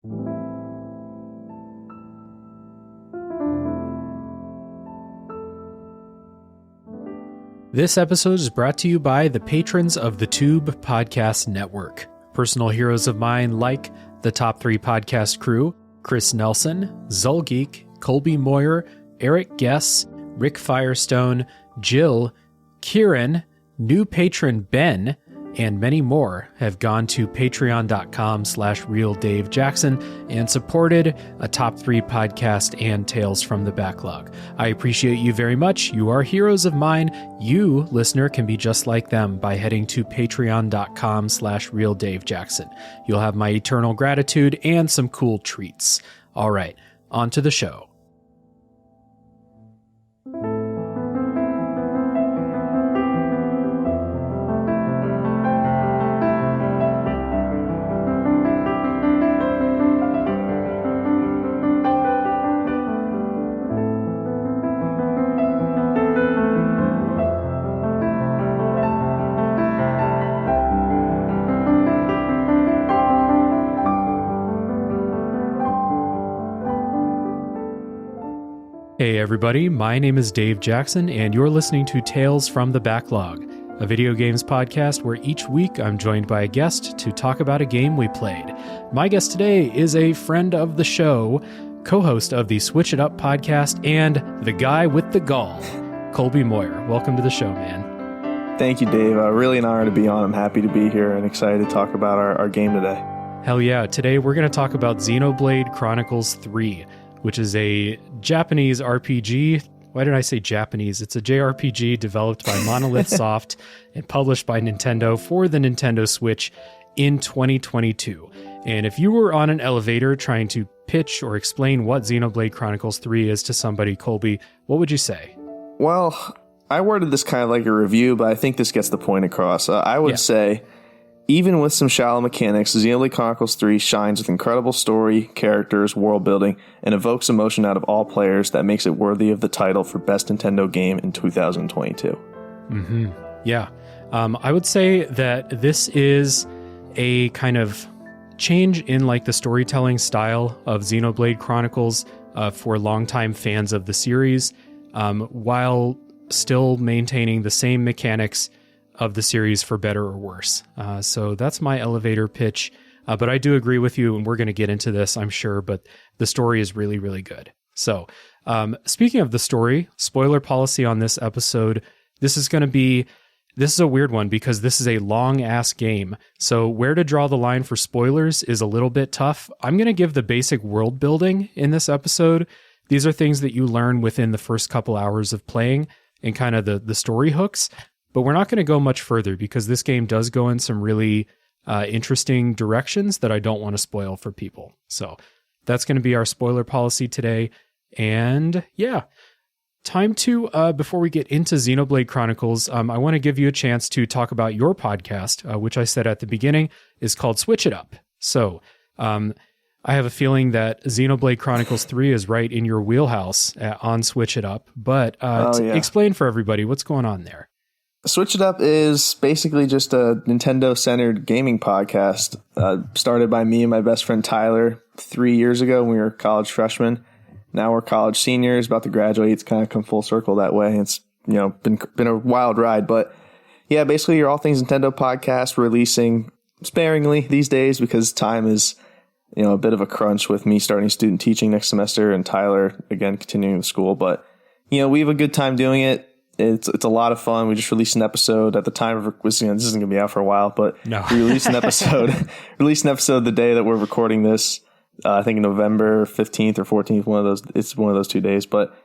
This episode is brought to you by the patrons of the Tube Podcast Network. Personal heroes of mine like the Top 3 Podcast crew, Chris Nelson, Zulgeek, Kolby Moyer, Eric Guess, Rick Firestone, Jill, Kieran, new patron Ben, and many more have gone to patreon.com/RealDaveJackson and supported a Top 3 podcast and Tales from the Backlog. I appreciate you very much. You are heroes of mine. You, listener, can be just like them by heading to patreon.com/RealDaveJackson. You'll have my eternal gratitude and some cool treats. All right, on to the show. Hey everybody, my name is Dave Jackson, and you're listening to Tales from the Backlog, a video games podcast where each week I'm joined by a guest to talk about a game we played. My guest today is a friend of the show, co-host of the Switch It Up podcast, and the guy with the gall, Kolby Moyer. Welcome to the show, man. Thank you, Dave. Really an honor to be on. I'm happy to be here and excited to talk about our game today. Hell yeah. Today we're going to talk about Xenoblade Chronicles 3, which is a Japanese RPG. Why did I say Japanese? It's a JRPG developed by Monolith Soft and published by Nintendo for the Nintendo Switch in 2022. And if you were on an elevator trying to pitch or explain what Xenoblade Chronicles 3 is to somebody, Kolby, what would you say? Well, I worded this kind of like a review, but I think this gets the point across. I would say, even with some shallow mechanics, Xenoblade Chronicles 3 shines with incredible story, characters, world building, and evokes emotion out of all players that makes it worthy of the title for Best Nintendo Game in 2022. Mm-hmm. Yeah. I would say that this is a kind of change in like the storytelling style of Xenoblade Chronicles for longtime fans of the series, while still maintaining the same mechanics of the series for better or worse. So that's my elevator pitch. But I do agree with you, and we're going to get into this, I'm sure, but the story is really, really good. So speaking of the story, spoiler policy on this episode, this is a weird one because this is a long-ass game. So where to draw the line for spoilers is a little bit tough. I'm going to give the basic world building in this episode. These are things that you learn within the first couple hours of playing and kind of the story hooks. But we're not going to go much further because this game does go in some really interesting directions that I don't want to spoil for people. So that's going to be our spoiler policy today. And yeah, time to, before we get into Xenoblade Chronicles, I want to give you a chance to talk about your podcast, which I said at the beginning is called Switch It Up. So I have a feeling that Xenoblade Chronicles 3 is right in your wheelhouse on Switch It Up. But explain for everybody what's going on there. Switch It Up is basically just a Nintendo-centered gaming podcast started by me and my best friend Tyler 3 years ago when we were college freshmen. Now we're college seniors, about to graduate. It's kind of come full circle that way. It's been a wild ride, but yeah, basically your All Things Nintendo podcast, releasing sparingly these days because time is a bit of a crunch with me starting student teaching next semester and Tyler again continuing with school. But we have a good time doing it. It's a lot of fun. We just released an episode at the time of this isn't going to be out for a while, but no. We released an episode the day that we're recording this. I think November 15th or 14th, it's one of those 2 days. But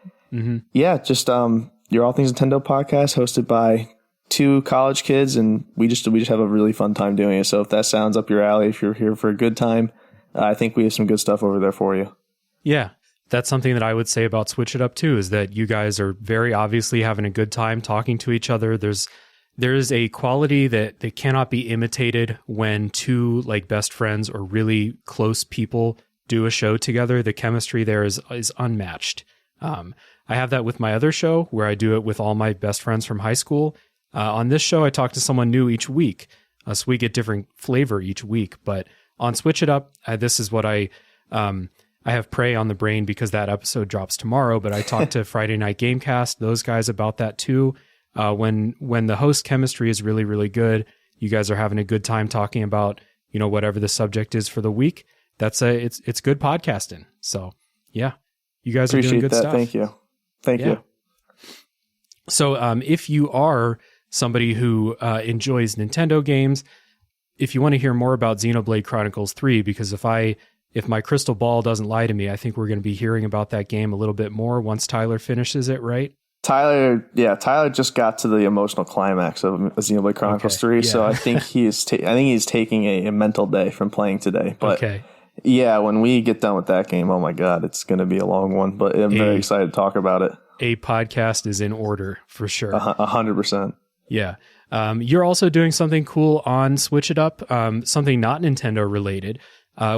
yeah, just your All Things Nintendo podcast hosted by 2 college kids, and we just have a really fun time doing it. So if that sounds up your alley, if you're here for a good time, I think we have some good stuff over there for you. Yeah. That's something that I would say about Switch It Up too, is that you guys are very obviously having a good time talking to each other. There is a quality that cannot be imitated when 2 like best friends or really close people do a show together. The chemistry there is unmatched. I have that with my other show where I do it with all my best friends from high school. On this show, I talk to someone new each week, so we get different flavor each week. But on Switch It Up, this is what I I have Prey on the brain because that episode drops tomorrow, but I talked to Friday Night Gamecast, those guys about that too. When the host chemistry is really, really good, you guys are having a good time talking about, whatever the subject is for the week. It's good podcasting. So yeah, you guys are doing good stuff. Thank you. Thank you. So if you are somebody who enjoys Nintendo games, if you want to hear more about Xenoblade Chronicles 3, because if my crystal ball doesn't lie to me, I think we're going to be hearing about that game a little bit more once Tyler finishes it, right? Tyler just got to the emotional climax of Xenoblade Chronicles 3, yeah. So I think he's taking a mental day from playing today. But yeah, when we get done with that game, oh my God, it's going to be a long one. But I'm very excited to talk about it. A podcast is in order for sure. 100%. Yeah. You're also doing something cool on Switch It Up, something not Nintendo related,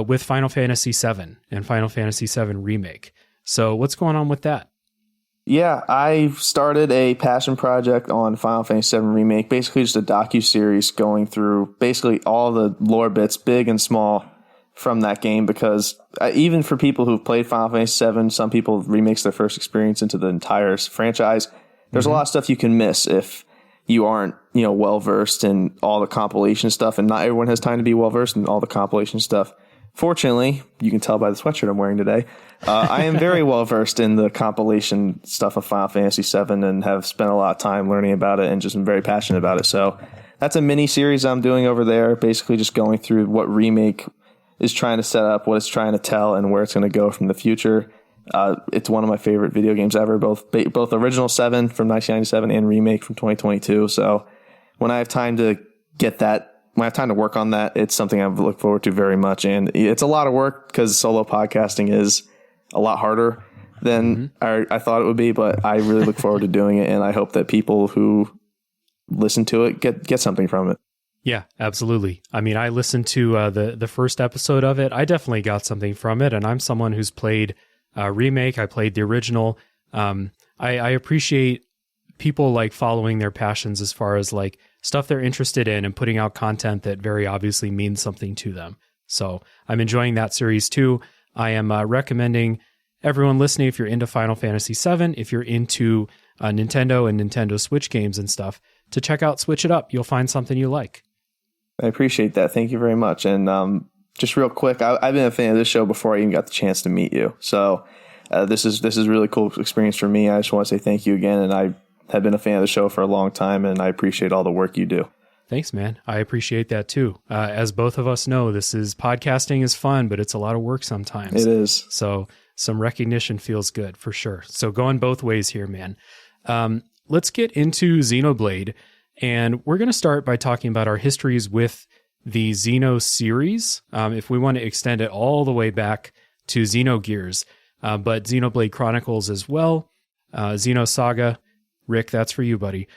with Final Fantasy VII and Final Fantasy VII Remake. So what's going on with that? Yeah, I started a passion project on Final Fantasy VII Remake, basically just a docu-series going through basically all the lore bits, big and small, from that game, because even for people who've played Final Fantasy VII, some people remakes their first experience into the entire franchise. There's a lot of stuff you can miss if you aren't, well-versed in all the compilation stuff, and not everyone has time to be well-versed in all the compilation stuff. Fortunately, you can tell by the sweatshirt I'm wearing today, I am very well-versed in the compilation stuff of Final Fantasy VII and have spent a lot of time learning about it and just am very passionate about it. So that's a mini-series I'm doing over there, basically just going through what Remake is trying to set up, what it's trying to tell, and where it's going to go from the future. It's one of my favorite video games ever, both original 7 from 1997 and Remake from 2022. So when I have time to work on that, it's something I look forward to very much. And it's a lot of work because solo podcasting is a lot harder than I thought it would be, but I really look forward to doing it. And I hope that people who listen to it get something from it. Yeah, absolutely. I mean, I listened to the first episode of it. I definitely got something from it. And I'm someone who's played Remake. I played the original. I appreciate people like following their passions as far as like stuff they're interested in and putting out content that very obviously means something to them. So I'm enjoying that series too. I am recommending everyone listening, if you're into Final Fantasy VII, if you're into Nintendo and Nintendo Switch games and stuff, to check out Switch It Up. You'll find something you like. I appreciate that. Thank you very much. And just real quick, I've been a fan of this show before I even got the chance to meet you. So this is a really cool experience for me. I just want to say thank you again. And I have been a fan of the show for a long time, and I appreciate all the work you do. Thanks, man. I appreciate that too. As both of us know, podcasting is fun, but it's a lot of work sometimes. It is. So some recognition feels good for sure. So going both ways here, man. Let's get into Xenoblade. And we're going to start by talking about our histories with the Xeno series. If we want to extend it all the way back to Xenogears, but Xenoblade Chronicles as well. Xenosaga. Rick, that's for you, buddy.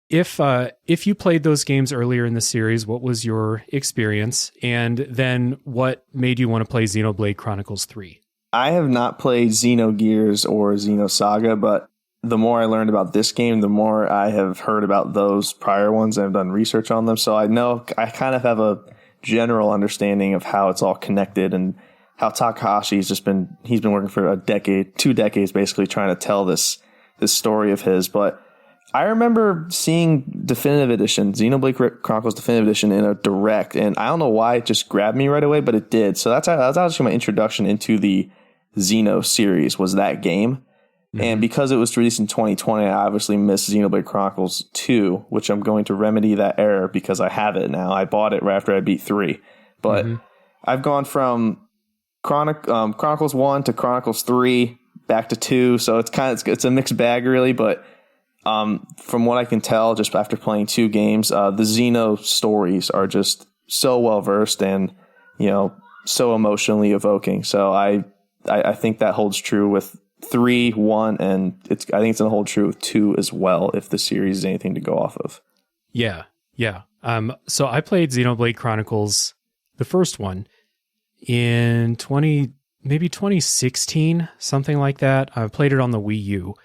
If you played those games earlier in the series, what was your experience? And then what made you want to play Xenoblade Chronicles 3? I have not played Xenogears or Xenosaga, but the more I learned about this game, the more I have heard about those prior ones and I've done research on them. So I know I kind of have a general understanding of how it's all connected and how Takahashi's he's been working for a decade, 2 decades, basically trying to tell this story of his. But I remember seeing Definitive Edition, Xenoblade Chronicles Definitive Edition in a direct, and I don't know why it just grabbed me right away, but it did. So that's actually my introduction into the Xeno series, was that game. And because it was released in 2020, I obviously missed Xenoblade Chronicles 2, which I'm going to remedy that error because I have it now. I bought it right after I beat 3. But I've gone from Chronicles 1 to Chronicles 3 back to 2. So it's a mixed bag, really. But from what I can tell, just after playing 2 games, the Xeno stories are just so well versed and, so emotionally evoking. So I think that holds true with 3, 1, and I think it's going to hold true with 2 as well, if the series is anything to go off of. Yeah. So I played Xenoblade Chronicles, the first one, in 2016, something like that. I played it on the Wii U,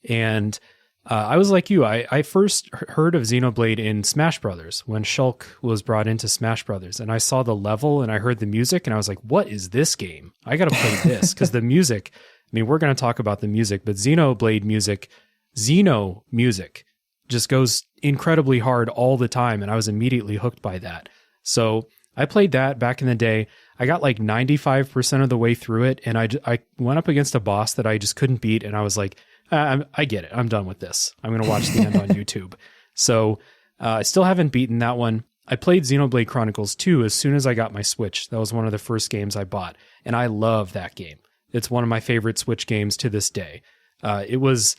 and I was like you. I first heard of Xenoblade in Smash Brothers when Shulk was brought into Smash Brothers, and I saw the level and I heard the music and I was like, what is this game? I got to play this because the music, I mean, we're going to talk about the music, but Xeno music just goes incredibly hard all the time. And I was immediately hooked by that. So I played that back in the day. I got like 95% of the way through it. And I went up against a boss that I just couldn't beat. And I was like, I get it. I'm done with this. I'm going to watch the end on YouTube. So I still haven't beaten that one. I played Xenoblade Chronicles 2 as soon as I got my Switch. That was one of the first games I bought. And I love that game. It's one of my favorite Switch games to this day. It was...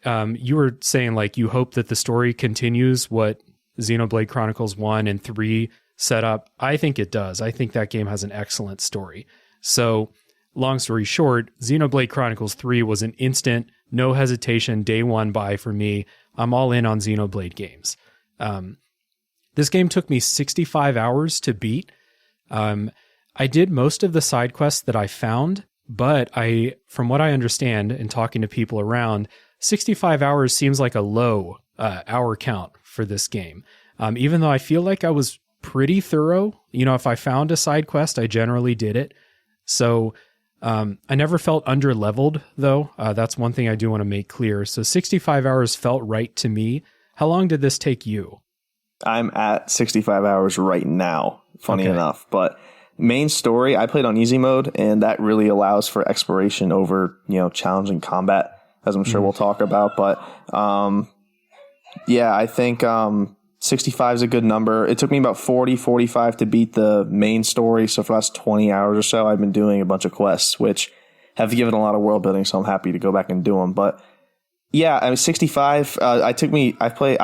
you were saying like you hope that the story continues what Xenoblade Chronicles 1 and 3 set up. I think it does. I think that game has an excellent story. So, long story short, Xenoblade Chronicles 3 was an instant, no hesitation, day one buy for me. I'm all in on Xenoblade games. This game took me 65 hours to beat. I did most of the side quests that I found, but from what I understand and talking to people around, 65 hours seems like a low hour count for this game. Even though I feel like I was pretty thorough. You know, if I found a side quest, I generally did it. So I never felt under-leveled, though. That's one thing I do want to make clear. So 65 hours felt right to me. How long did this take you? I'm at 65 hours right now, funny enough. But main story, I played on easy mode, and that really allows for exploration over, challenging combat, as I'm sure we'll talk about. But I think 65 is a good number. It took me about 45 to beat the main story. So for the last 20 hours or so, I've been doing a bunch of quests, which have given a lot of world building. So I'm happy to go back and do them. But yeah, I mean, 65, I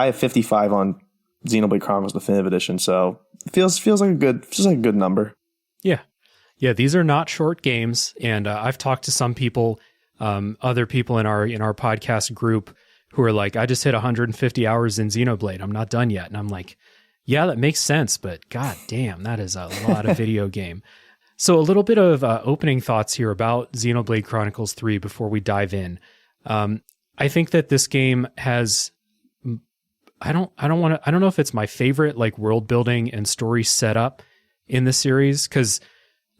have 55 on Xenoblade Chronicles Definitive Edition. So it feels like a good number. Yeah. Yeah. These are not short games. And I've talked to some people, other people in our podcast group who are like, I just hit 150 hours in Xenoblade. I'm not done yet. And I'm like, yeah, that makes sense. But god damn, that is a lot of video game. So a little bit of opening thoughts here about Xenoblade Chronicles 3 before we dive in. I think that this game has, I don't know if it's my favorite like world building and story setup in the series, because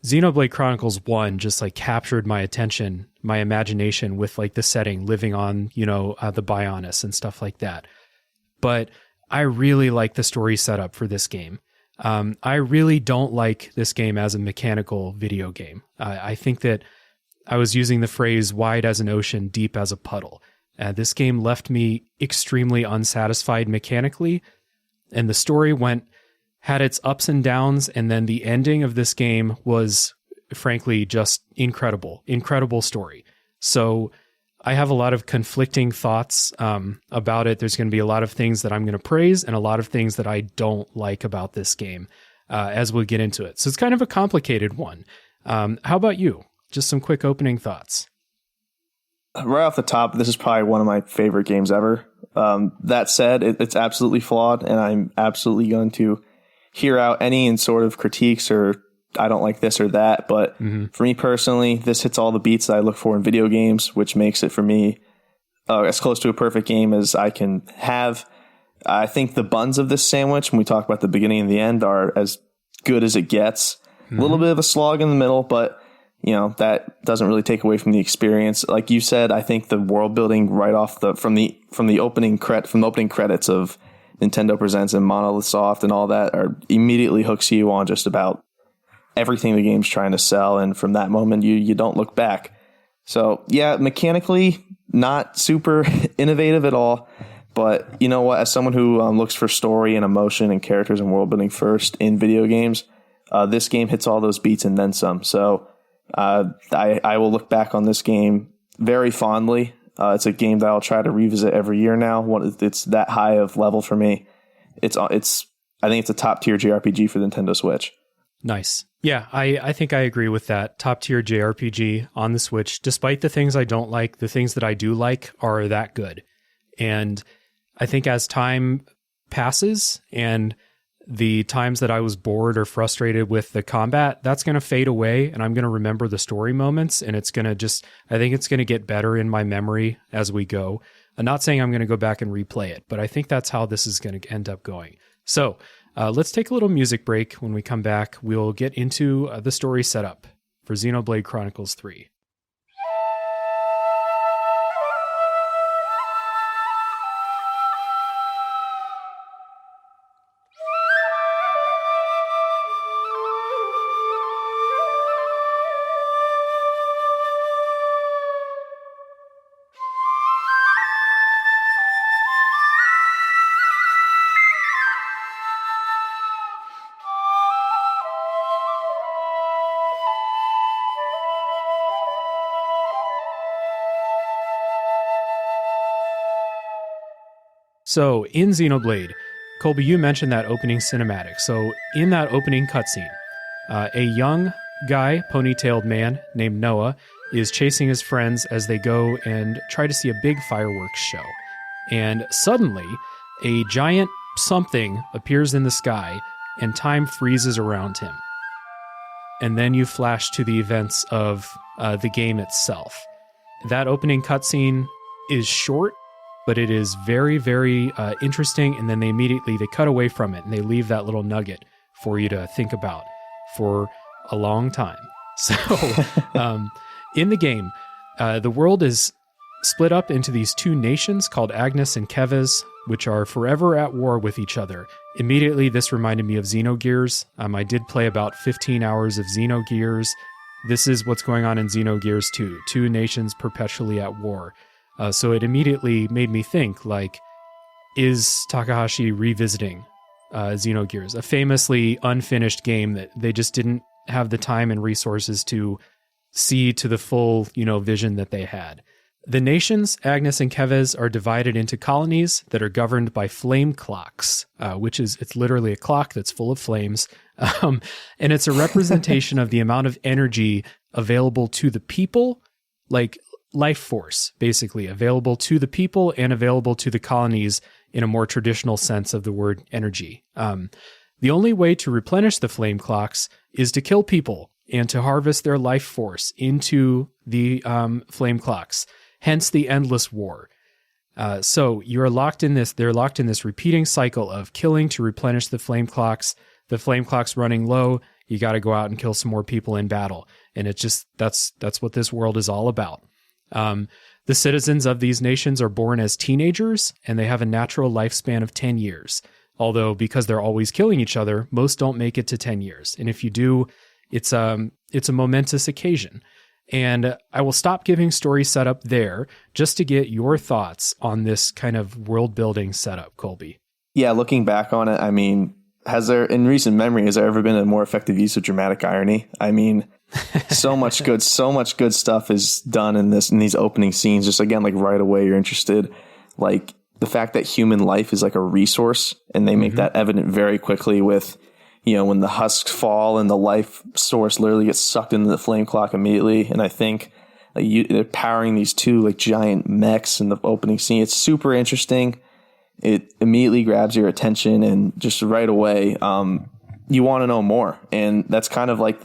Xenoblade Chronicles 1 just like captured my attention, my imagination with like the setting, living on, the Bionis and stuff like that. But I really like the story setup for this game. I really don't like this game as a mechanical video game. I think that I was using the phrase wide as an ocean, deep as a puddle. This game left me extremely unsatisfied mechanically, and the story had its ups and downs, and then the ending of this game was frankly just incredible story. So I have a lot of conflicting thoughts about it. There's going to be a lot of things that I'm going to praise and a lot of things that I don't like about this game as we get into it. So it's kind of a complicated one. How about you? Just some quick opening thoughts. Right off the top, this is probably one of my favorite games ever. That said, it's absolutely flawed, and I'm absolutely going to hear out any sort of critiques or I don't like this or that. But for me personally, this hits all the beats that I look for in video games, which makes it for me as close to a perfect game as I can have. I think the buns of this sandwich, when we talk about the beginning and the end, are as good as it gets. A little bit of a slog in the middle, but that doesn't really take away from the experience. Like you said, I think the world building right off from the opening credits of Nintendo Presents and Monolith Soft and all that immediately hooks you on just about everything the game's trying to sell. And from that moment, you don't look back. So yeah, mechanically not super innovative at all. But you know what? As someone who looks for story and emotion and characters and world building first in video games, this game hits all those beats and then some. So I will look back on this game very fondly. It's a game that I'll try to revisit every year now. It's that high of level for me. I think it's a top tier JRPG for the Nintendo Switch. Nice. Yeah, I think I agree with that. Top tier JRPG on the Switch. Despite the things I don't like, the things that I do like are that good. And I think as time passes and the times that I was bored or frustrated with the combat, that's going to fade away, and I'm going to remember the story moments, and I think it's going to get better in my memory as we go. I'm not saying I'm going to go back and replay it, but I think that's how this is going to end up going. So let's take a little music break. When we come back, we'll get into the story setup for Xenoblade Chronicles 3. So in Xenoblade, Kolby, you mentioned that opening cinematic. So in that opening cutscene, a young guy, ponytailed man named Noah, is chasing his friends as they go and try to see a big fireworks show. And suddenly, a giant something appears in the sky and time freezes around him. And then you flash to the events of the game itself. That opening cutscene is short, but it is very, very interesting. And then they cut away from it and they leave that little nugget for you to think about for a long time. So in the game, the world is split up into these two nations called Agnes and Keves, which are forever at war with each other. Immediately, this reminded me of Xenogears. I did play about 15 hours of Xenogears. This is what's going on in Xenogears 2. Two nations perpetually at war. So it immediately made me think, like, is Takahashi revisiting Xenogears, a famously unfinished game that they just didn't have the time and resources to see to the full, vision that they had. The nations, Agnes and Keves, are divided into colonies that are governed by flame clocks, it's literally a clock that's full of flames. And it's a representation of the amount of energy available to the people, like life force, basically, available to the people and available to the colonies in a more traditional sense of the word energy. The only way to replenish the flame clocks is to kill people and to harvest their life force into the flame clocks, hence the endless war. So they're locked in this repeating cycle of killing to replenish the flame clocks running low. You got to go out and kill some more people in battle. And it's just, that's what this world is all about. The citizens of these nations are born as teenagers, and they have a natural lifespan of 10 years. Although, because they're always killing each other, most don't make it to 10 years. And if you do, it's a momentous occasion. And I will stop giving story setup there just to get your thoughts on this kind of world building setup, Kolby. Yeah, looking back on it, in recent memory, has there ever been a more effective use of dramatic irony? So much good stuff is done in these opening scenes. Just again, like right away, you're interested. Like the fact that human life is like a resource, and they make that evident very quickly with, when the husks fall and the life source literally gets sucked into the flame clock immediately. And I think they're powering these two like giant mechs in the opening scene. It's super interesting. It immediately grabs your attention, and just right away, you want to know more. And that's kind of like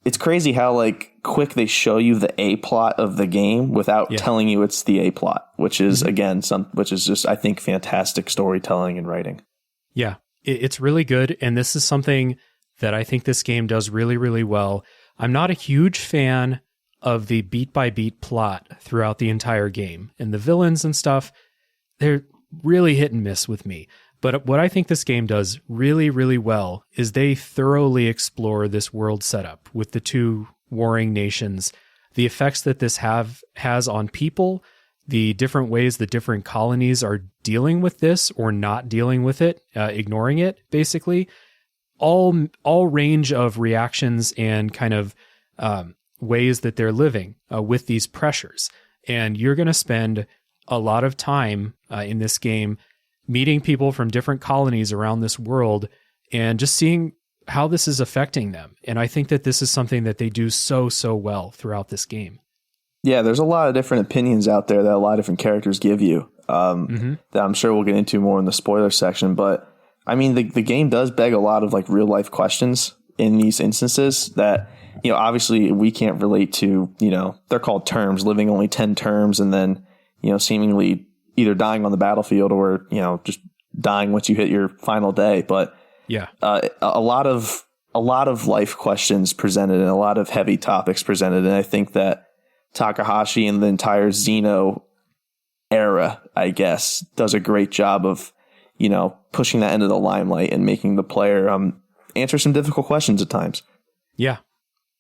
it's crazy how like quick they show you the A plot of the game without telling you it's the A plot, which is again, which is just, I think, fantastic storytelling and writing. Yeah. It's really good, and this is something that I think this game does really, really well. I'm not a huge fan of the beat-by-beat plot throughout the entire game, and the villains and stuff, they're really hit and miss with me. But what I think this game does really, really well is they thoroughly explore this world setup with the two warring nations, the effects that this has on people, the different ways the different colonies are dealing with this or not dealing with it, ignoring it, basically. All range of reactions and kind of ways that they're living with these pressures. And you're going to spend a lot of time in this game meeting people from different colonies around this world and just seeing how this is affecting them. And I think that this is something that they do so well throughout this game. Yeah, there's a lot of different opinions out there that a lot of different characters give you that I'm sure we'll get into more in the spoiler section. But the game does beg a lot of like real life questions in these instances that, obviously we can't relate to, they're called terms, living only 10 terms and then, seemingly either dying on the battlefield or, just dying once you hit your final day. But yeah, a lot of life questions presented and a lot of heavy topics presented. And I think that Takahashi and the entire Xeno era, I guess, does a great job of, pushing that into the limelight and making the player answer some difficult questions at times. Yeah.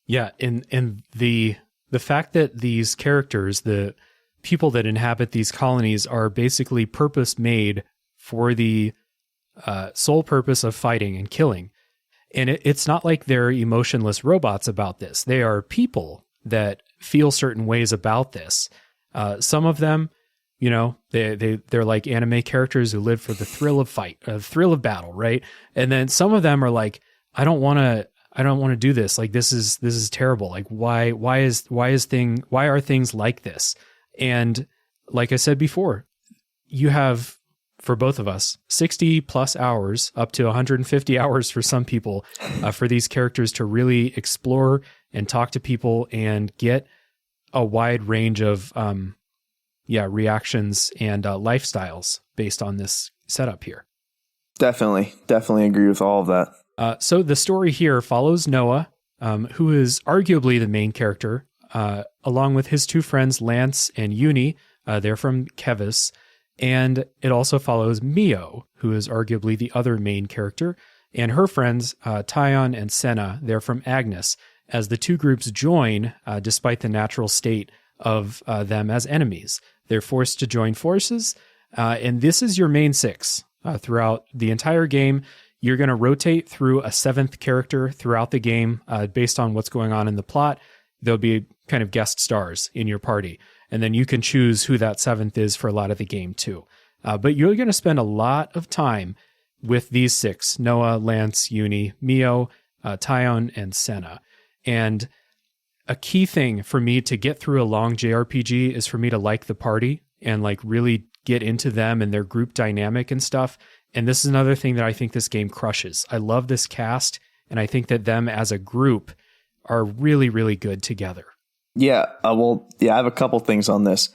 Yeah. And the fact that these characters, the people that inhabit these colonies, are basically purpose made for the sole purpose of fighting and killing. And it's not like they're emotionless robots about this. They are people that feel certain ways about this. Some of them, they're like anime characters who live for the thrill of fight, thrill of battle, right? And then some of them are like, I don't want to do this. Like, this is terrible. Like, why are things like this? And like I said before, you have, for both of us, 60 plus hours, up to 150 hours for some people, for these characters to really explore and talk to people and get a wide range of, reactions and lifestyles based on this setup here. Definitely agree with all of that. So the story here follows Noah, who is arguably the main character, along with his two friends, Lance and Uni. They're from Kevis. And it also follows Mio, who is arguably the other main character, and her friends, Tyon and Senna. They're from Agnes, as the two groups join, despite the natural state of them as enemies. They're forced to join forces, and this is your main six. Throughout the entire game, you're going to rotate through a seventh character throughout the game, based on what's going on in the plot. There'll be kind of guest stars in your party, and then you can choose who that seventh is for a lot of the game too. But you're going to spend a lot of time with these six: Noah, Lance, Uni, Mio, Tyon, and Senna. And a key thing for me to get through a long JRPG is for me to like the party and like really get into them and their group dynamic and stuff. And this is another thing that I think this game crushes. I love this cast, and I think that them as a group are really, really good together. Yeah, I have a couple things on this.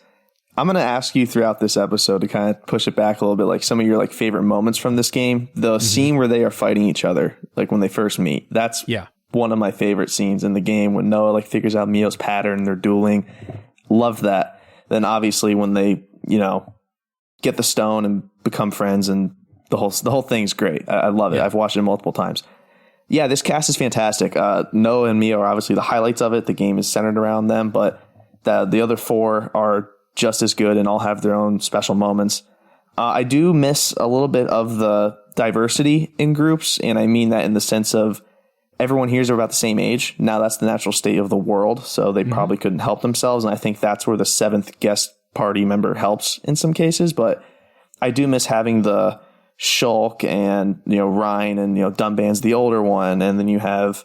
I'm going to ask you throughout this episode to kind of push it back a little bit, like some of your like favorite moments from this game. The scene where they are fighting each other, like when they first meet. That's one of my favorite scenes in the game, when Noah like figures out Mio's pattern and they're dueling. Love that. Then obviously when they, get the stone and become friends, and the whole thing's great. I love it. I've watched it multiple times. Yeah, this cast is fantastic. Noah and Mio are obviously the highlights of it. The game is centered around them, but the other four are just as good and all have their own special moments. I do miss a little bit of the diversity in groups, and I mean that in the sense of everyone here is about the same age. Now that's the natural state of the world, so they probably couldn't help themselves, and I think that's where the seventh guest party member helps in some cases, but I do miss having the Shulk and Ryan and Dunban's the older one, and then you have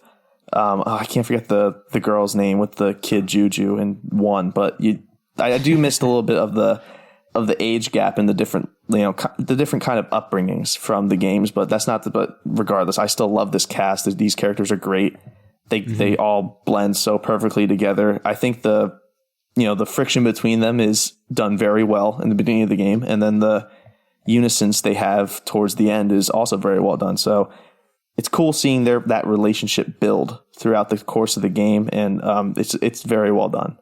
I can't forget the girl's name with the kid Juju in one, but I do miss a little bit of the age gap and the different kind of upbringings from the games, but but regardless, I still love this cast. These characters are great. They all blend so perfectly together. I think the friction between them is done very well in the beginning of the game, and then the unisons they have towards the end is also very well done. So it's cool seeing that relationship build throughout the course of the game, and it's very well done.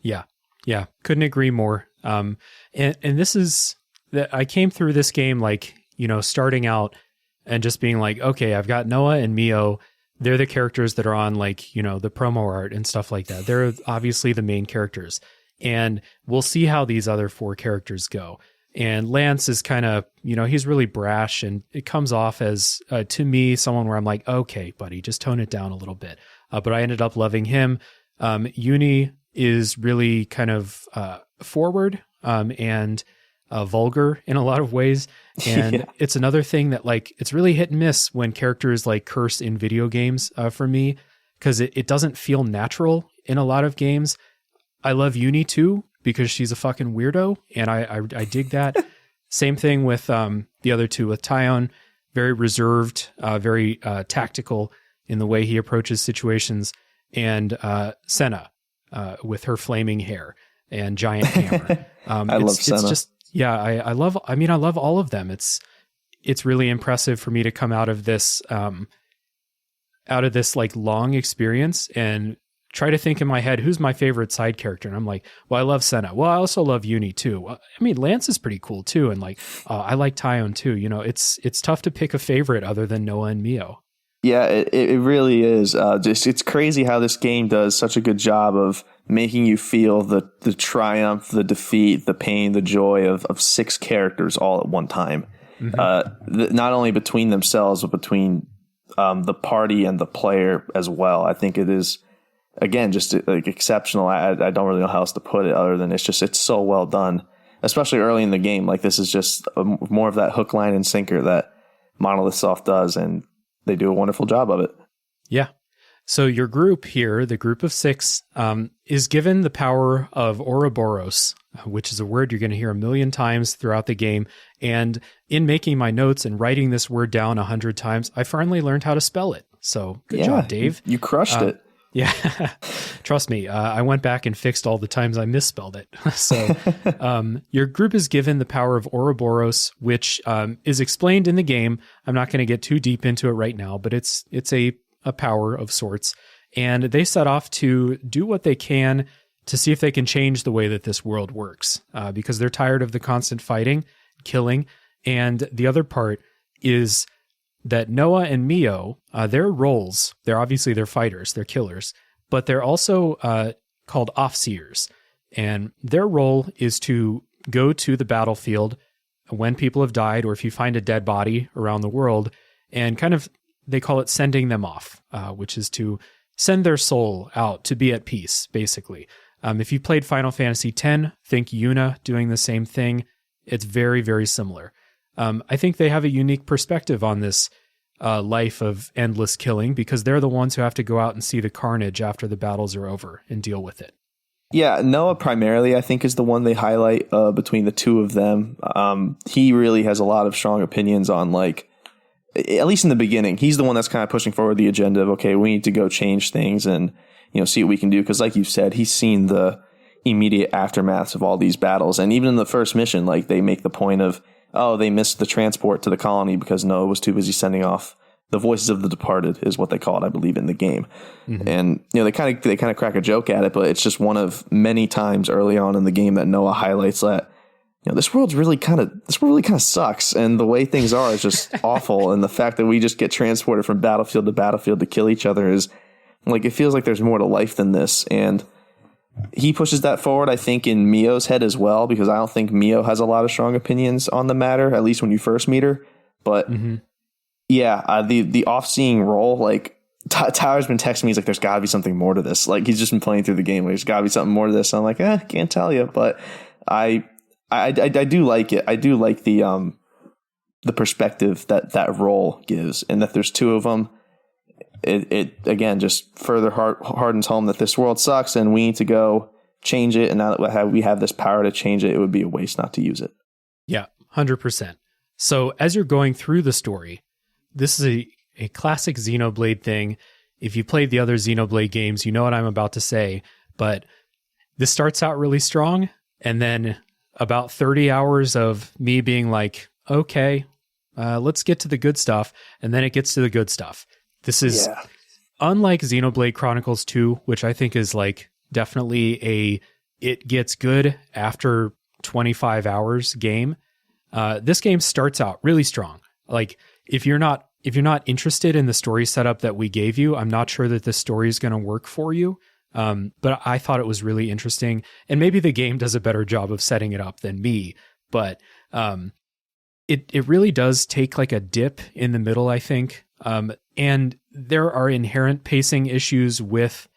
Yeah, couldn't agree more. And this is that I came through this game starting out and just being like, okay, I've got Noah and Mio. They're the characters that are on the promo art and stuff like that. They're obviously the main characters, and we'll see how these other four characters go. And Lance is kind of, he's really brash, and it comes off as, to me, someone where I'm like, okay, buddy, just tone it down a little bit. But I ended up loving him. Uni is really kind of forward and vulgar in a lot of ways. And it's another thing that it's really hit and miss when characters curse in video games for me, because it doesn't feel natural in a lot of games. I love Uni too, because she's a fucking weirdo, and I dig that. Same thing with the other two, with Tyon, very reserved, very tactical in the way he approaches situations, and Senna with her flaming hair and giant hammer. I love Senna. Yeah, I love all of them. It's really impressive for me to come out of this like long experience and try to think in my head, who's my favorite side character? And I'm like, well, I love Senna. Well, I also love Uni too. Well, I mean, Lance is pretty cool too. And like, I like Tyone too. You know, it's tough to pick a favorite other than Noah and Mio. Yeah, it really is. It's crazy how this game does such a good job of making you feel the triumph, the defeat, the pain, the joy of six characters all at one time. Mm-hmm. Not only between themselves, but between the party and the player as well. I think it is, again, just like exceptional. I don't really know how else to put it other than it's so well done, especially early in the game. Like this is just more of that hook, line, and sinker that Monolith Soft does, and they do a wonderful job of it. Yeah. So your group here, the group of six, is given the power of Ouroboros, which is a word you're going to hear a million times throughout the game. And in making my notes and writing this word down 100 times, I finally learned how to spell it. So good job, Dave. You crushed it. Yeah. Trust me. I went back and fixed all the times I misspelled it. So your group is given the power of Ouroboros, which is explained in the game. I'm not going to get too deep into it right now, but it's a power of sorts. And they set off to do what they can to see if they can change the way that this world works, because they're tired of the constant fighting, killing. And the other part is that Noah and Mio, their roles, they're fighters, they're killers, but they're also called Offseers. And their role is to go to the battlefield when people have died, or if you find a dead body around the world, and kind of, they call it sending them off, which is to send their soul out to be at peace, basically. If you played Final Fantasy X, think Yuna doing the same thing. It's very, very similar. I think they have a unique perspective on this life of endless killing, because they're the ones who have to go out and see the carnage after the battles are over and deal with it. Yeah, Noah primarily, I think, is the one they highlight between the two of them. He really has a lot of strong opinions on, like, at least in the beginning, he's the one that's kind of pushing forward the agenda of, okay, we need to go change things and, see what we can do. Because like you said, he's seen the immediate aftermaths of all these battles. And even in the first mission, like, they make the point of, oh, they missed the transport to the colony because Noah was too busy sending off the voices of the departed, is what they call it, I believe, in the game. Mm-hmm. And, they kind of crack a joke at it, but it's just one of many times early on in the game that Noah highlights that, this world really kind of sucks, and the way things are is just awful. And the fact that we just get transported from battlefield to battlefield to kill each other is like, it feels like there's more to life than this. And he pushes that forward, I think, in Mio's head as well, because I don't think Mio has a lot of strong opinions on the matter, at least when you first meet her. But the off-seeing role, like, Tyler's been texting me, he's like, there's gotta be something more to this. Like, he's just been playing through the game, there's gotta be something more to this. I'm like, can't tell you, but I do like it. I do like the perspective that role gives, and that there's two of them. It again just further hardens home that this world sucks and we need to go change it. And now that we have this power to change it, it would be a waste not to use it. Yeah, 100%. So as you're going through the story, this is a classic Xenoblade thing. If you played the other Xenoblade games, you know what I'm about to say, but this starts out really strong, and then about 30 hours of me being like, okay, let's get to the good stuff. And then it gets to the good stuff. This is unlike Xenoblade Chronicles 2, which I think is like definitely it gets good after 25 hours game. This game starts out really strong. Like, if you're not interested in the story setup that we gave you, I'm not sure that this story is going to work for you. But I thought it was really interesting, and maybe the game does a better job of setting it up than me, but it really does take like a dip in the middle, I think. And there are inherent pacing issues with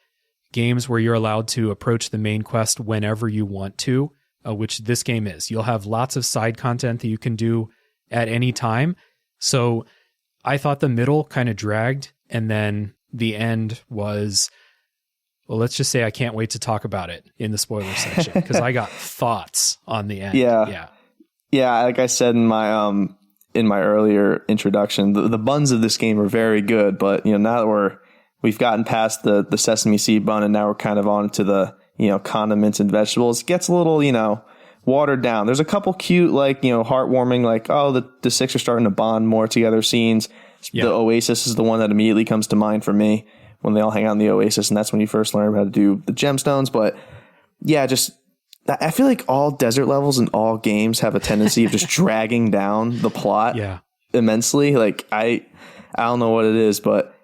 games where you're allowed to approach the main quest whenever you want to, which this game is. You'll have lots of side content that you can do at any time. So I thought the middle kind of dragged, and then the end was... Well, let's just say I can't wait to talk about it in the spoiler section, because I got thoughts on the end. Yeah. Like I said in my earlier introduction, the buns of this game are very good, but now that we've gotten past the sesame seed bun, and now we're kind of on to the condiments and vegetables, it gets a little watered down. There's a couple cute, like, heartwarming, like, oh, the six are starting to bond more together scenes. Yeah. The Oasis is the one that immediately comes to mind for me when they all hang out in the Oasis, and that's when you first learn how to do the gemstones. But yeah, I feel like all desert levels in all games have a tendency of just dragging down the plot immensely. Like, I don't know what it is, but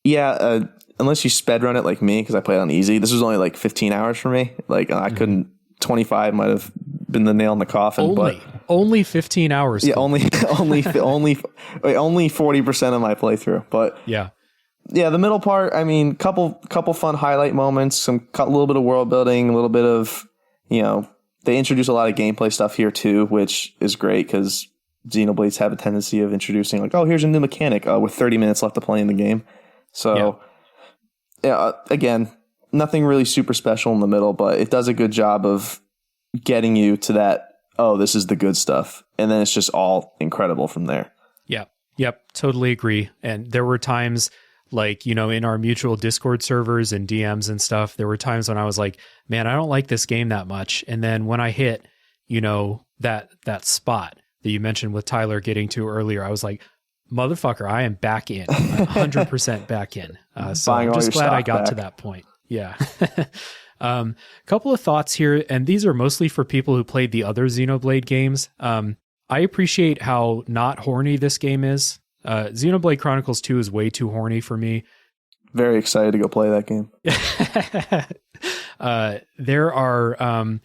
yeah, unless you sped run it like me, because I played on easy, this was only like 15 hours for me. Like, I couldn't. 25 might have been the nail in the coffin. Only 15 hours. Yeah, only 40% of my playthrough. But yeah, the middle part, I mean, couple fun highlight moments, a little bit of world building, a little bit of, they introduce a lot of gameplay stuff here too, which is great because Xenoblades have a tendency of introducing like, oh, here's a new mechanic with 30 minutes left to play in the game. So again, nothing really super special in the middle, but it does a good job of getting you to that, oh, this is the good stuff. And then it's just all incredible from there. Yeah. Yep. Totally agree. And there were times like, in our mutual Discord servers and DMs and stuff, there were times when I was like, man, I don't like this game that much. And then when I hit, that spot that you mentioned with Tyler getting to earlier, I was like, motherfucker, I am back in, 100% back in. So I'm just glad I got to that point. Yeah. Couple of thoughts here, and these are mostly for people who played the other Xenoblade games. I appreciate how not horny this game is. Xenoblade Chronicles 2 is way too horny for me. Very excited to go play that game. There are,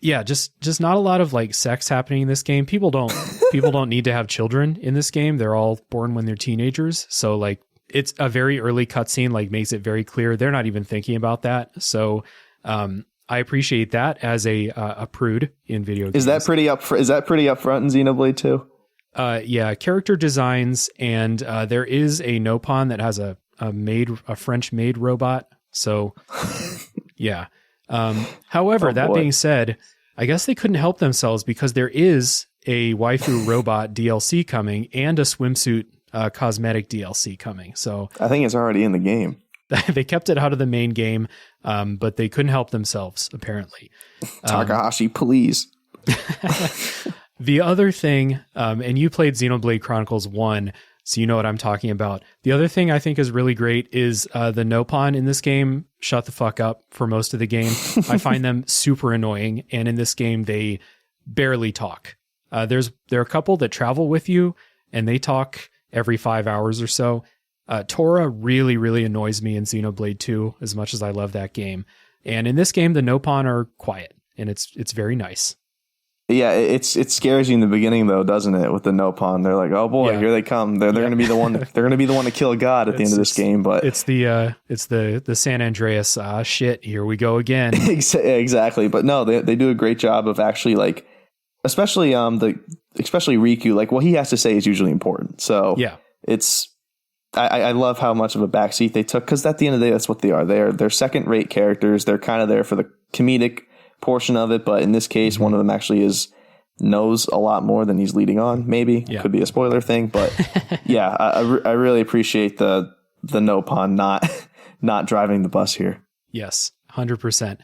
just not a lot of like sex happening in this game. People don't need to have children in this game. They're all born when they're teenagers. So like, it's a very early cutscene, like makes it very clear they're not even thinking about that. So I appreciate that as a prude in video games. Is that pretty upfront in Xenoblade 2? Yeah, character designs, and there is a Nopon that has a French maid robot. So yeah. However, being said, I guess they couldn't help themselves because there is a waifu robot DLC coming and a swimsuit cosmetic DLC coming. So I think it's already in the game. They kept it out of the main game, but they couldn't help themselves, apparently. Takahashi, please. The other thing, and you played Xenoblade Chronicles 1, so you know what I'm talking about. The other thing I think is really great is the Nopon in this game shut the fuck up for most of the game. I find them super annoying, and in this game, they barely talk. There are a couple that travel with you, and they talk every 5 hours or so. Tora really, really annoys me in Xenoblade 2, as much as I love that game. And in this game, the Nopon are quiet, and it's very nice. Yeah, it scares you in the beginning though, doesn't it? With the Nopon, they're like, "Oh boy, here they come! They're going to be the one. They're going to be the one to kill God at the end of this game." But it's the San Andreas. Shit, here we go again. Exactly, but no, they do a great job of actually like, especially Riku. Like what he has to say is usually important. So yeah, I love how much of a backseat they took because at the end of the day, that's what they are. They're second rate characters. They're kind of there for the comedic portion of it, but in this case, one of them actually knows a lot more than he's leading on. Maybe could be a spoiler thing, but yeah, I really appreciate the Nopon not driving the bus here. Yes, 100%.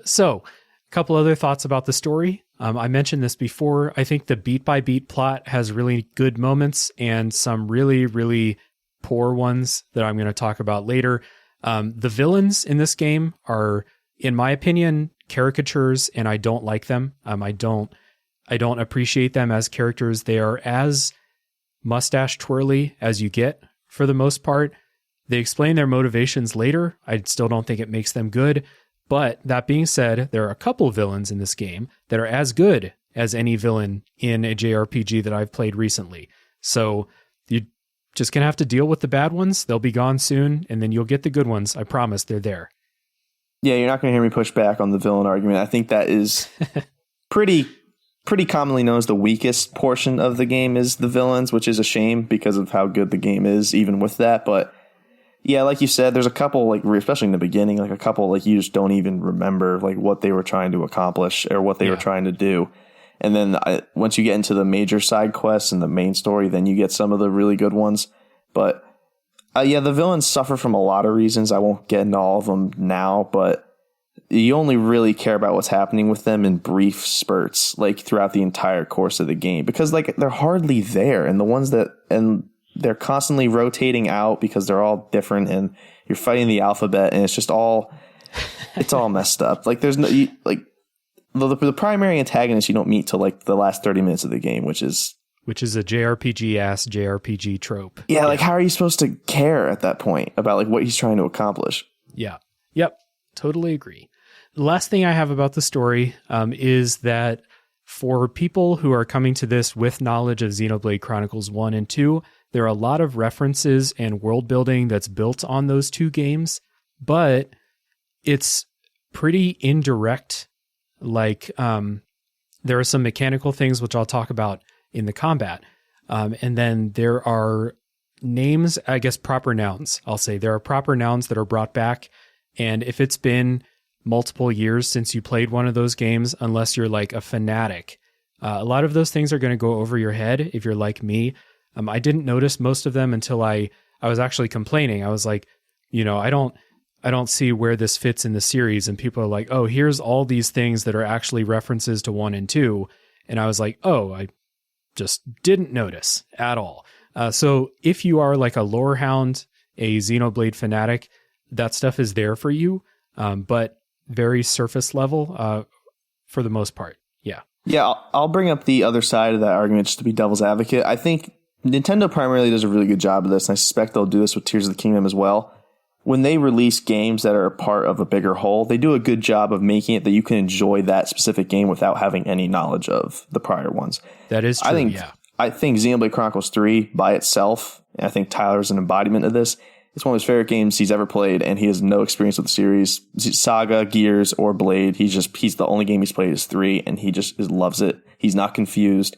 So a couple other thoughts about the story. I mentioned this before. I think the beat by beat plot has really good moments and some really, really poor ones that I'm going to talk about later. The villains in this game are, in my opinion, caricatures, and I don't like them. I don't appreciate them as characters. They are as mustache twirly as you get for the most part. They explain their motivations later. I still don't think it makes them good. But that being said, there are a couple of villains in this game that are as good as any villain in a JRPG that I've played recently. So you're just going to have to deal with the bad ones. They'll be gone soon, and then you'll get the good ones. I promise, they're there. Yeah, you're not going to hear me push back on the villain argument. I think that is pretty commonly known as the weakest portion of the game is the villains, which is a shame because of how good the game is, even with that. But yeah, like you said, there's a couple, like especially in the beginning, like a couple like you just don't even remember like what they were trying to accomplish or what they were trying to do. And then once you get into the major side quests and the main story, then you get some of the really good ones. But the villains suffer from a lot of reasons. I won't get into all of them now, but you only really care about what's happening with them in brief spurts, like throughout the entire course of the game, because like they're hardly there, and they're constantly rotating out because they're all different, and you're fighting the alphabet, and it's all messed up. Like there's no the primary antagonist you don't meet till like the last 30 minutes of the game, which is a JRPG-ass JRPG trope. Yeah, like how are you supposed to care at that point about like what he's trying to accomplish? Yeah. Yep. Totally agree. The last thing I have about the story is that for people who are coming to this with knowledge of Xenoblade Chronicles 1 and 2, there are a lot of references and world building that's built on those two games, but it's pretty indirect. Like there are some mechanical things which I'll talk about in the combat. And then there are names, I guess proper nouns, I'll say. There are proper nouns that are brought back. And if it's been multiple years since you played one of those games, unless you're like a fanatic, a lot of those things are going to go over your head if you're like me. I didn't notice most of them until I was actually complaining. I was like, I don't see where this fits in the series. And people are like, oh, here's all these things that are actually references to 1 and 2. And I was like, oh, I just didn't notice at all. So if you are like a lore hound, a Xenoblade fanatic, that stuff is there for you, but very surface level for the most part. Yeah. Yeah, I'll bring up the other side of that argument just to be devil's advocate. I think Nintendo primarily does a really good job of this, and I suspect they'll do this with Tears of the Kingdom as well. When they release games that are a part of a bigger whole, they do a good job of making it that you can enjoy that specific game without having any knowledge of the prior ones. That is true, I think Xenoblade Chronicles 3 by itself, and I think Tyler's an embodiment of this, it's one of his favorite games he's ever played, and he has no experience with the series. Saga, Gears, or Blade, he's the only game he's played is 3, and he just loves it. He's not confused.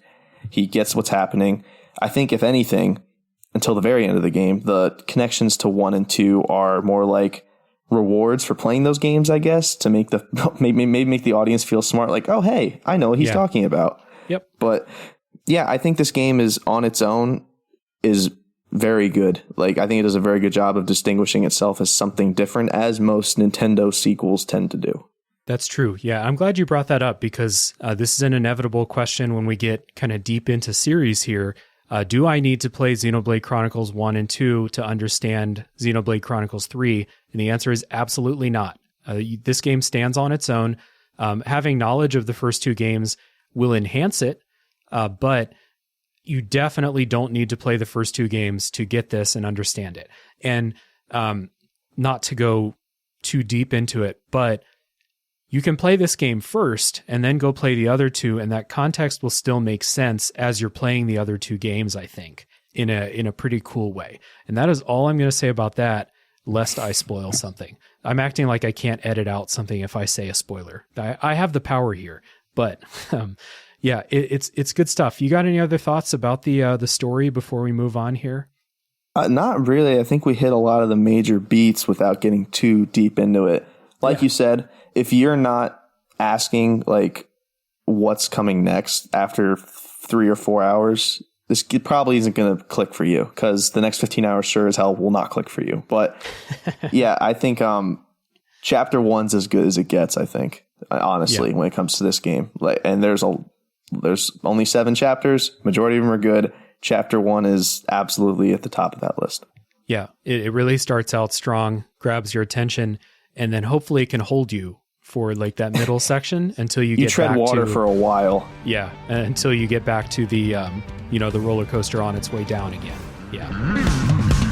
He gets what's happening. I think, if anything, until the very end of the game, the connections to 1 and 2 are more like rewards for playing those games, I guess, to make maybe make the audience feel smart, like, oh, hey, I know what he's talking about. Yep. But yeah, I think this game is on its own is very good. Like, I think it does a very good job of distinguishing itself as something different, as most Nintendo sequels tend to do. That's true. Yeah, I'm glad you brought that up, because this is an inevitable question when we get kind of deep into series here. Do I need to play Xenoblade Chronicles 1 and 2 to understand Xenoblade Chronicles 3? And the answer is absolutely not. This game stands on its own. Having knowledge of the first two games will enhance it, but you definitely don't need to play the first two games to get this and understand it. And not to go too deep into it, but you can play this game first and then go play the other two, and that context will still make sense as you're playing the other two games, I think, in a pretty cool way. And that is all I'm going to say about that, lest I spoil something. I'm acting like I can't edit out something if I say a spoiler. I have the power here, but yeah, it's good stuff. You got any other thoughts about the story before we move on here? Not really. I think we hit a lot of the major beats without getting too deep into it. Like you said, if you're not asking like what's coming next after 3 or 4 hours, this probably isn't going to click for you, because the next 15 hours sure as hell will not click for you. But yeah, I think chapter 1's as good as it gets, I think, honestly, when it comes to this game. Like, and there's only 7 chapters. Majority of them are good. Chapter 1 is absolutely at the top of that list. Yeah, it really starts out strong, grabs your attention, and then hopefully it can hold you for like that middle section until you get tread back water for a while. Yeah, until you get back to the the roller coaster on its way down again. Yeah.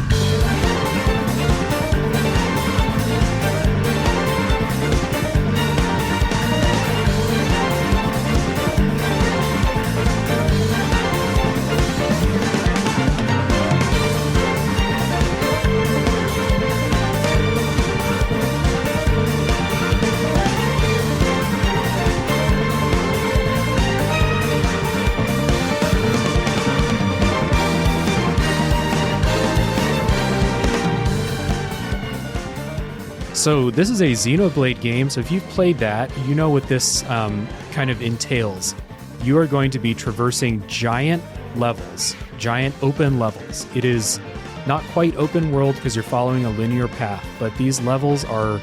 So this is a Xenoblade game, so if you've played that, you know what this kind of entails. You are going to be traversing giant levels, giant open levels. It is not quite open world because you're following a linear path, but these levels are,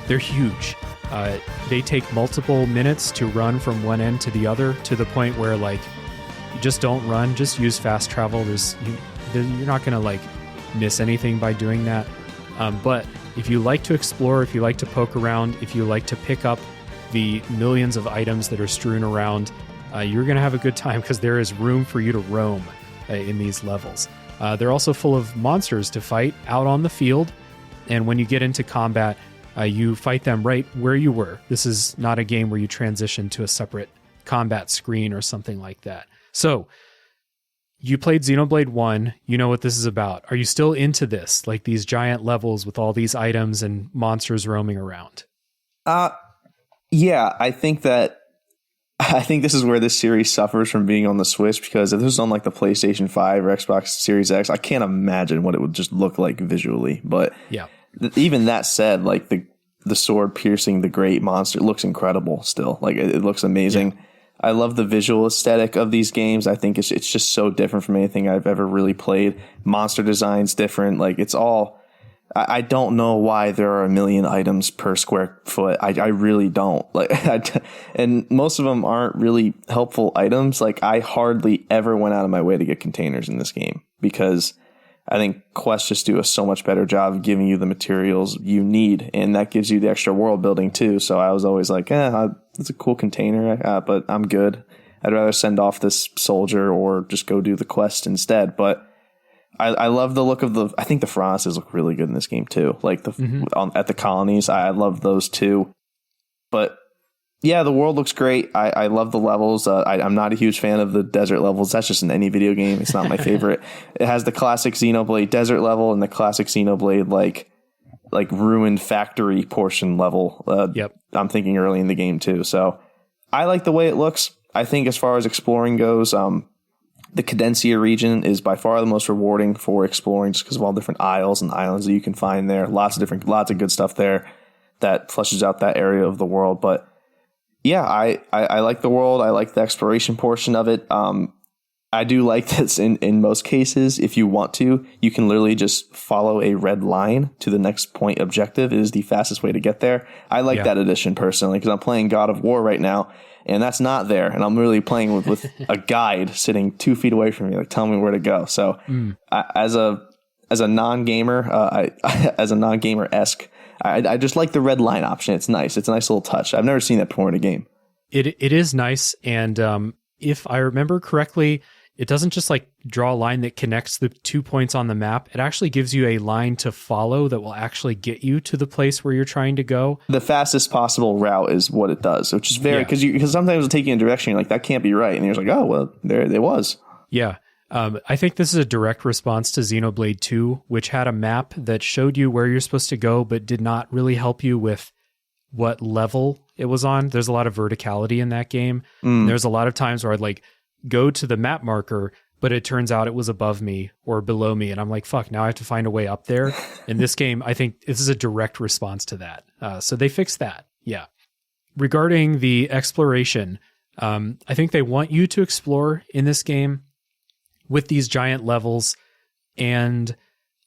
they're huge. They take multiple minutes to run from one end to the other, to the point where like you just don't run, just use fast travel. You're not going to like miss anything by doing that. But if you like to explore, if you like to poke around, if you like to pick up the millions of items that are strewn around, you're going to have a good time because there is room for you to roam in these levels. They're also full of monsters to fight out on the field. And when you get into combat, you fight them right where you were. This is not a game where you transition to a separate combat screen or something like that. So, you played Xenoblade 1. You know what this is about. Are you still into this? Like these giant levels with all these items and monsters roaming around? Yeah, I think this is where this series suffers from being on the Switch, because if this was on like the PlayStation 5 or Xbox Series X, I can't imagine what it would just look like visually. But yeah, even that said, like the sword piercing the great monster looks incredible still. Like it looks amazing. Yeah. I love the visual aesthetic of these games. I think it's just so different from anything I've ever really played. Monster design's different. Like it's all, I don't know why there are 1 million items per square foot. I really don't. Like, and most of them aren't really helpful items. Like I hardly ever went out of my way to get containers in this game, because I think quests just do a so much better job of giving you the materials you need, and that gives you the extra world building too. So I was always like, it's a cool container, but I'm good. I'd rather send off this soldier or just go do the quest instead. But I love the look of I think the furnaces look really good in this game too. Like at the colonies, I love those too. But yeah, the world looks great. I love the levels. I'm not a huge fan of the desert levels. That's just in any video game. It's not my favorite. It has the classic Xenoblade desert level and the classic Xenoblade like ruined factory portion level. Yep. I'm thinking early in the game too. So I like the way it looks. I think as far as exploring goes, the Cadencia region is by far the most rewarding for exploring, just because of all different isles and islands that you can find there. Lots of good stuff there that fleshes out that area of the world. But yeah, I like the world. I like the exploration portion of it. I do like this in most cases. If you want to, you can literally just follow a red line to the next point objective. It is the fastest way to get there. I like that addition personally, because I'm playing God of War right now, and that's not there. And I'm really playing with a guide sitting 2 feet away from me, like telling me where to go. So as a non-gamer, as a non-gamer-esque, I just like the red line option. It's nice. It's a nice little touch. I've never seen that before in a game. It is nice. And if I remember correctly, it doesn't just like draw a line that connects the 2 points on the map. It actually gives you a line to follow that will actually get you to the place where you're trying to go. The fastest possible route is what it does, which is very, because sometimes it'll take you in a direction, you're like, that can't be right. And you're like, oh, well, there it was. Yeah. I think this is a direct response to Xenoblade 2, which had a map that showed you where you're supposed to go, but did not really help you with what level it was on. There's a lot of verticality in that game. There's a lot of times where I'd like go to the map marker, but it turns out it was above me or below me. And I'm like, fuck, now I have to find a way up there. In this game, I think this is a direct response to that. So they fixed that. Yeah. Regarding the exploration, I think they want you to explore in this game with these giant levels. And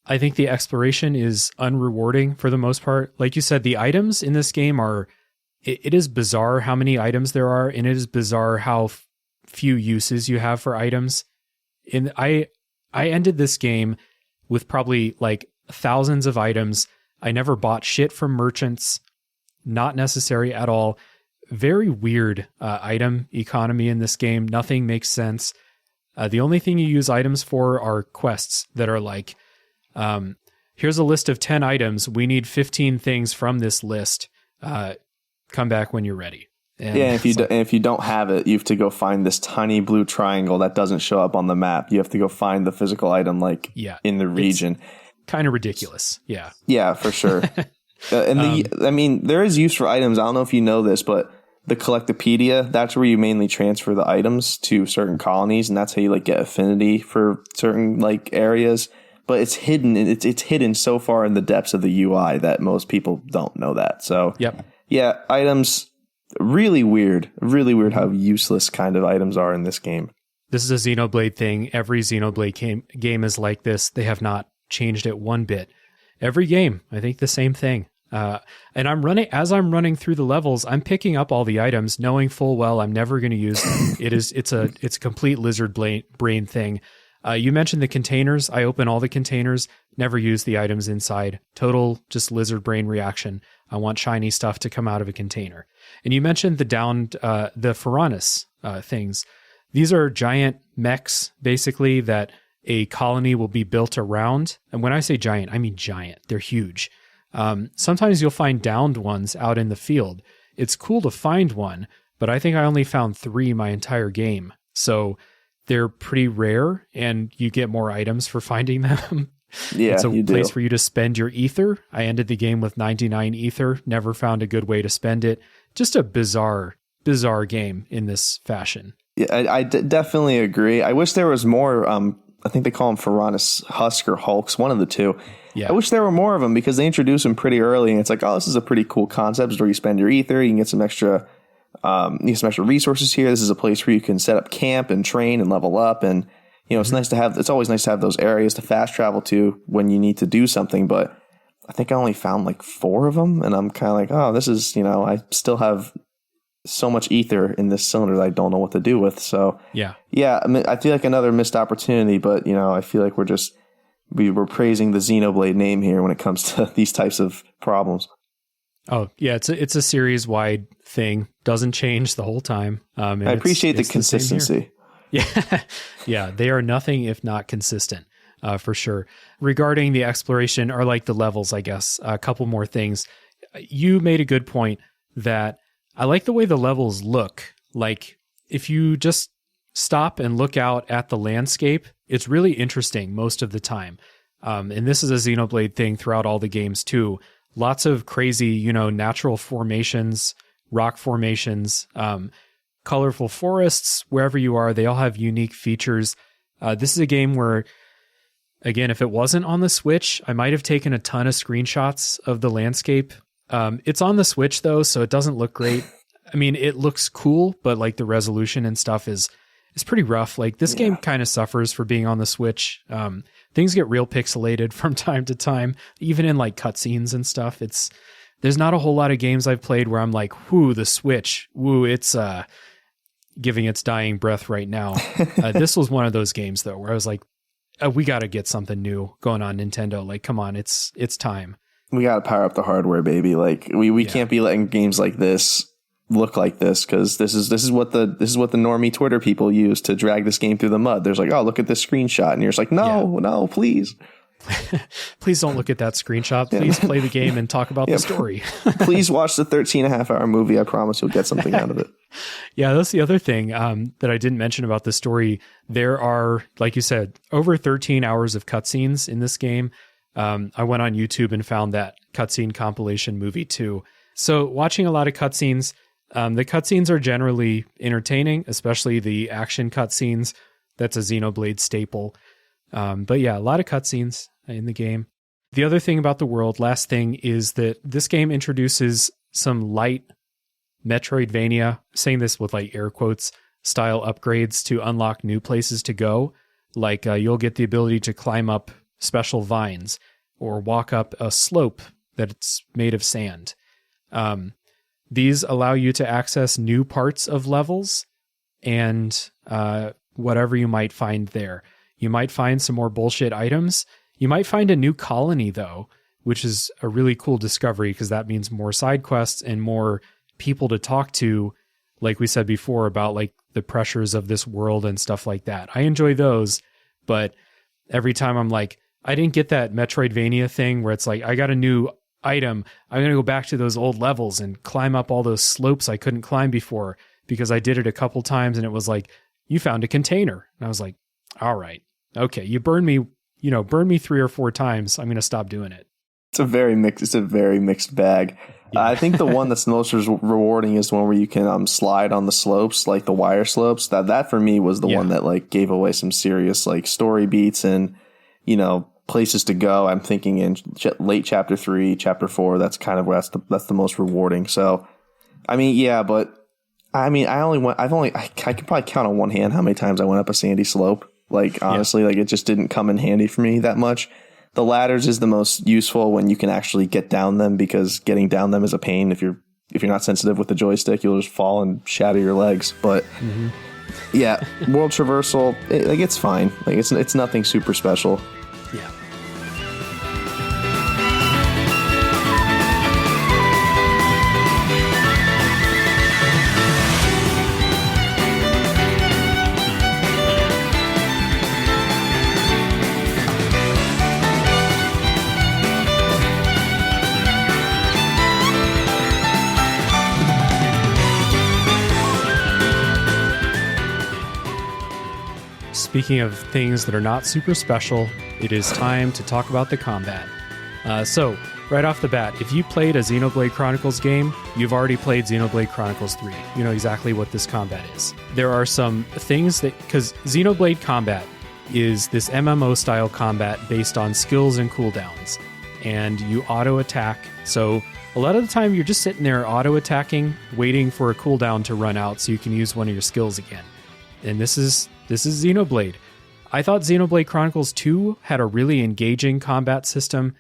I think the exploration is unrewarding for the most part. Like you said, the items in this game it is bizarre how many items there are, and it is bizarre how few uses you have for items. And I ended this game with probably like thousands of items. I never bought shit from merchants. Not necessary at all. Very weird item economy in this game. Nothing makes sense. The only thing you use items for are quests that are like, here's a list of 10 items. We need 15 things from this list. Come back when you're ready. And if you don't have it, you have to go find this tiny blue triangle that doesn't show up on the map. You have to go find the physical item in the region. Kind of ridiculous. Yeah. Yeah, for sure. There is use for items. I don't know if you know this, but the Collectopedia, that's where you mainly transfer the items to certain colonies, and that's how you get affinity for certain areas. But it's hidden. It's hidden so far in the depths of the UI that most people don't know that. So yeah, items. Really weird how useless kind of items are in this game. This is a Xenoblade thing. Every Xenoblade game is like this. They have not changed it one bit. Every game, I think the same thing. And as I'm running through the levels, I'm picking up all the items, knowing full well I'm never going to use them. It's a complete lizard brain thing. You mentioned the containers. I open all the containers, never use the items inside. Total just lizard brain reaction. I want shiny stuff to come out of a container. And you mentioned the Pharaonis things. These are giant mechs, basically, that a colony will be built around. And when I say giant, I mean giant. They're huge. Sometimes you'll find downed ones out in the field. It's cool to find one, but I think I only found 3 my entire game. So they're pretty rare, and you get more items for finding them. Yeah, it's a place do. for you to spend your ether. I ended the game with 99 ether, never found a good way to spend it. Just a bizarre game in this fashion. Yeah, I definitely agree. I wish there was more. I think they call them Pharaonis Husk or Hulks, one of the two. Yeah. I wish there were more of them because they introduce them pretty early, and it's like, oh, this is a pretty cool concept where you spend your ether, you can get some extra resources here. This is a place where you can set up camp and train and level up, and it's nice to have. It's always nice to have those areas to fast travel to when you need to do something. But I think I only found like 4 of them, and I'm kind of like, oh, this is I still have so much ether in this cylinder that I don't know what to do with. So yeah, I mean, I feel like another missed opportunity, but I feel like we're praising the Xenoblade name here when it comes to these types of problems. Oh yeah, it's a series wide thing. Doesn't change the whole time. I appreciate the consistency. Yeah, they are nothing if not consistent, for sure. Regarding the exploration or like the levels, I guess a couple more things. You made a good point that I like the way the levels look. Like if you just stop and look out at the landscape, it's really interesting most of the time. And this is a Xenoblade thing throughout all the games too. Lots of crazy, natural formations, rock formations, colorful forests, wherever you are, they all have unique features. This is a game where, again, if it wasn't on the Switch, I might have taken a ton of screenshots of the landscape. It's on the Switch though, so it doesn't look great. I mean, it looks cool, but like the resolution and stuff is pretty rough. Like this game kind of suffers for being on the Switch. Things get real pixelated from time to time, even in like cutscenes and stuff. There's not a whole lot of games I've played where I'm like, whoo, the Switch, whoo, it's giving its dying breath right now. This was one of those games though, where I was like, we got to get something new going on Nintendo. Like, come on, it's time. We got to power up the hardware, baby. Like we can't be letting games like this look like this, because this is what the normie Twitter people use to drag this game through the mud. There's like, oh, look at this screenshot, and you're just like, no, please. Please don't look at that screenshot. Please play the game and talk about the story. Please watch the 13.5-hour movie. I promise you'll get something out of it. Yeah, that's the other thing that I didn't mention about the story. There are, like you said, over 13 hours of cutscenes in this game. I went on YouTube and found that cutscene compilation movie too. So watching a lot of cutscenes, the cutscenes are generally entertaining, especially the action cutscenes. That's a Xenoblade staple. But yeah, a lot of cutscenes in the game. The other thing about the world, last thing, is that this game introduces some light Metroidvania, saying this with like air quotes, style upgrades to unlock new places to go. Like you'll get the ability to climb up special vines or walk up a slope that's made of sand. These allow you to access new parts of levels and whatever you might find there. You might find some more bullshit items. You might find a new colony, though, which is a really cool discovery because that means more side quests and more people to talk to, like we said before, about like the pressures of this world and stuff like that. I enjoy those, but every time I'm like, I didn't get that Metroidvania thing where it's like, I got a new item. I'm going to go back to those old levels and climb up all those slopes I couldn't climb before because I did it a couple times and it was like, you found a container. And I was like, all right, okay, you burn me 3 or 4 times. I'm going to stop doing it. It's a very mixed bag. Yeah. I think the one that's most rewarding is the one where you can slide on the slopes, like the wire slopes. That for me was the one that like gave away some serious like story beats and, places to go. I'm thinking in late chapter 3, chapter 4, that's kind of where that's the most rewarding. So, I mean, yeah, but I mean, I can probably count on one hand how many times I went up a sandy slope. Like, honestly, like it just didn't come in handy for me that much. The ladders is the most useful when you can actually get down them, because getting down them is a pain. If you're not sensitive with the joystick, you'll just fall and shatter your legs. But yeah, world traversal, it's fine. Like it's nothing super special. Yeah. Speaking of things that are not super special, it is time to talk about the combat. So, right off the bat, if you played a Xenoblade Chronicles game, you've already played Xenoblade Chronicles 3. You know exactly what this combat is. There are some things that... Because Xenoblade combat is this MMO-style combat based on skills and cooldowns. And you auto-attack. So, a lot of the time, you're just sitting there auto-attacking, waiting for a cooldown to run out so you can use one of your skills again. And this is Xenoblade. I thought Xenoblade Chronicles 2 had a really engaging combat system.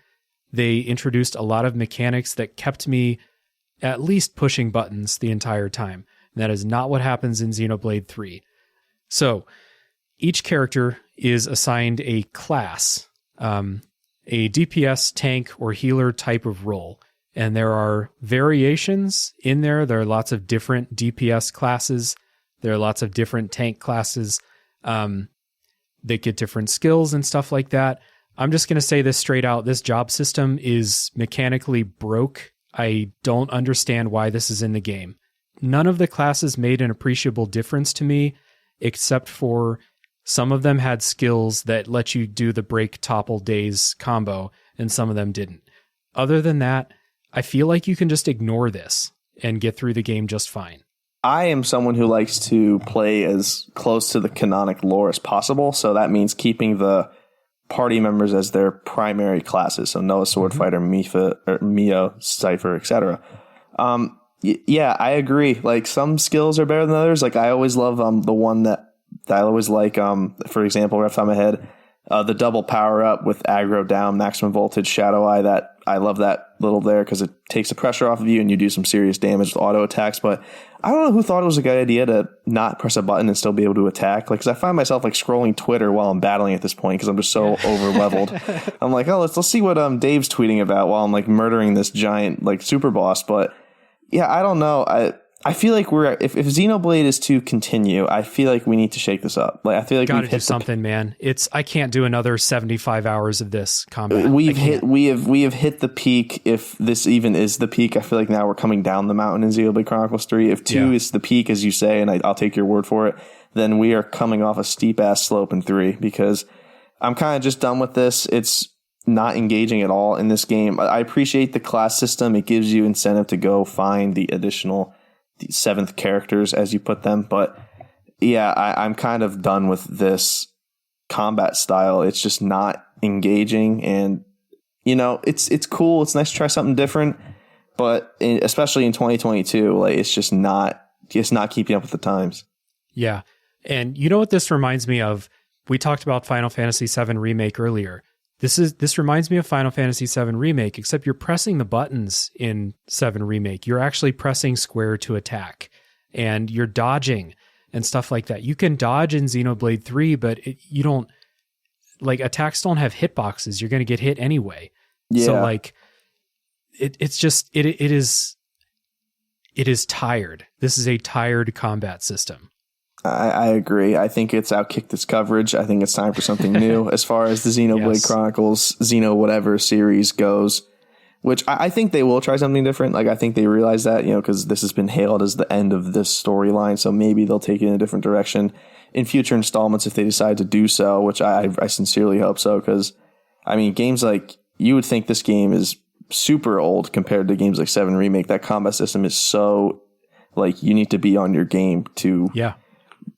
They introduced a lot of mechanics that kept me at least pushing buttons the entire time. And that is not what happens in Xenoblade 3. So, each character is assigned a class, a DPS, tank, or healer type of role. And there are variations in there. There are lots of different DPS classes. There are lots of different tank classes. They get different skills and stuff like that. I'm just going to say this straight out. This job system is mechanically broke. I don't understand why this is in the game. None of the classes made an appreciable difference to me, except for some of them had skills that let you do the break topple days combo, and some of them didn't. Other than that, I feel like you can just ignore this and get through the game just fine. I am someone who likes to play as close to the canonic lore as possible, so that means keeping the party members as their primary classes. So Noah Swordfighter, Mifa, or Mio, Cypher, etc. Yeah, I agree. Like some skills are better than others. Like I always love the one that I always like. For example, right off the top of my head, the double power up with aggro down, maximum voltage, shadow eye. That I love that little there because it takes the pressure off of you and you do some serious damage with auto attacks. But I don't know who thought it was a good idea to not press a button and still be able to attack. Like, because I find myself like scrolling Twitter while I'm battling at this point because I'm just so over leveled. I'm like, oh, let's see what Dave's tweeting about while I'm like murdering this giant like super boss. But yeah, I don't know. I feel like if Xenoblade is to continue, I feel like we need to shake this up. Like I feel like gotta do something, man. I can't do another 75 hours of this combat. We have hit the peak. If this even is the peak, I feel like now we're coming down the mountain in Xenoblade Chronicles 3. If 2 is the peak, as you say, and I'll take your word for it, then we are coming off a steep ass slope in 3 because I'm kind of just done with this. It's not engaging at all in this game. I appreciate the class system. It gives you incentive to go find the additional seventh characters, as you put them. But yeah, I'm kind of done with this combat style. It's just not engaging, and you know, it's cool. It's nice to try something different, but especially in 2022, like it's just not keeping up with the times. Yeah, and you know what this reminds me of? We talked about Final Fantasy VII Remake earlier. This reminds me of Final Fantasy VII Remake, except you're pressing the buttons in 7 Remake. You're actually pressing square to attack, and you're dodging and stuff like that. You can dodge in Xenoblade 3, but you don't, like, attacks don't have hitboxes. You're going to get hit anyway. Yeah. So, like, it's just, it is tired. This is a tired combat system. I agree. I think it's outkicked its coverage. I think it's time for something new as far as the Xenoblade Chronicles, Xeno whatever series goes, which I think they will try something different. Like, I think they realize that, you know, because this has been hailed as the end of this storyline. So maybe they'll take it in a different direction in future installments if they decide to do so, which I sincerely hope so. Because, I mean, games like, you would think this game is super old compared to games like 7 Remake. That combat system is so, like, you need to be on your game to... Yeah.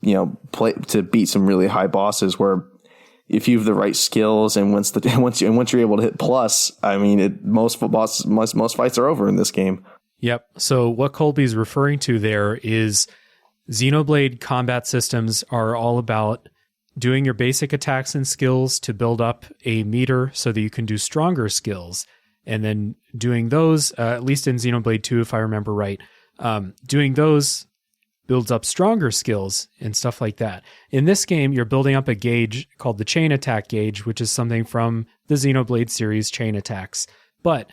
You know, play to beat some really high bosses. Where if you have the right skills and once you're able to hit plus, I mean, most fights are over in this game. Yep. So what Kolby's referring to there is Xenoblade combat systems are all about doing your basic attacks and skills to build up a meter so that you can do stronger skills, and then doing those, at least in Xenoblade 2, if I remember right, doing those builds up stronger skills and stuff like that. In this game, you're building up a gauge called the chain attack gauge, which is something from the Xenoblade series chain attacks. But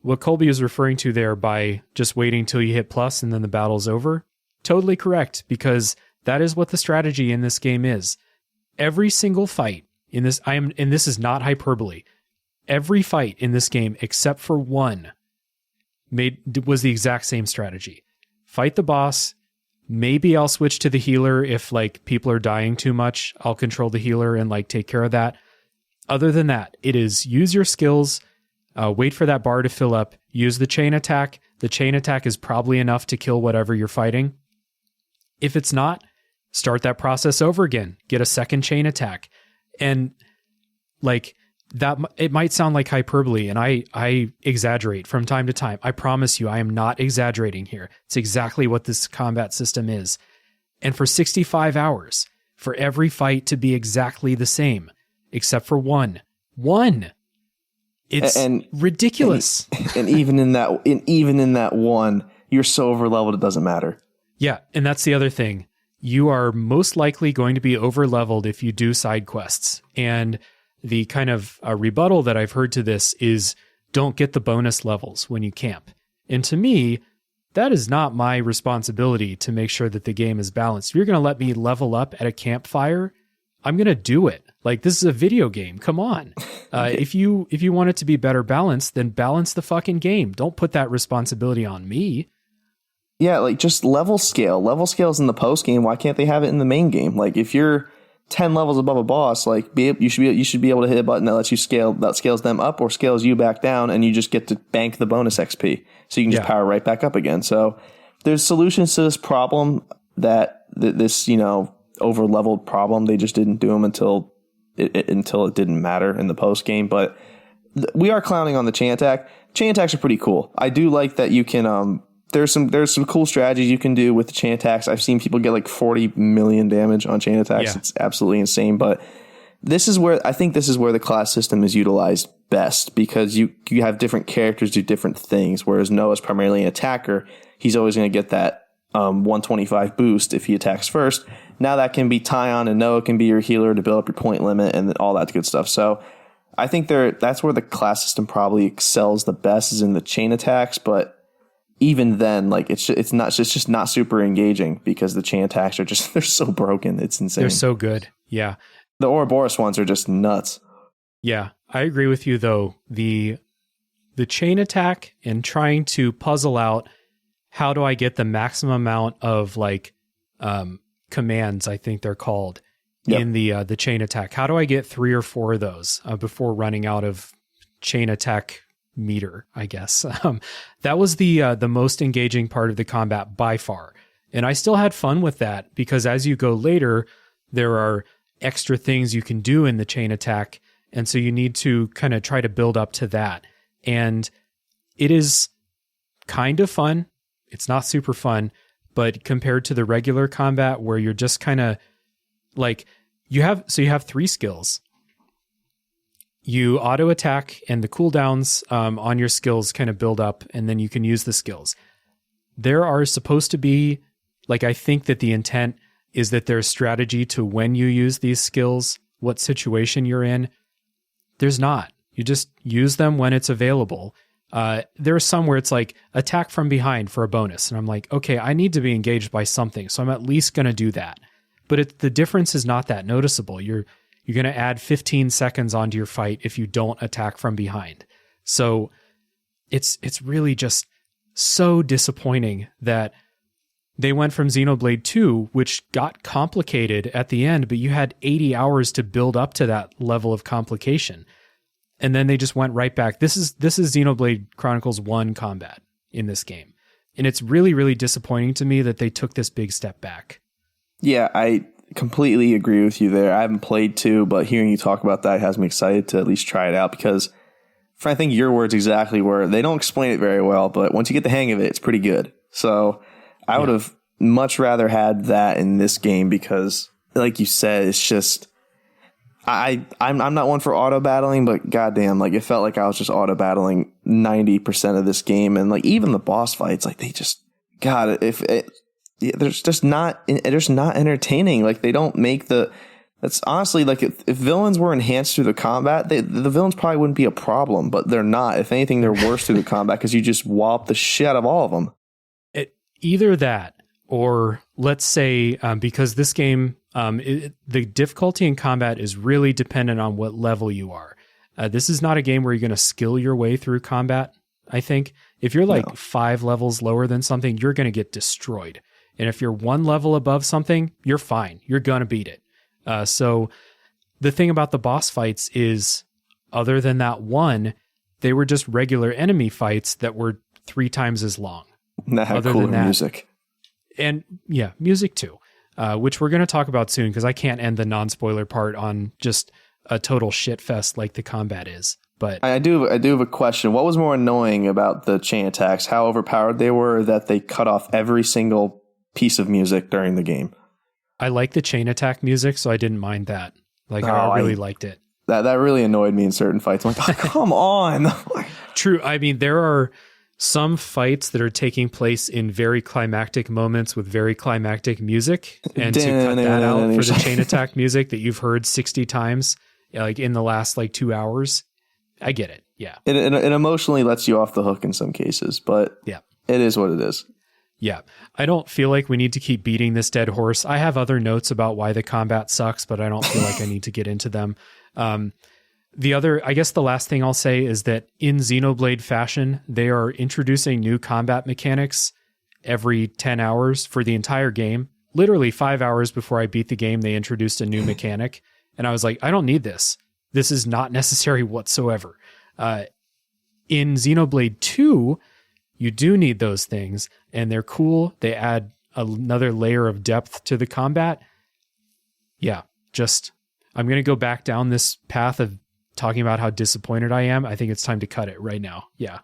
what Kolby is referring to there by just waiting till you hit plus and then the battle's over, totally correct, because that is what the strategy in this game is. Every single fight in this, and this is not hyperbole, every fight in this game except for one was the exact same strategy. Fight the boss. Maybe I'll switch to the healer if like people are dying too much. I'll control the healer and like take care of that. Other than that, it is use your skills, wait for that bar to fill up, use the chain attack. The chain attack is probably enough to kill whatever you're fighting. If it's not, start that process over again. Get a second chain attack. And like that, it might sound like hyperbole, and I exaggerate from time to time. I promise you, I am not exaggerating here. It's exactly what this combat system is. And for 65 hours, for every fight to be exactly the same, except for one. It's ridiculous. And even in that one, you're so over leveled it doesn't matter. Yeah, and that's the other thing. You are most likely going to be over leveled if you do side quests. And the kind of rebuttal that I've heard to this is don't get the bonus levels when you camp. And to me, that is not my responsibility to make sure that the game is balanced. If you're going to let me level up at a campfire, I'm going to do it. Like, this is a video game. Come on. If you want it to be better balanced, then balance the fucking game. Don't put that responsibility on me. Yeah, like just level scale. Level scales in the post game. Why can't they have it in the main game? Like if you're 10 levels above a boss, like you should be able to hit a button that lets you scales them up or scales you back down, and you just get to bank the bonus XP. So you can just power right back up again. So there's solutions to this problem that this over leveled problem. They just didn't do them until it didn't matter in the post game. But we are clowning on the chain attack. Chain attacks are pretty cool. I do like that you can there's some cool strategies you can do with the chain attacks. I've seen people get like 40 million damage on chain attacks. Yeah. It's absolutely insane. But this is where the class system is utilized best, because you have different characters do different things. Whereas Noah's primarily an attacker. He's always going to get that 125 boost if he attacks first. Now that can be Tyon, and Noah can be your healer to build up your point limit and all that good stuff. So I think that's where the class system probably excels the best, is in the chain attacks. But even then, like it's just not super engaging, because the chain attacks are they're so broken. It's insane. They're so good. Yeah. The Ouroboros ones are just nuts. Yeah, I agree with you though. The chain attack and trying to puzzle out how do I get the maximum amount of like commands, I think they're called, in the chain attack. How do I get 3 or 4 of those before running out of chain attack meter, I guess. That was the most engaging part of the combat by far. And I still had fun with that, because as you go later, there are extra things you can do in the chain attack. And so you need to kind of try to build up to that. And it is kind of fun. It's not super fun, but compared to the regular combat where you're just kind of like, you have 3 skills. You auto attack, and the cooldowns on your skills kind of build up, and then you can use the skills. There are supposed to be, like, I think that the intent is that there's strategy to when you use these skills, what situation you're in. There's not. You just use them when it's available. There are some where it's like attack from behind for a bonus. And I'm like, okay, I need to be engaged by something, so I'm at least going to do that. But the difference is not that noticeable. You're going to add 15 seconds onto your fight if you don't attack from behind. So it's really just so disappointing that they went from Xenoblade 2, which got complicated at the end, but you had 80 hours to build up to that level of complication. And then they just went right back. This is Xenoblade Chronicles 1 combat in this game. And it's really, really disappointing to me that they took this big step back. Yeah, I completely agree with you there. I haven't played 2, but hearing you talk about that has me excited to at least try it out, because I think your words exactly were, they don't explain it very well, but once you get the hang of it, it's pretty good. So I would have much rather had that in this game, because like you said, it's just I'm not one for auto battling, but goddamn, like it felt like I was just auto battling 90% of this game, and like even the boss fights, like they just there's not entertaining. Like they don't make that's honestly like if villains were enhanced through the combat, the villains probably wouldn't be a problem, but they're not. If anything, they're worse through the combat because you just wallop the shit out of all of them. Either that, or let's say because this game, the difficulty in combat is really dependent on what level you are. This is not a game where you're going to skill your way through combat. I think if you're like 5 levels lower than something, you're going to get destroyed. And if you're 1 level above something, you're fine. You're going to beat it. So the thing about the boss fights is, other than that one, they were just regular enemy fights that were 3 times as long. That had cooler music. And yeah, music too, which we're going to talk about soon because I can't end the non-spoiler part on just a total shit fest like the combat is. But I do have a question. What was more annoying about the chain attacks? How overpowered they were, or that they cut off every single piece of music during the game? I like the chain attack music, so I didn't mind that. Like I really liked it. That really annoyed me in certain fights. I'm like, oh, come on. True. I mean, there are some fights that are taking place in very climactic moments with very climactic music, and to cut that out for the chain attack music that you've heard 60 times, like in the last like 2 hours, I get it. Yeah. It emotionally lets you off the hook in some cases, but yeah, it is what it is. Yeah. I don't feel like we need to keep beating this dead horse. I have other notes about why the combat sucks, but I don't feel like I need to get into them. I guess the last thing I'll say is that in Xenoblade fashion, they are introducing new combat mechanics every 10 hours for the entire game. Literally 5 hours before I beat the game, they introduced a new mechanic. And I was like, I don't need this. This is not necessary whatsoever. In Xenoblade 2, you do need those things, and they're cool. They add another layer of depth to the combat. Yeah, I'm going to go back down this path of talking about how disappointed I am. I think it's time to cut it right now. Yeah.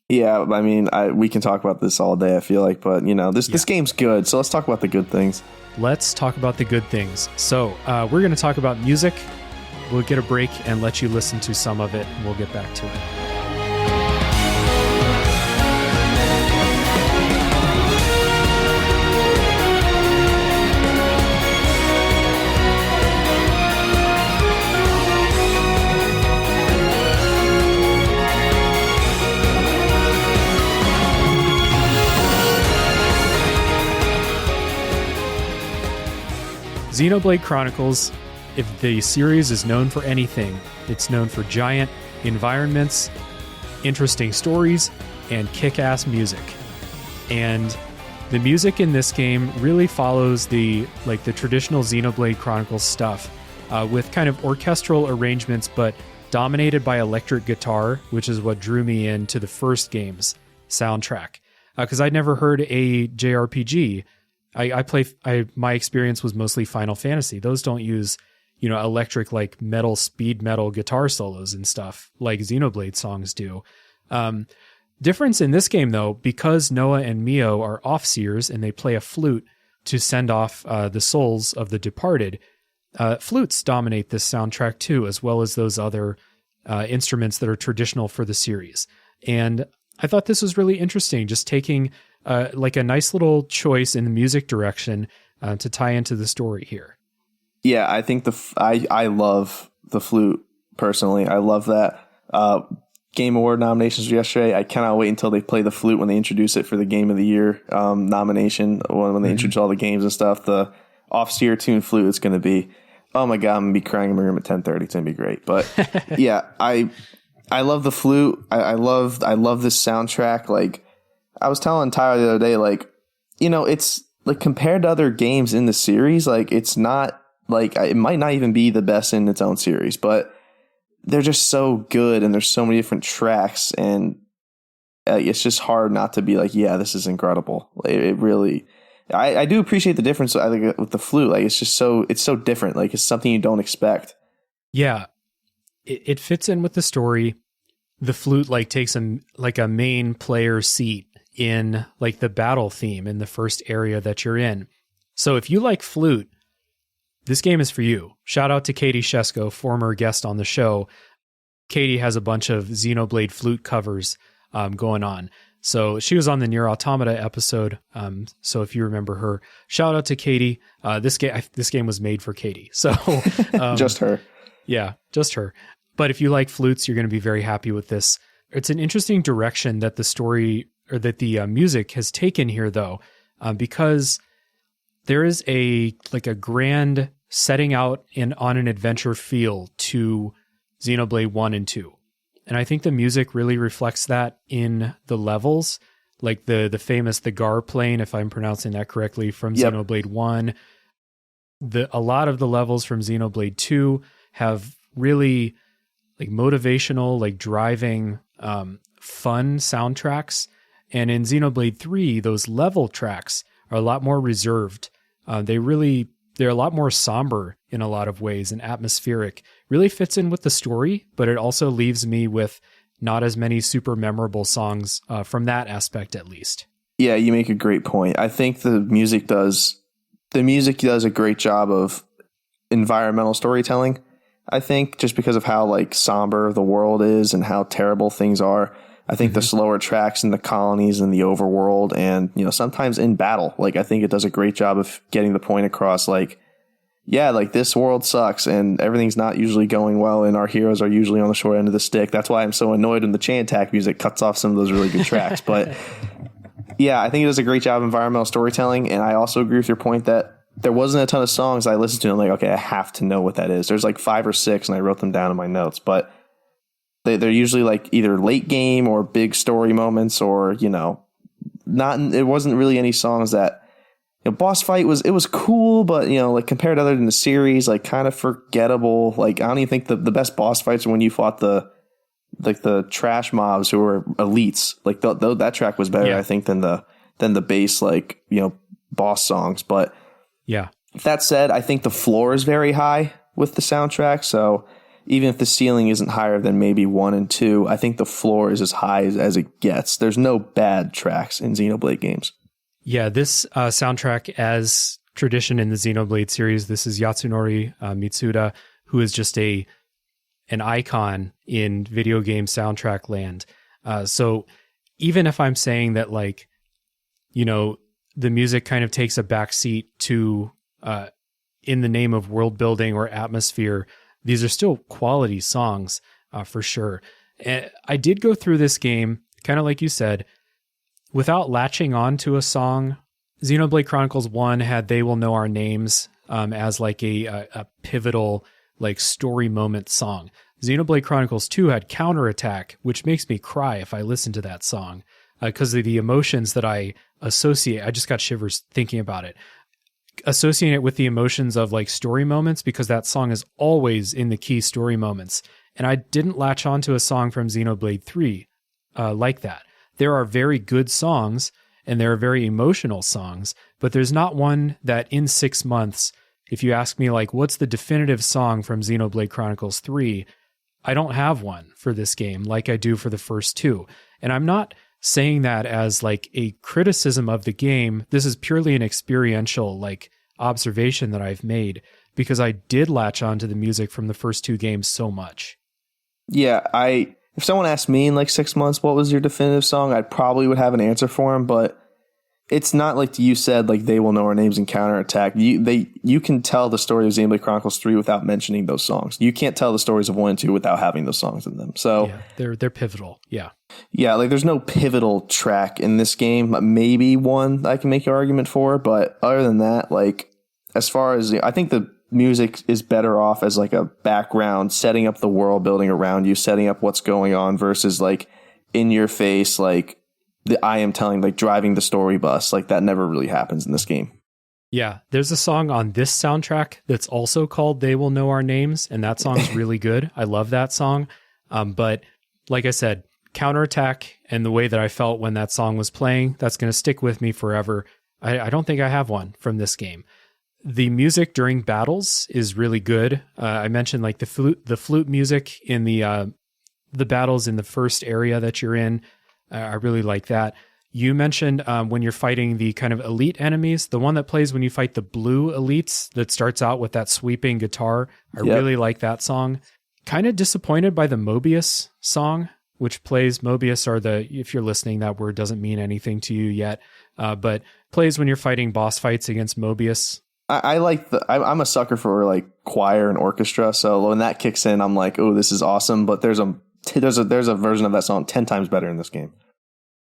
Yeah, I mean, we can talk about this all day, I feel like, but this game's good. So let's talk about the good things. Let's talk about the good things. So we're going to talk about music. We'll get a break and let you listen to some of it. We'll get back to it. Xenoblade Chronicles, if the series is known for anything, it's known for giant environments, interesting stories, and kick-ass music. And the music in this game really follows the traditional Xenoblade Chronicles stuff, with kind of orchestral arrangements, but dominated by electric guitar, which is what drew me into the first game's soundtrack. Because I'd never heard a JRPG. My experience was mostly Final Fantasy. Those don't use, electric, like metal, speed metal guitar solos and stuff like Xenoblade songs do. Difference in this game, though, because Noah and Mio are off-seers and they play a flute to send off the souls of the departed, flutes dominate this soundtrack too, as well as those other instruments that are traditional for the series. And I thought this was really interesting, just taking a nice little choice in the music direction to tie into the story here. Yeah, I think I love the flute personally. I love that. Game Award nominations yesterday. I cannot wait until they play the flute when they introduce it for the Game of the Year nomination. When they introduce all the games and stuff, the off-seer tune flute is going to be, oh my God, I'm going to be crying in my room at 10:30. It's going to be great. But yeah, I love the flute. I love this soundtrack. Like, I was telling Tyler the other day, like, it's like compared to other games in the series, like it's not like it might not even be the best in its own series, but they're just so good and there's so many different tracks, and it's just hard not to be like, yeah, this is incredible. It really, I do appreciate the difference. I think with the flute, like it's so different. Like it's something you don't expect. Yeah, it fits in with the story. The flute takes a main player seat in the battle theme in the first area that you're in. So if you like flute, this game is for you. Shout out to Katie Shesko, former guest on the show. Katie has a bunch of Xenoblade flute covers going on. So she was on the Nier Automata episode. So if you remember her, shout out to Katie. This game was made for Katie. So just her. Yeah, just her. But if you like flutes, you're going to be very happy with this. It's an interesting direction that the story or that the music has taken here, though, because there is a grand setting out on an adventure feel to Xenoblade 1 and 2. And I think the music really reflects that in the levels, like the famous the Gar plane, if I'm pronouncing that correctly, from Xenoblade 1. A lot of the levels from Xenoblade 2 have really like motivational, like driving, fun soundtracks. And in Xenoblade 3, those level tracks are a lot more reserved. They're a lot more somber in a lot of ways and atmospheric. Really fits in with the story, but it also leaves me with not as many super memorable songs from that aspect, at least. Yeah, you make a great point. I think the music does a great job of environmental storytelling. I think just because of how like somber the world is and how terrible things are. I think the slower tracks in the colonies and the overworld and, sometimes in battle, like I think it does a great job of getting the point across, like, yeah, like this world sucks and everything's not usually going well and our heroes are usually on the short end of the stick. That's why I'm so annoyed when the chain attack music cuts off some of those really good tracks. But yeah, I think it does a great job of environmental storytelling. And I also agree with your point that there wasn't a ton of songs I listened to and I'm like, okay, I have to know what that is. There's like 5 or 6 and I wrote them down in my notes, but they're usually like either late game or big story moments or, it wasn't really any songs that, boss fight it was cool, but, like compared to other than the series, like kind of forgettable. Like, I don't even think the best boss fights are when you fought the trash mobs who were elites. Like that track was better, I think, than the base, like, boss songs. But yeah, that said, I think the floor is very high with the soundtrack. So even if the ceiling isn't higher than maybe 1 and 2, I think the floor is as high as it gets. There's no bad tracks in Xenoblade games. Yeah, this soundtrack, as tradition in the Xenoblade series, this is Yasunori Mitsuda, who is just an icon in video game soundtrack land. So even if I'm saying that, like, the music kind of takes a backseat to in the name of world building or atmosphere, these are still quality songs for sure. I did go through this game, kind of like you said, without latching on to a song. Xenoblade Chronicles 1 had They Will Know Our Names as like a pivotal like story moment song. Xenoblade Chronicles 2 had Counterattack, which makes me cry if I listen to that song because of the emotions that I associate. I just got shivers thinking about it. Associate it with the emotions of like story moments because that song is always in the key story moments. And I didn't latch onto a song from Xenoblade 3 like that. There are very good songs and there are very emotional songs, but there's not one that in 6 months, if you ask me like, what's the definitive song from Xenoblade Chronicles 3? I don't have one for this game like I do for the first 2. And I'm not saying that as like a criticism of the game. This is purely an experiential like observation that I've made because I did latch onto the music from the first 2 games so much. Yeah, if someone asked me in like 6 months, what was your definitive song, I probably would have an answer for him, but it's not like you said, like They Will Know Our Names and Counterattack. You can tell the story of Xenoblade Chronicles 3 without mentioning those songs. You can't tell the stories of 1 and 2 without having those songs in them. So yeah, they're pivotal. Yeah. Yeah, like there's no pivotal track in this game. Maybe one I can make an argument for, but other than that, like as far as I think the music is better off as like a background, setting up the world building around you, setting up what's going on versus like in your face, like I am telling, like driving the story bus. Like that never really happens in this game. Yeah, there's a song on this soundtrack that's also called They Will Know Our Names, and that song's really good. I love that song. But like I said, Counterattack and the way that I felt when that song was playing, that's going to stick with me forever. I don't think I have one from this game. The music during battles is really good. I mentioned like the flute music in the battles in the first area that you're in. I really like that. You mentioned when you're fighting the kind of elite enemies, the one that plays when you fight the blue elites that starts out with that sweeping guitar. I really like that song. Kind of disappointed by the Mobius song, which plays. Mobius are if you're listening, that word doesn't mean anything to you yet, but plays when you're fighting boss fights against Mobius. I like I'm a sucker for like choir and orchestra. So when that kicks in, I'm like, oh, this is awesome. But there's a version of that song 10 times better in this game.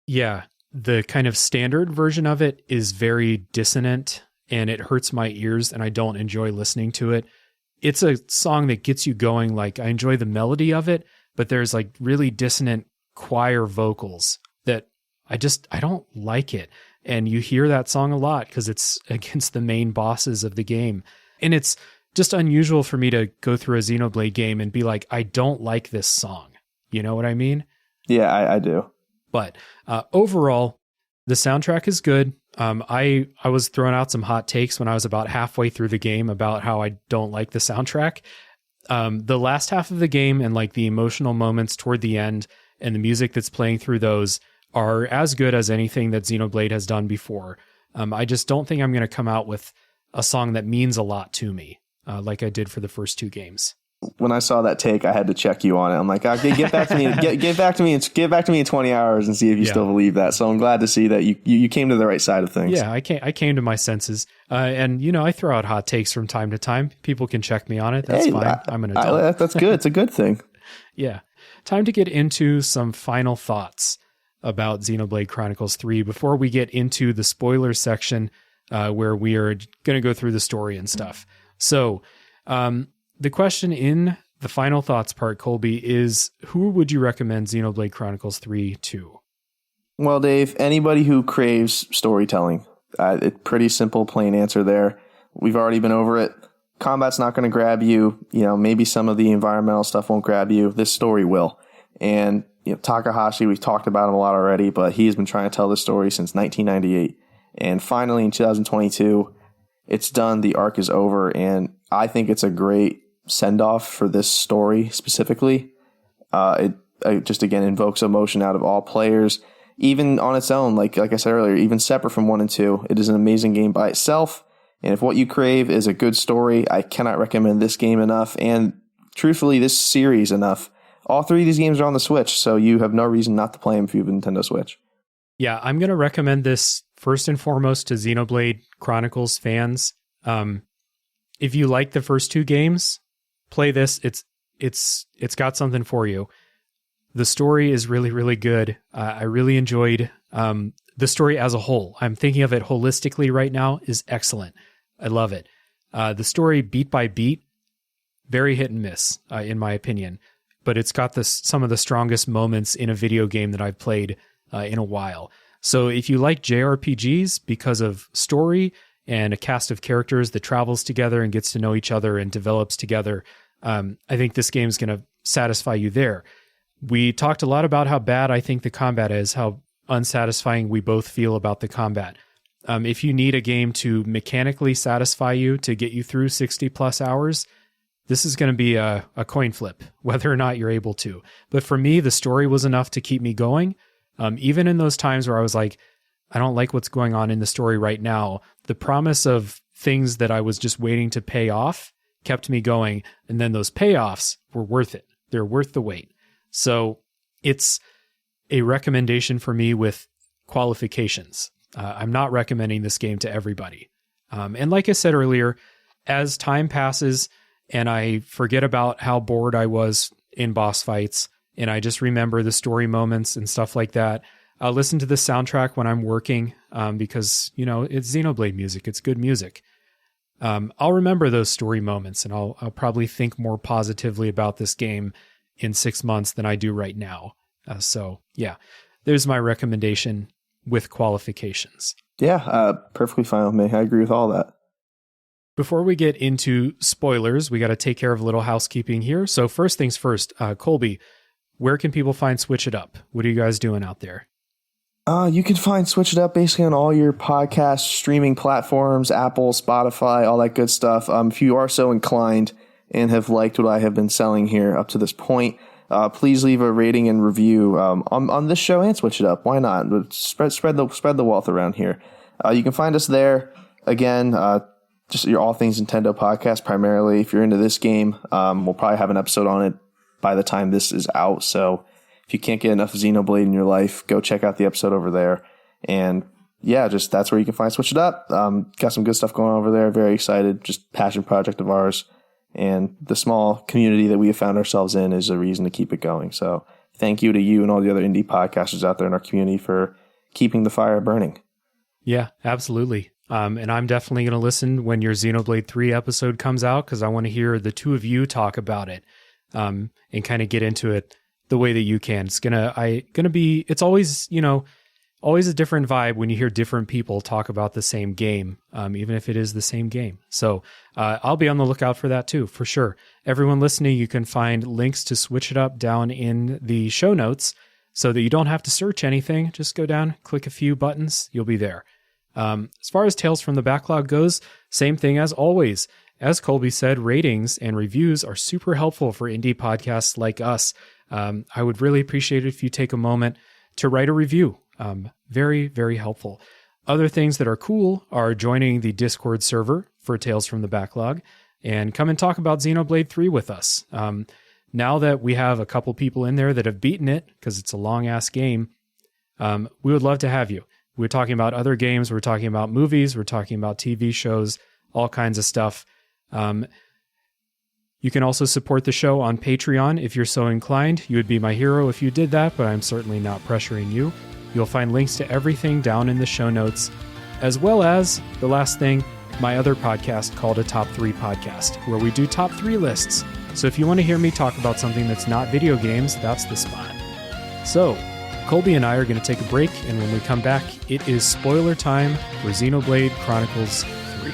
Yeah. The kind of standard version of it is very dissonant and it hurts my ears and I don't enjoy listening to it. It's a song that gets you going. Like, I enjoy the melody of it, but there's like really dissonant choir vocals that I don't like it. And you hear that song a lot because it's against the main bosses of the game. And it's just unusual for me to go through a Xenoblade game and be like, I don't like this song. You know what I mean? Yeah, I do. But overall, the soundtrack is good. I was throwing out some hot takes when I was about halfway through the game about how I don't like the soundtrack. The last half of the game and like the emotional moments toward the end and the music that's playing through those are as good as anything that Xenoblade has done before. I just don't think I'm going to come out with a song that means a lot to me, like I did for the first two games. When I saw that take, I had to check you on it. I'm like, okay, get back to me, get back to me in 20 hours and see if you still believe that. So I'm glad to see that you came to the right side of things. Yeah, I came to my senses, and I throw out hot takes from time to time. People can check me on it. That's fine. I'm an adult. That's good. It's a good thing. Yeah, time to get into some final thoughts about Xenoblade Chronicles 3 before we get into the spoilers section, where we are going to go through the story and stuff. So, the question in the final thoughts part, Kolby, is who would you recommend Xenoblade Chronicles 3 to? Well, Dave, anybody who craves storytelling. It's pretty simple, plain answer there. We've already been over it. Combat's not going to grab you. Maybe some of the environmental stuff won't grab you. This story will. And Takahashi, we've talked about him a lot already, but he's been trying to tell this story since 1998. And finally, in 2022, it's done. The arc is over. And I think it's a great send-off for this story specifically. It just, again, invokes emotion out of all players, even on its own. Like I said earlier, even separate from 1 and 2, it is an amazing game by itself. And if what you crave is a good story, I cannot recommend this game enough. And truthfully, this series enough. All 3 of these games are on the Switch, so you have no reason not to play them if you have a Nintendo Switch. Yeah, I'm going to recommend this first and foremost to Xenoblade Chronicles fans. If you like the first 2 games, play this. It's got something for you. The story is really, really good. I really enjoyed the story as a whole. I'm thinking of it holistically right now, is excellent. I love it. The story beat by beat, very hit and miss, in my opinion. But it's got some of the strongest moments in a video game that I've played in a while. So if you like JRPGs because of story and a cast of characters that travels together and gets to know each other and develops together, I think this game's going to satisfy you there. We talked a lot about how bad I think the combat is, how unsatisfying we both feel about the combat. If you need a game to mechanically satisfy you, to get you through 60 plus hours, this is going to be a coin flip, whether or not you're able to. But for me, the story was enough to keep me going. Even in those times where I was like, I don't like what's going on in the story right now, the promise of things that I was just waiting to pay off kept me going. And then those payoffs were worth it. They're worth the wait. So it's a recommendation for me with qualifications. I'm not recommending this game to everybody. And like I said earlier, as time passes and I forget about how bored I was in boss fights, and I just remember the story moments and stuff like that, I'll listen to the soundtrack when I'm working because, it's Xenoblade music. It's good music. I'll remember those story moments, and I'll probably think more positively about this game in 6 months than I do right now. So, yeah, there's my recommendation with qualifications. Yeah, perfectly fine with me. I agree with all that. Before we get into spoilers, we got to take care of a little housekeeping here. So first things first, Kolby, where can people find Switch It Up? What are you guys doing out there? You can find Switch It Up basically on all your podcast streaming platforms, Apple, Spotify, all that good stuff. If you are so inclined and have liked what I have been selling here up to this point, please leave a rating and review on this show and Switch It Up. Why not? Spread the wealth around here. You can find us there. Again, just your All Things Nintendo podcast primarily. If you're into this game, we'll probably have an episode on it by the time this is out. So if you can't get enough Xenoblade in your life, go check out the episode over there. And yeah, just that's where you can find Switch It Up. Got some good stuff going on over there. Very excited. Just passion project of ours. And the small community that we have found ourselves in is a reason to keep it going. So thank you to you and all the other indie podcasters out there in our community for keeping the fire burning. Yeah, absolutely. And I'm definitely going to listen when your Xenoblade 3 episode comes out, because I want to hear the two of you talk about it and kind of get into it the way that you can. It's always, always a different vibe when you hear different people talk about the same game, even if it is the same game. So I'll be on the lookout for that too, for sure. Everyone listening, you can find links to Switch It Up down in the show notes so that you don't have to search anything. Just go down, click a few buttons, you'll be there. As far as Tales from the Backlog goes, same thing as always. As Kolby said, ratings and reviews are super helpful for indie podcasts like us. I would really appreciate it if you take a moment to write a review. Very, very helpful. Other things that are cool are joining the Discord server for Tales from the Backlog and come and talk about Xenoblade 3 with us. Now that we have a couple people in there that have beaten it, because it's a long-ass game, we would love to have you. We're talking about other games, we're talking about movies, we're talking about TV shows, all kinds of stuff. You can also support the show on Patreon if you're so inclined. You would be my hero if you did that, but I'm certainly not pressuring you. You'll find links to everything down in the show notes, as well as, the last thing, my other podcast called A Top 3 Podcast, where we do top 3 lists. So if you want to hear me talk about something that's not video games, that's the spot. So, Kolby and I are going to take a break, and when we come back, it is spoiler time for Xenoblade Chronicles 3.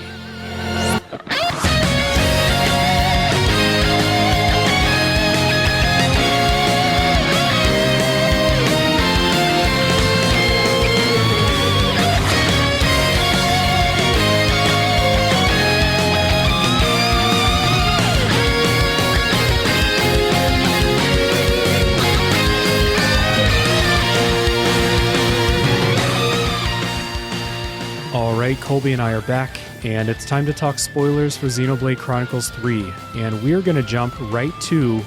Kolby and I are back, and it's time to talk spoilers for Xenoblade Chronicles 3, and we're going to jump right to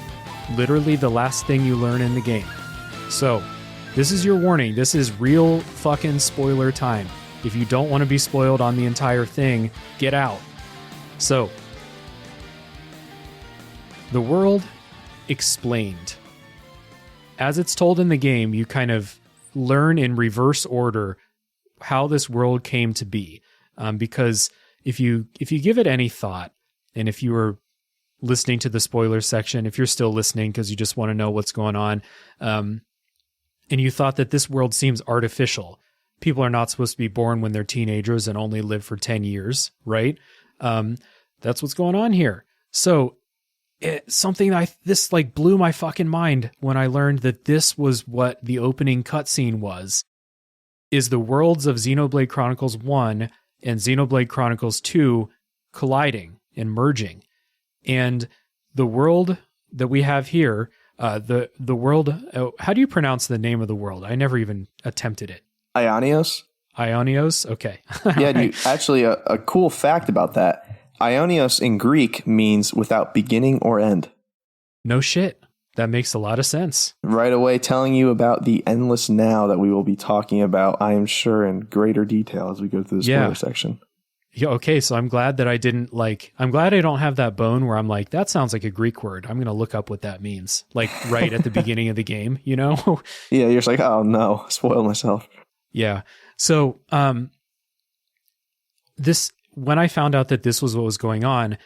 literally the last thing you learn in the game. So, this is your warning. This is real fucking spoiler time. If you don't want to be spoiled on the entire thing, get out. So, the world explained. As it's told in the game, you kind of learn in reverse order how this world came to be. Because if you give it any thought, and if you were listening to the spoiler section, if you're still listening because you just want to know what's going on, and you thought that this world seems artificial, people are not supposed to be born when they're teenagers and only live for 10 years, right? That's what's going on here. So this blew my fucking mind when I learned that this was what the opening cutscene was, is the worlds of Xenoblade Chronicles 1 and Xenoblade Chronicles 2 colliding and merging. And the world that we have here, the world, how do you pronounce the name of the world? I never even attempted it. Ionios? Ionios? Okay. Yeah, dude, actually, a cool fact about that. Ionios in Greek means without beginning or end. No shit. That makes a lot of sense. Right away, telling you about the endless now that we will be talking about, I am sure, in greater detail as we go through the spoiler section. Yeah, okay, so I'm glad that I didn't I'm glad I don't have that bone where I'm like, that sounds like a Greek word. I'm going to look up what that means. Right at the beginning of the game, you know? Yeah, you're just like, oh no, spoil myself. Yeah. So, when I found out that this was what was going on,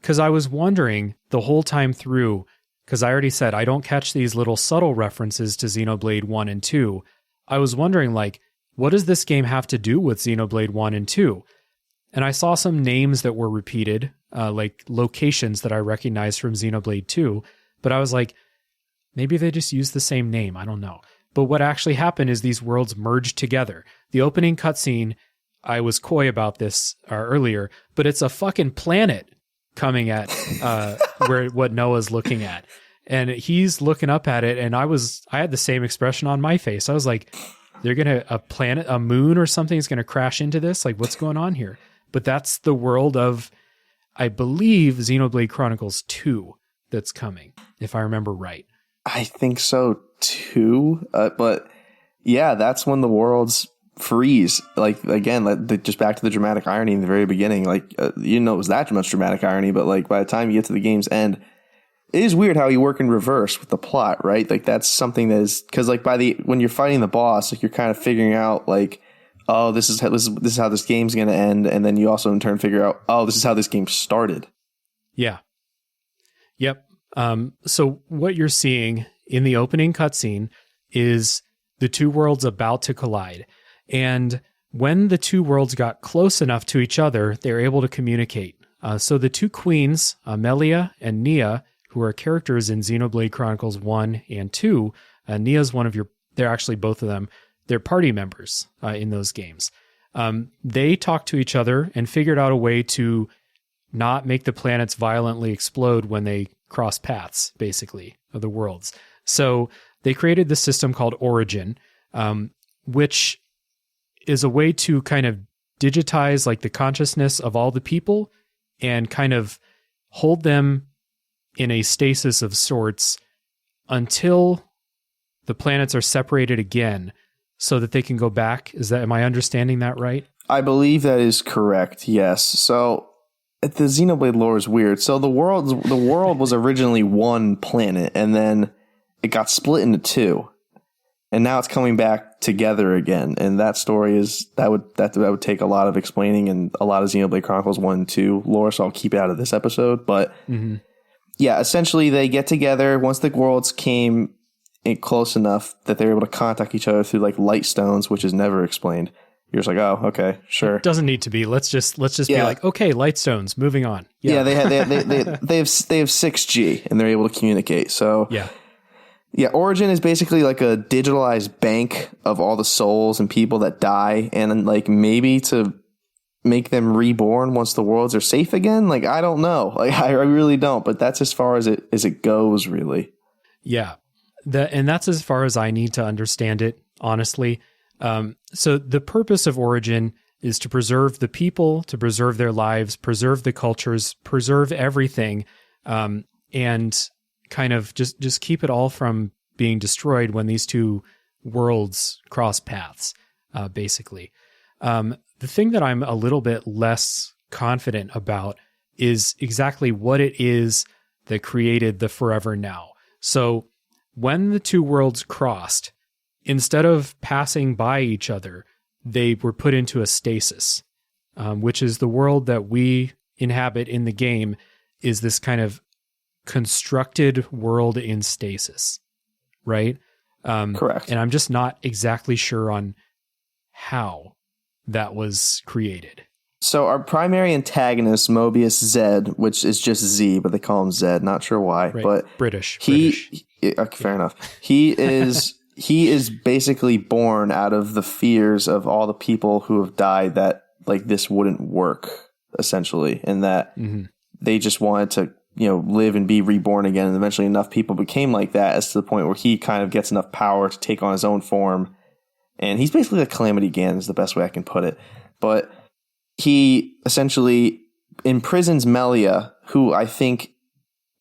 because I was wondering the whole time through, because I already said I don't catch these little subtle references to Xenoblade 1 and 2. I was wondering, what does this game have to do with Xenoblade 1 and 2? And I saw some names that were repeated, locations that I recognized from Xenoblade 2, but I was like, maybe they just used the same name, I don't know. But what actually happened is these worlds merged together. The opening cutscene, I was coy about this earlier, but it's a fucking planet coming at what Noah's looking at. And he's looking up at it, and I had the same expression on my face. I was like, a moon or something is going to crash into this? Like, what's going on here? But that's the world of, I believe, Xenoblade Chronicles 2 that's coming, if I remember right. I think so too. But yeah, that's when the worlds freeze. Like, again, just back to the dramatic irony in the very beginning. Like, you know, it was that much dramatic irony, but like by the time you get to the game's end, it is weird how you work in reverse with the plot, right? Like, that's something that is, because like when you're fighting the boss, like you're kind of figuring out like, oh, this is how this game's going to end, and then you also in turn figure out, oh, this is how this game started. Yeah. Yep. So what you're seeing in the opening cutscene is the two worlds about to collide. And when the two worlds got close enough to each other, they were able to communicate. So the two queens, Amelia and Nia, who are characters in Xenoblade Chronicles 1 and 2, Nia's they're actually both of them, they're party members in those games. They talked to each other and figured out a way to not make the planets violently explode when they cross paths, basically, of the worlds. So they created this system called Origin, which is a way to kind of digitize like the consciousness of all the people and kind of hold them in a stasis of sorts until the planets are separated again so that they can go back. Am I understanding that right? I believe that is correct, yes. So the Xenoblade lore is weird. So the world was originally one planet, and then it got split into two. And now it's coming back together again. And that story that would take a lot of explaining and a lot of Xenoblade Chronicles 1 and 2 lore, so I'll keep it out of this episode. But yeah, essentially they get together once the worlds came in close enough that they're able to contact each other through like light stones, which is never explained. You're just like, oh, okay, sure. It doesn't need to be. Let's just be like, okay, light stones, moving on. Yeah, they have 6G and they're able to communicate. So yeah, Origin is basically like a digitalized bank of all the souls and people that die, and like maybe to make them reborn once the worlds are safe again. Like, I don't know. Like, I really don't. But that's as far as it goes, really. Yeah, and that's as far as I need to understand it, honestly. So the purpose of Origin is to preserve the people, to preserve their lives, preserve the cultures, preserve everything, and kind of just keep it all from being destroyed when these two worlds cross paths, basically. The thing that I'm a little bit less confident about is exactly what it is that created the Forever Now. So when the two worlds crossed, instead of passing by each other, they were put into a stasis, which is the world that we inhabit in the game, is this kind of constructed world in stasis, right? Correct. And I'm just not exactly sure on how that was created. So our primary antagonist, Mobius Zed, which is just Z, but they call him Zed. Not sure why, right. but British. Fair enough. He is basically born out of the fears of all the people who have died that like this wouldn't work, essentially, and that they just wanted to, live and be reborn again. And eventually enough people became like that as to the point where he kind of gets enough power to take on his own form. And he's basically a Calamity Ganon is the best way I can put it. But he essentially imprisons Melia, who I think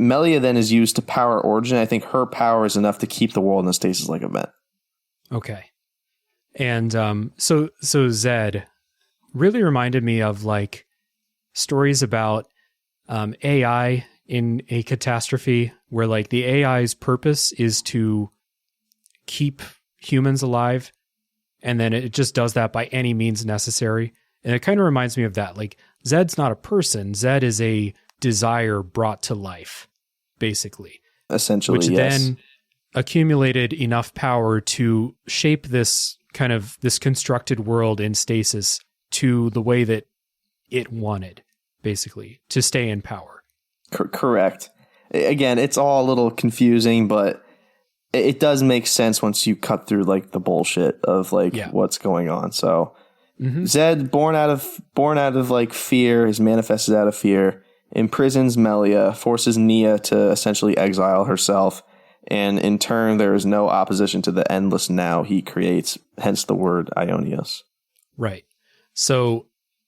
Melia then is used to power Origin. I think her power is enough to keep the world in a stasis-like event. Okay. And so Zed really reminded me of like stories about AI in a catastrophe where like the AI's purpose is to keep humans alive, and then it just does that by any means necessary. And it kind of reminds me of that. Like, Zed's not a person. Zed is a desire brought to life, basically. Essentially, which yes. then accumulated enough power to shape this constructed world in stasis to the way that it wanted, basically, to stay in power. Correct. Again, it's all a little confusing, but it does make sense once you cut through like the bullshit of like what's going on. So Zed, born out of like fear, is manifested out of fear, imprisons Melia, forces Nia to essentially exile herself, and in turn, there is no opposition to the endless now he creates, hence the word Ionios. Right. So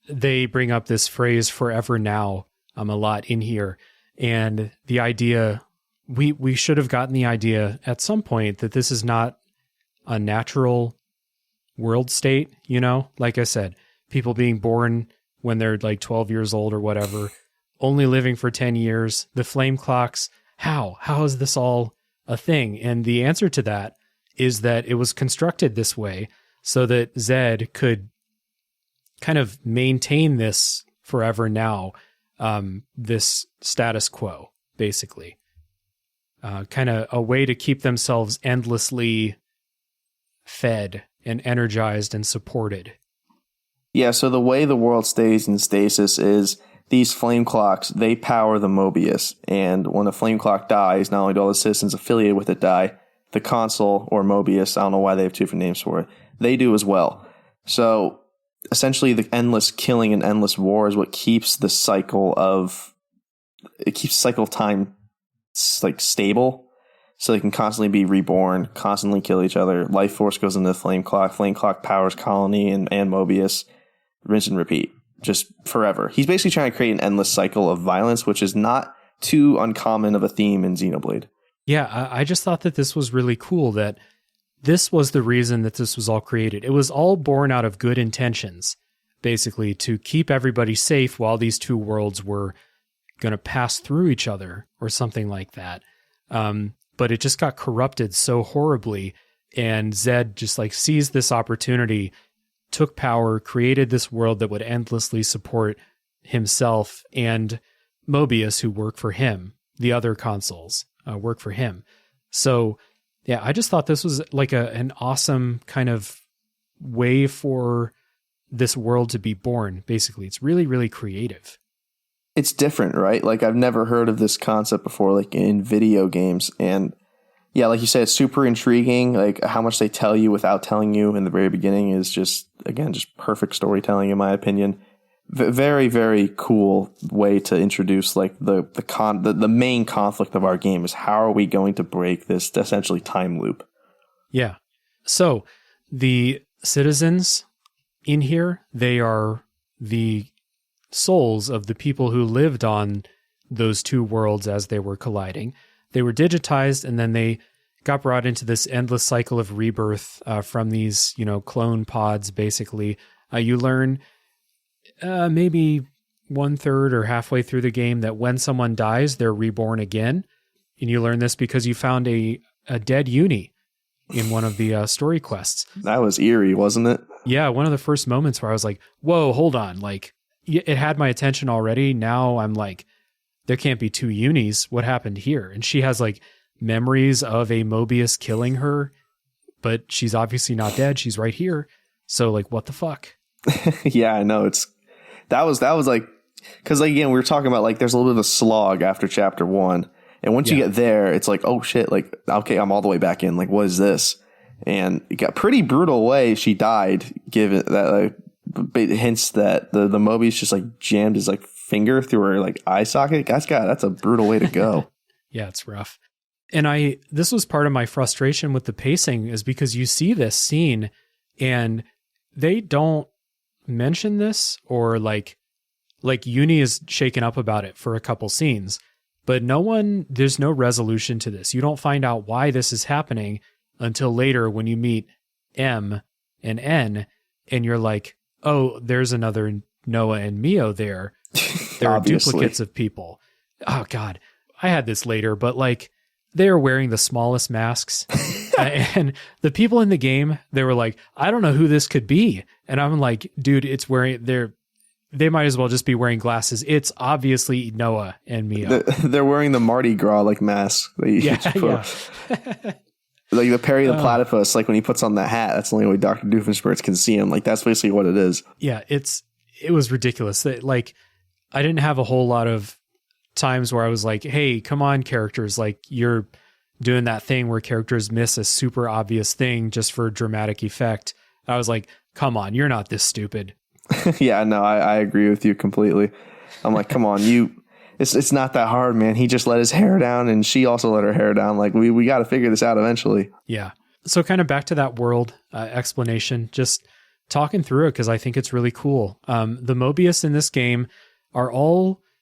they bring up this phrase forever now a lot in here. And the idea, we should have gotten the idea at some point that this is not a natural world state, you know? Like I said, people being born when they're like 12 years old or whatever, only living for 10 years, the flame clocks, how is this all a thing? And the answer to that is that it was constructed this way so that Zed could kind of maintain this forever now, this status quo, basically. Kind of a way to keep themselves endlessly fed and energized and supported. Yeah, so the way the world stays in stasis is these flame clocks, they power the Mobius. And when a flame clock dies, not only do all the citizens affiliated with it die, the console or Mobius, I don't know why they have two different names for it, they do as well. So essentially the endless killing and endless war is what keeps the cycle of time like stable. So they can constantly be reborn, constantly kill each other. Life force goes into the flame clock powers Colony and Mobius, rinse and repeat, just forever. He's basically trying to create an endless cycle of violence, which is not too uncommon of a theme in Xenoblade. Yeah, I just thought that this was really cool, that this was the reason that this was all created. It was all born out of good intentions, basically, to keep everybody safe while these two worlds were going to pass through each other or something like that. But it just got corrupted so horribly, and Zed just like seized this opportunity, took power, created this world that would endlessly support himself and Mobius, who work for him. The other consoles work for him. So yeah, I just thought this was like an awesome kind of way for this world to be born. Basically, it's really, really creative. It's different, right? Like I've never heard of this concept before, like in video games. And yeah, like you said, it's super intriguing. Like how much they tell you without telling you in the very beginning is just, again, just perfect storytelling in my opinion. Very, very cool way to introduce like the main conflict of our game is how are we going to break this essentially time loop? Yeah. So the citizens in here, they are the souls of the people who lived on those two worlds as they were colliding. They were digitized, and then they got brought into this endless cycle of rebirth from these, clone pods, basically. You learn maybe 1/3 or halfway through the game that when someone dies, they're reborn again. And you learn this because you found a dead uni in one of the story quests. That was eerie, wasn't it? Yeah, one of the first moments where I was like, whoa, hold on. Like, it had my attention already. Now I'm like, there can't be two unis. What happened here? And she has like memories of a Mobius killing her, but she's obviously not dead. She's right here. So like, what the fuck? Yeah, I know. That was like, because like, again, we were talking about like, there's a little bit of a slog after chapter 1. And once you get there, it's like, oh shit, like, okay, I'm all the way back in. Like, what is this? And it got pretty brutal way she died, given that like, hints that the Mobius just like jammed his like finger through her like eye socket. That's a brutal way to go. Yeah, it's rough. And this was part of my frustration with the pacing, is because you see this scene and they don't mention this, or like Uni is shaken up about it for a couple scenes, but there's no resolution to this. You don't find out why this is happening until later when you meet M and N and you're like, oh, there's another Noah and Mio there. There are duplicates of people. Oh God, I had this later, but like they are wearing the smallest masks and the people in the game, they were like, I don't know who this could be. And I'm like, dude, they might as well just be wearing glasses. It's obviously Noah and Mio. They're wearing the Mardi Gras like mask. Yeah. Like the Perry the Platypus, like when he puts on that hat, that's the only way Dr. Doofenshmirtz can see him. Like that's basically what it is. Yeah, it was ridiculous. Like I didn't have a whole lot of times where I was like, hey, come on, characters. Like you're doing that thing where characters miss a super obvious thing just for dramatic effect. I was like, come on, you're not this stupid. Yeah, no, I agree with you completely. I'm like, come on, it's not that hard, man. He just let his hair down and she also let her hair down. Like we got to figure this out eventually. Yeah. So kind of back to that world explanation, just talking through it because I think it's really cool. The Mobius in this game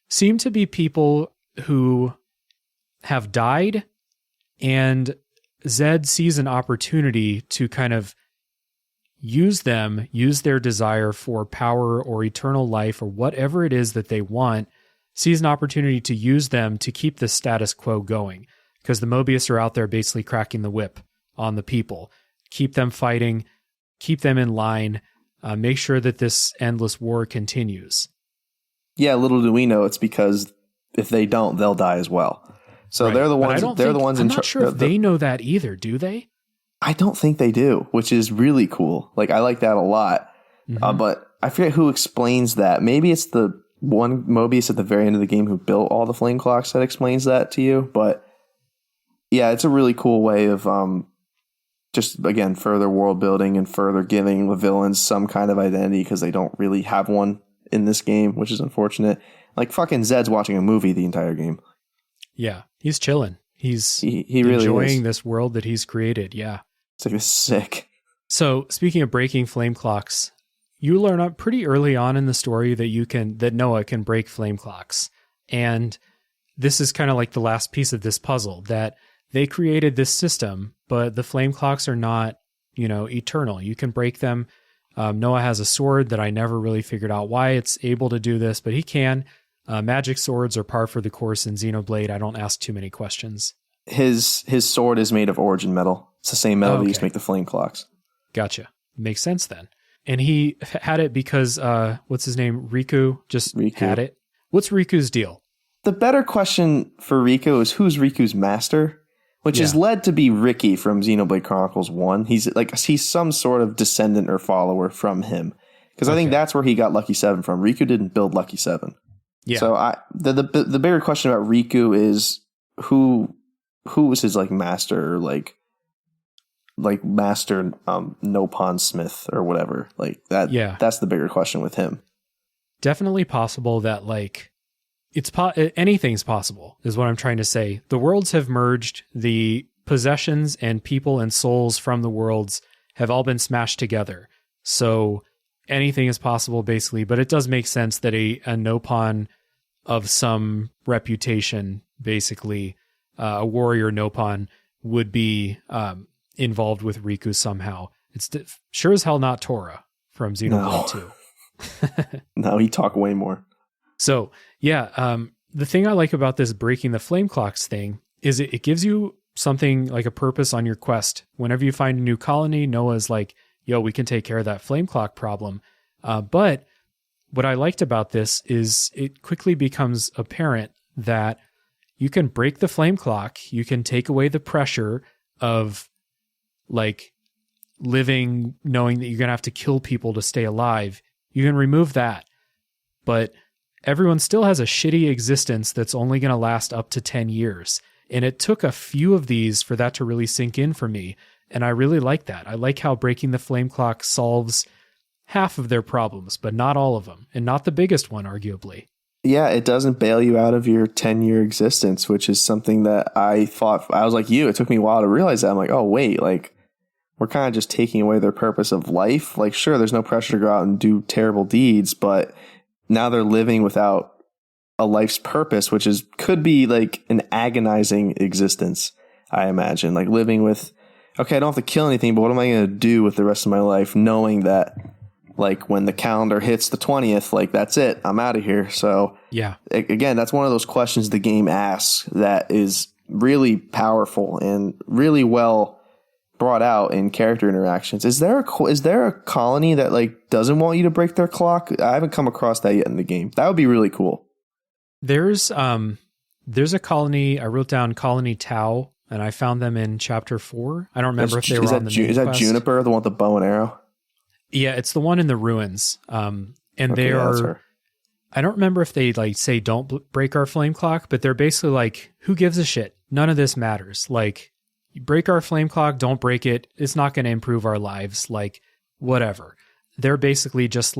seem to be people who have died, and Zed sees an opportunity to kind of use their desire for power or eternal life or whatever it is that they want, sees an opportunity to use them to keep the status quo going. Because the Mobius are out there basically cracking the whip on the people, keep them fighting, keep them in line, make sure that this endless war continues. Yeah, little do we know it's because if they don't, they'll die as well. So right. They're the ones. I'm not sure if they know that either. Do they? I don't think they do, which is really cool. Like I like that a lot. Mm-hmm. But I forget who explains that. Maybe it's the one Mobius at the very end of the game who built all the flame clocks that explains that to you. But yeah, it's a really cool way of just, again, further world building and further giving the villains some kind of identity because they don't really have one in this game, which is unfortunate. Like fucking Zed's watching a movie the entire game. Yeah, he's chilling. He really enjoying is. This world that he's created. Yeah. It's like sick. So speaking of breaking flame clocks, you learn up pretty early on in the story that Noah can break flame clocks. And this is kind of like the last piece of this puzzle, that they created this system, but the flame clocks are not, eternal. You can break them. Noah has a sword that I never really figured out why it's able to do this, but he can. Magic swords are par for the course in Xenoblade. I don't ask too many questions. His sword is made of origin metal. It's the same metal they used to make the flame clocks. Gotcha. Makes sense then. And he had it because, what's his name? Riku had it. What's Riku's deal? The better question for Riku is who's Riku's master, which is led to be Ricky from Xenoblade Chronicles 1. He's some sort of descendant or follower from him. Because I think that's where he got Lucky 7 from. Riku didn't build Lucky 7. Yeah. So the bigger question about Riku is who was his master, like master Nopon Smith or whatever, like that. Yeah, that's the bigger question with him. Definitely possible that anything's possible is what I'm trying to say. The worlds have merged. The possessions and people and souls from the worlds have all been smashed together. So anything is possible basically, but it does make sense that a Nopon of some reputation, basically a warrior Nopon, would be involved with Riku somehow. It's sure as hell not Tora from Xenoblade 2. No, he talk way more. So yeah, the thing I like about this breaking the flame clocks thing is it gives you something like a purpose on your quest. Whenever you find a new colony, Noah's like, yo, we can take care of that flame clock problem. But what I liked about this is it quickly becomes apparent that you can break the flame clock. You can take away the pressure of living, knowing that you're going to have to kill people to stay alive. You can remove that. But everyone still has a shitty existence that's only going to last up to 10 years. And it took a few of these for that to really sink in for me. And I really like that. I like how breaking the flame clock solves half of their problems, but not all of them. And not the biggest one, arguably. Yeah, it doesn't bail you out of your 10-year existence, which is something that I thought, I was like you, it took me a while to realize that. I'm like, oh, wait, we're kind of just taking away their purpose of life. Sure, there's no pressure to go out and do terrible deeds, but now they're living without a life's purpose, which could be an agonizing existence, I imagine. Living with, okay, I don't have to kill anything, but what am I going to do with the rest of my life knowing that when the calendar hits the 20th, that's it, I'm out of here. So yeah, again, that's one of those questions the game asks that is really powerful and really well brought out in character interactions. Is there a colony that doesn't want you to break their clock? I haven't come across that yet in the game. That would be really cool. There's a colony, I wrote down Colony Tau, and I found them in chapter 4. I don't remember if they were on the main quest. Is that Juniper, the one with the bow and arrow? Yeah, it's the one in the ruins. And they are, I don't remember if they say don't break our flame clock, but they're basically who gives a shit? None of this matters. You break our flame clock, don't break it. It's not going to improve our lives. Whatever. They're basically just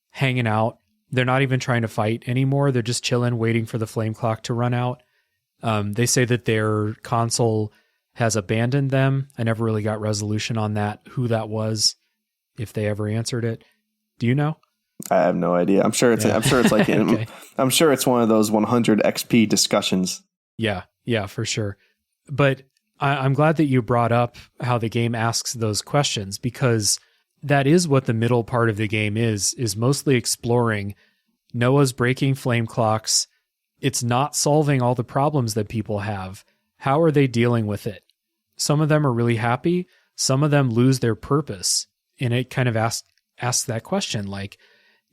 hanging out, They're not even trying to fight anymore. They're just chilling, waiting for the flame clock to run out. They say that their console has abandoned them. I never really got resolution on that, who that was, if they ever answered it. Do you know? I have no idea. I'm sure it's like okay. I'm sure it's one of those 100 XP discussions. Yeah, for sure. But I'm glad that you brought up how the game asks those questions, because that is what the middle part of the game is mostly exploring. Noah's breaking flame clocks. It's not solving all the problems that people have. How are they dealing with it? Some of them are really happy. Some of them lose their purpose. And it kind of asks that question, like,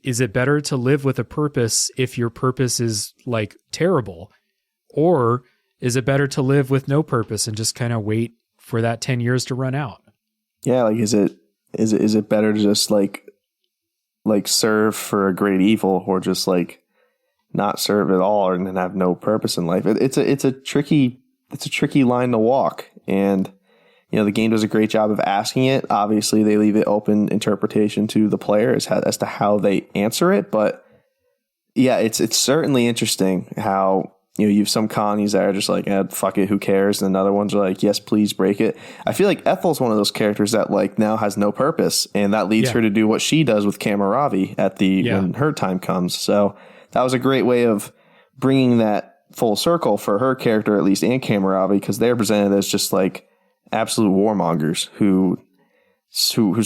is it better to live with a purpose if your purpose is like terrible? Or is it better to live with no purpose and just kind of wait for that 10 years to run out? Yeah, like is it better to just like serve for a great evil, or just like not serve at all and then have no purpose in life? It's a tricky line to walk, and the game does a great job of asking it. Obviously, they leave it open interpretation to the player as to how they answer it, but yeah, it's certainly interesting how you have some colonies that are just like, fuck it, who cares? And other ones are like, yes, please break it. I feel like Ethel's one of those characters that like now has no purpose, and that leads her to do what she does with Kamaravi when her time comes. So that was a great way of bringing that full circle for her character, at least, and Kamaravi, because they're presented as just like absolute warmongers whose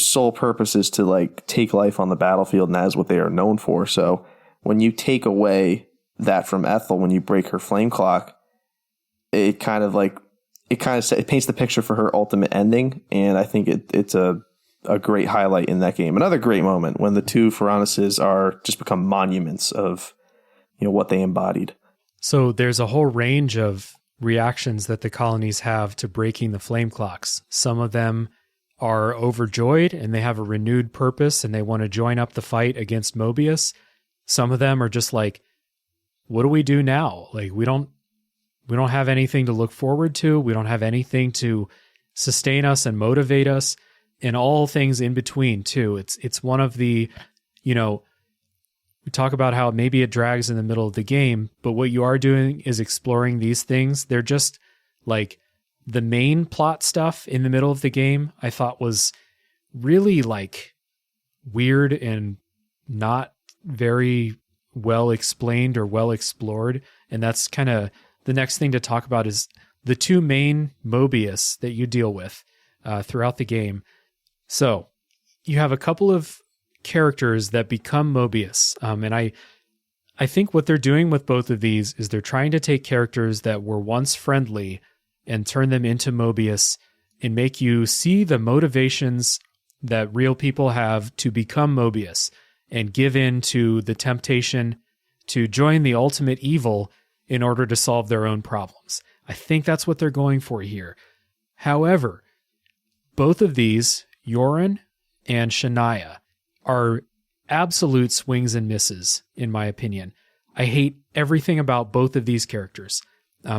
sole purpose is to like take life on the battlefield, and that is what they are known for. So when you take away that from Ethel, when you break her flame clock, it paints the picture for her ultimate ending, and I think it's a great highlight in that game. Another great moment when the two Ferranuses are just become monuments of what they embodied. So there's a whole range of reactions that the colonies have to breaking the flame clocks. Some of them are overjoyed and they have a renewed purpose and they want to join up the fight against Mobius. Some of them are just like, what do we do now? Like, we don't have anything to look forward to. We don't have anything to sustain us and motivate us, and all things in between too. It's one of the, we talk about how maybe it drags in the middle of the game, but what you are doing is exploring these things. They're just like the main plot stuff in the middle of the game. I thought was really like weird and not very well explained or well explored. And that's kind of the next thing to talk about is the two main Mobius that you deal with throughout the game. So you have a couple of characters that become Mobius. And I think what they're doing with both of these is they're trying to take characters that were once friendly and turn them into Mobius and make you see the motivations that real people have to become Mobius and give in to the temptation to join the ultimate evil in order to solve their own problems. I think that's what they're going for here. However, both of these, Yoren and Shania, are absolute swings and misses, in my opinion. I hate everything about both of these characters.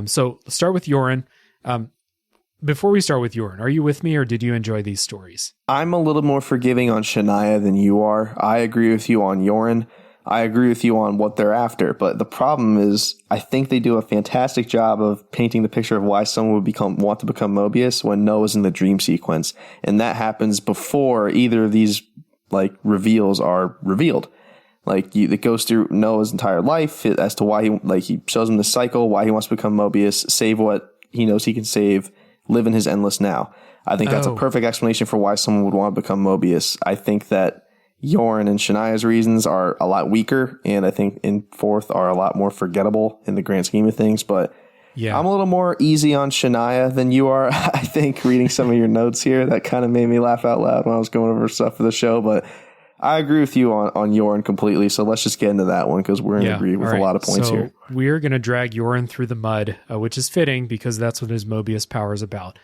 So let's start with Yoren. Before we start with Yoren, are you with me or did you enjoy these stories? I'm a little more forgiving on Shania than you are. I agree with you on Yoren. I agree with you on what they're after. But the problem is, I think they do a fantastic job of painting the picture of why someone would want to become Mobius when Noah's in the dream sequence. And that happens before either of these like reveals are revealed. Like it goes through Noah's entire life as to why he shows him the cycle, why he wants to become Mobius, save what he knows he can save, live in his endless now. I think that's a perfect explanation for why someone would want to become Mobius. I think that Yoren and Shania's reasons are a lot weaker, and I think in fourth are a lot more forgettable in the grand scheme of things. But yeah, I'm a little more easy on Shania than you are. I think reading some of your notes here, that kind of made me laugh out loud when I was going over stuff for the show. But I agree with you on Yoren completely. So let's just get into that one because we're going to agree with a lot of points here. We're going to drag Yoren through the mud, which is fitting because that's what his Mobius power is about.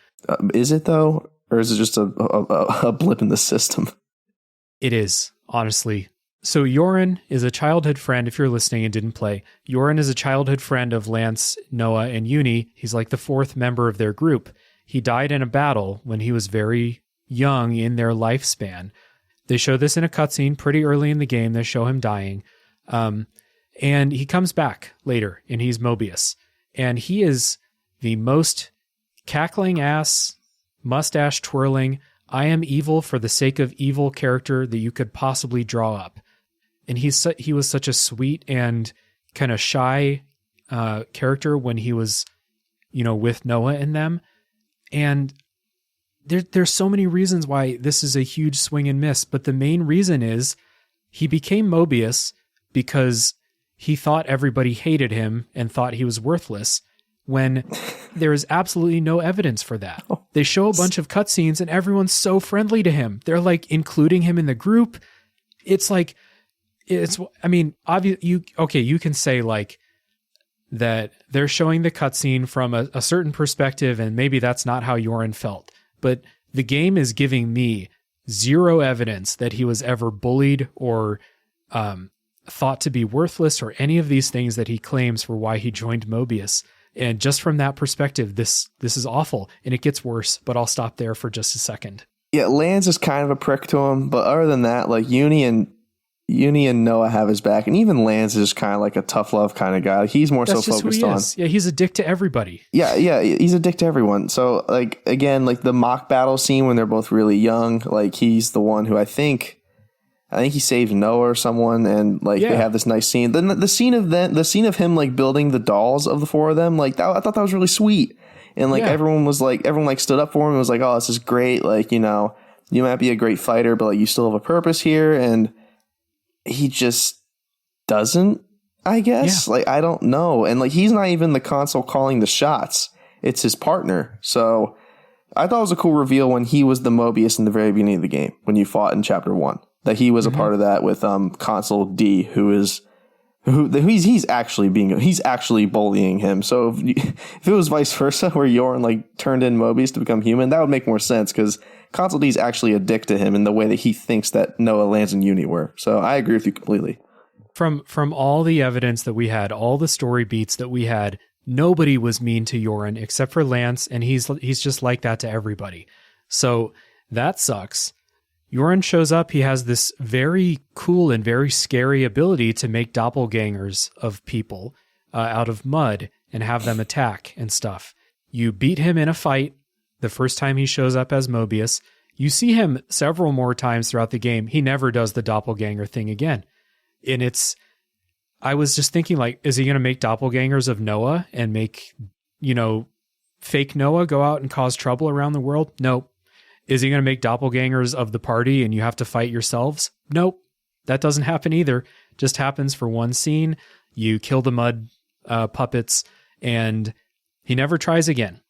Is it though? Or is it just a blip in the system? It is, honestly. So Yoren is a childhood friend, if you're listening and didn't play. Yoren is a childhood friend of Lance, Noah, and Uni. He's like the fourth member of their group. He died in a battle when he was very young in their lifespan. They show this in a cutscene pretty early in the game. They show him dying. And he comes back later, and he's Mobius. And he is the most cackling ass, mustache twirling, I am evil for the sake of evil character that you could possibly draw up. And he was such a sweet and kind of shy character when he was, with Noah and them. And there's so many reasons why this is a huge swing and miss, but the main reason is he became Mobius because he thought everybody hated him and thought he was worthless, when there is absolutely no evidence for that. They show a bunch of cutscenes and everyone's so friendly to him. They're like including him in the group. You can say like that they're showing the cutscene from a certain perspective, and maybe that's not how Yoren felt. But the game is giving me zero evidence that he was ever bullied or thought to be worthless or any of these things that he claims for why he joined Mobius. And just from that perspective, this is awful, and it gets worse, but I'll stop there for just a second. Yeah, Lance is kind of a prick to him, but other than that, like Uni and Noah have his back, and even Lance is kind of like a tough love kind of guy. He's more That's so focused on. Yeah, he's a dick to everybody. Yeah, he's a dick to everyone. So like again, like the mock battle scene when they're both really young, like he's the one who I think he saved Noah or someone, and like they have this nice scene. Then the scene of him like building the dolls of the four of them, like I thought that was really sweet. And like everyone stood up for him and was like, "Oh, this is great. Like, you might be a great fighter, but like you still have a purpose here." And he just doesn't, I guess. Like, I don't know. And like he's not even the console calling the shots. It's his partner. So I thought it was a cool reveal when he was the Mobius in the very beginning of the game, when you fought in chapter 1. That he was a part of that with Consul D, he's actually bullying him. So if it was vice versa, where Yoren like turned in Mobius to become human, that would make more sense, because Consul D is actually a dick to him in the way that he thinks that Noah, Lance, and Uni were. So I agree with you completely. From all the evidence that we had, all the story beats that we had, nobody was mean to Yoren except for Lance, and he's just like that to everybody. So that sucks. Yoren shows up. He has this very cool and very scary ability to make doppelgangers of people out of mud and have them attack and stuff. You beat him in a fight the first time he shows up as Mobius. You see him several more times throughout the game. He never does the doppelganger thing again. And I was just thinking, like, is he going to make doppelgangers of Noah and make, fake Noah go out and cause trouble around the world? Nope. Is he going to make doppelgangers of the party and you have to fight yourselves? Nope. That doesn't happen either. Just happens for one scene. You kill the mud puppets, and he never tries again.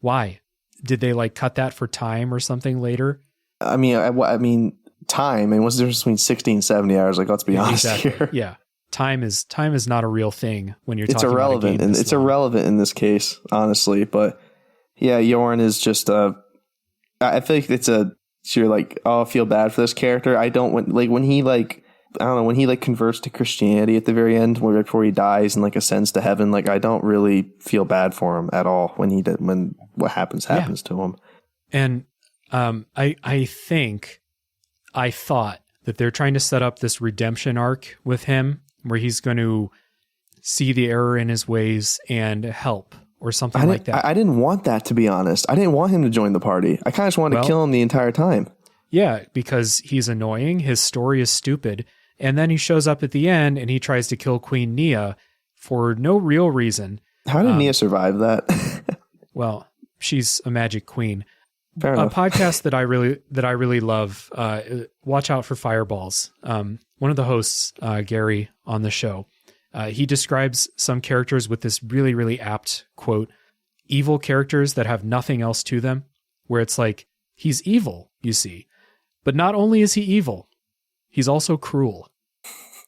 Why? Did they like cut that for time or something later? I mean, time. And what's the difference between 60 and 70 hours? Like, let's be honest here. Yeah. Time is not a real thing when you're talking about a game. It's irrelevant in this case, honestly. But yeah, Yoren is just I think you're like, oh, I feel bad for this character. I don't when he converts to Christianity at the very end, before he dies and like ascends to heaven. Like, I don't really feel bad for him at all when what happens to him. And I thought that they're trying to set up this redemption arc with him, where he's going to see the error in his ways and help, or something like that. I didn't want that, to be honest. I didn't want him to join the party. I kind of just wanted to kill him the entire time. Yeah, because he's annoying. His story is stupid. And then he shows up at the end and he tries to kill Queen Nia for no real reason. How did Nia survive that? Well, she's a magic queen. Fair enough. A podcast that I really love, Watch Out for Fireballs. One of the hosts, Gary, on the show, he describes some characters with this really, really apt quote: evil characters that have nothing else to them, where it's like, he's evil, you see. But not only is he evil, he's also cruel.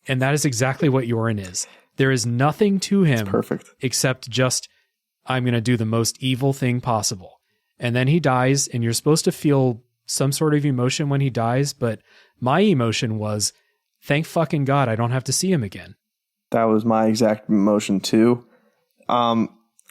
And that is exactly what Yoren is. There is nothing to him except just, I'm going to do the most evil thing possible. And then he dies, and you're supposed to feel some sort of emotion when he dies, but my emotion was, thank fucking God I don't have to see him again. That was my exact emotion too. I'm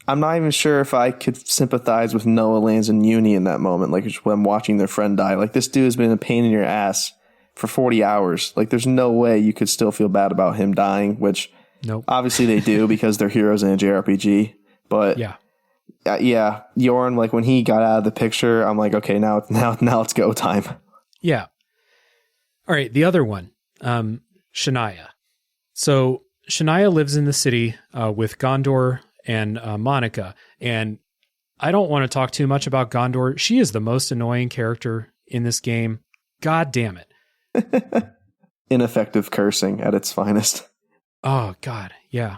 not even sure if I could sympathize with Noah, Lance, and Uni in that moment, like when watching their friend die. Like, this dude has been a pain in your ass for 40 hours. Like, there's no way you could still feel bad about him dying, which Nope. obviously they do because they're heroes in a JRPG. But yeah, Jorn, like when he got out of the picture, I'm like, okay, now it's go time. Yeah. All right, the other one, Shania. So Shania lives in the city with Gondor and Monica, and I don't want to talk too much about Gondor. She is the most annoying character in this game. God damn it. Ineffective cursing at its finest. Oh God. Yeah.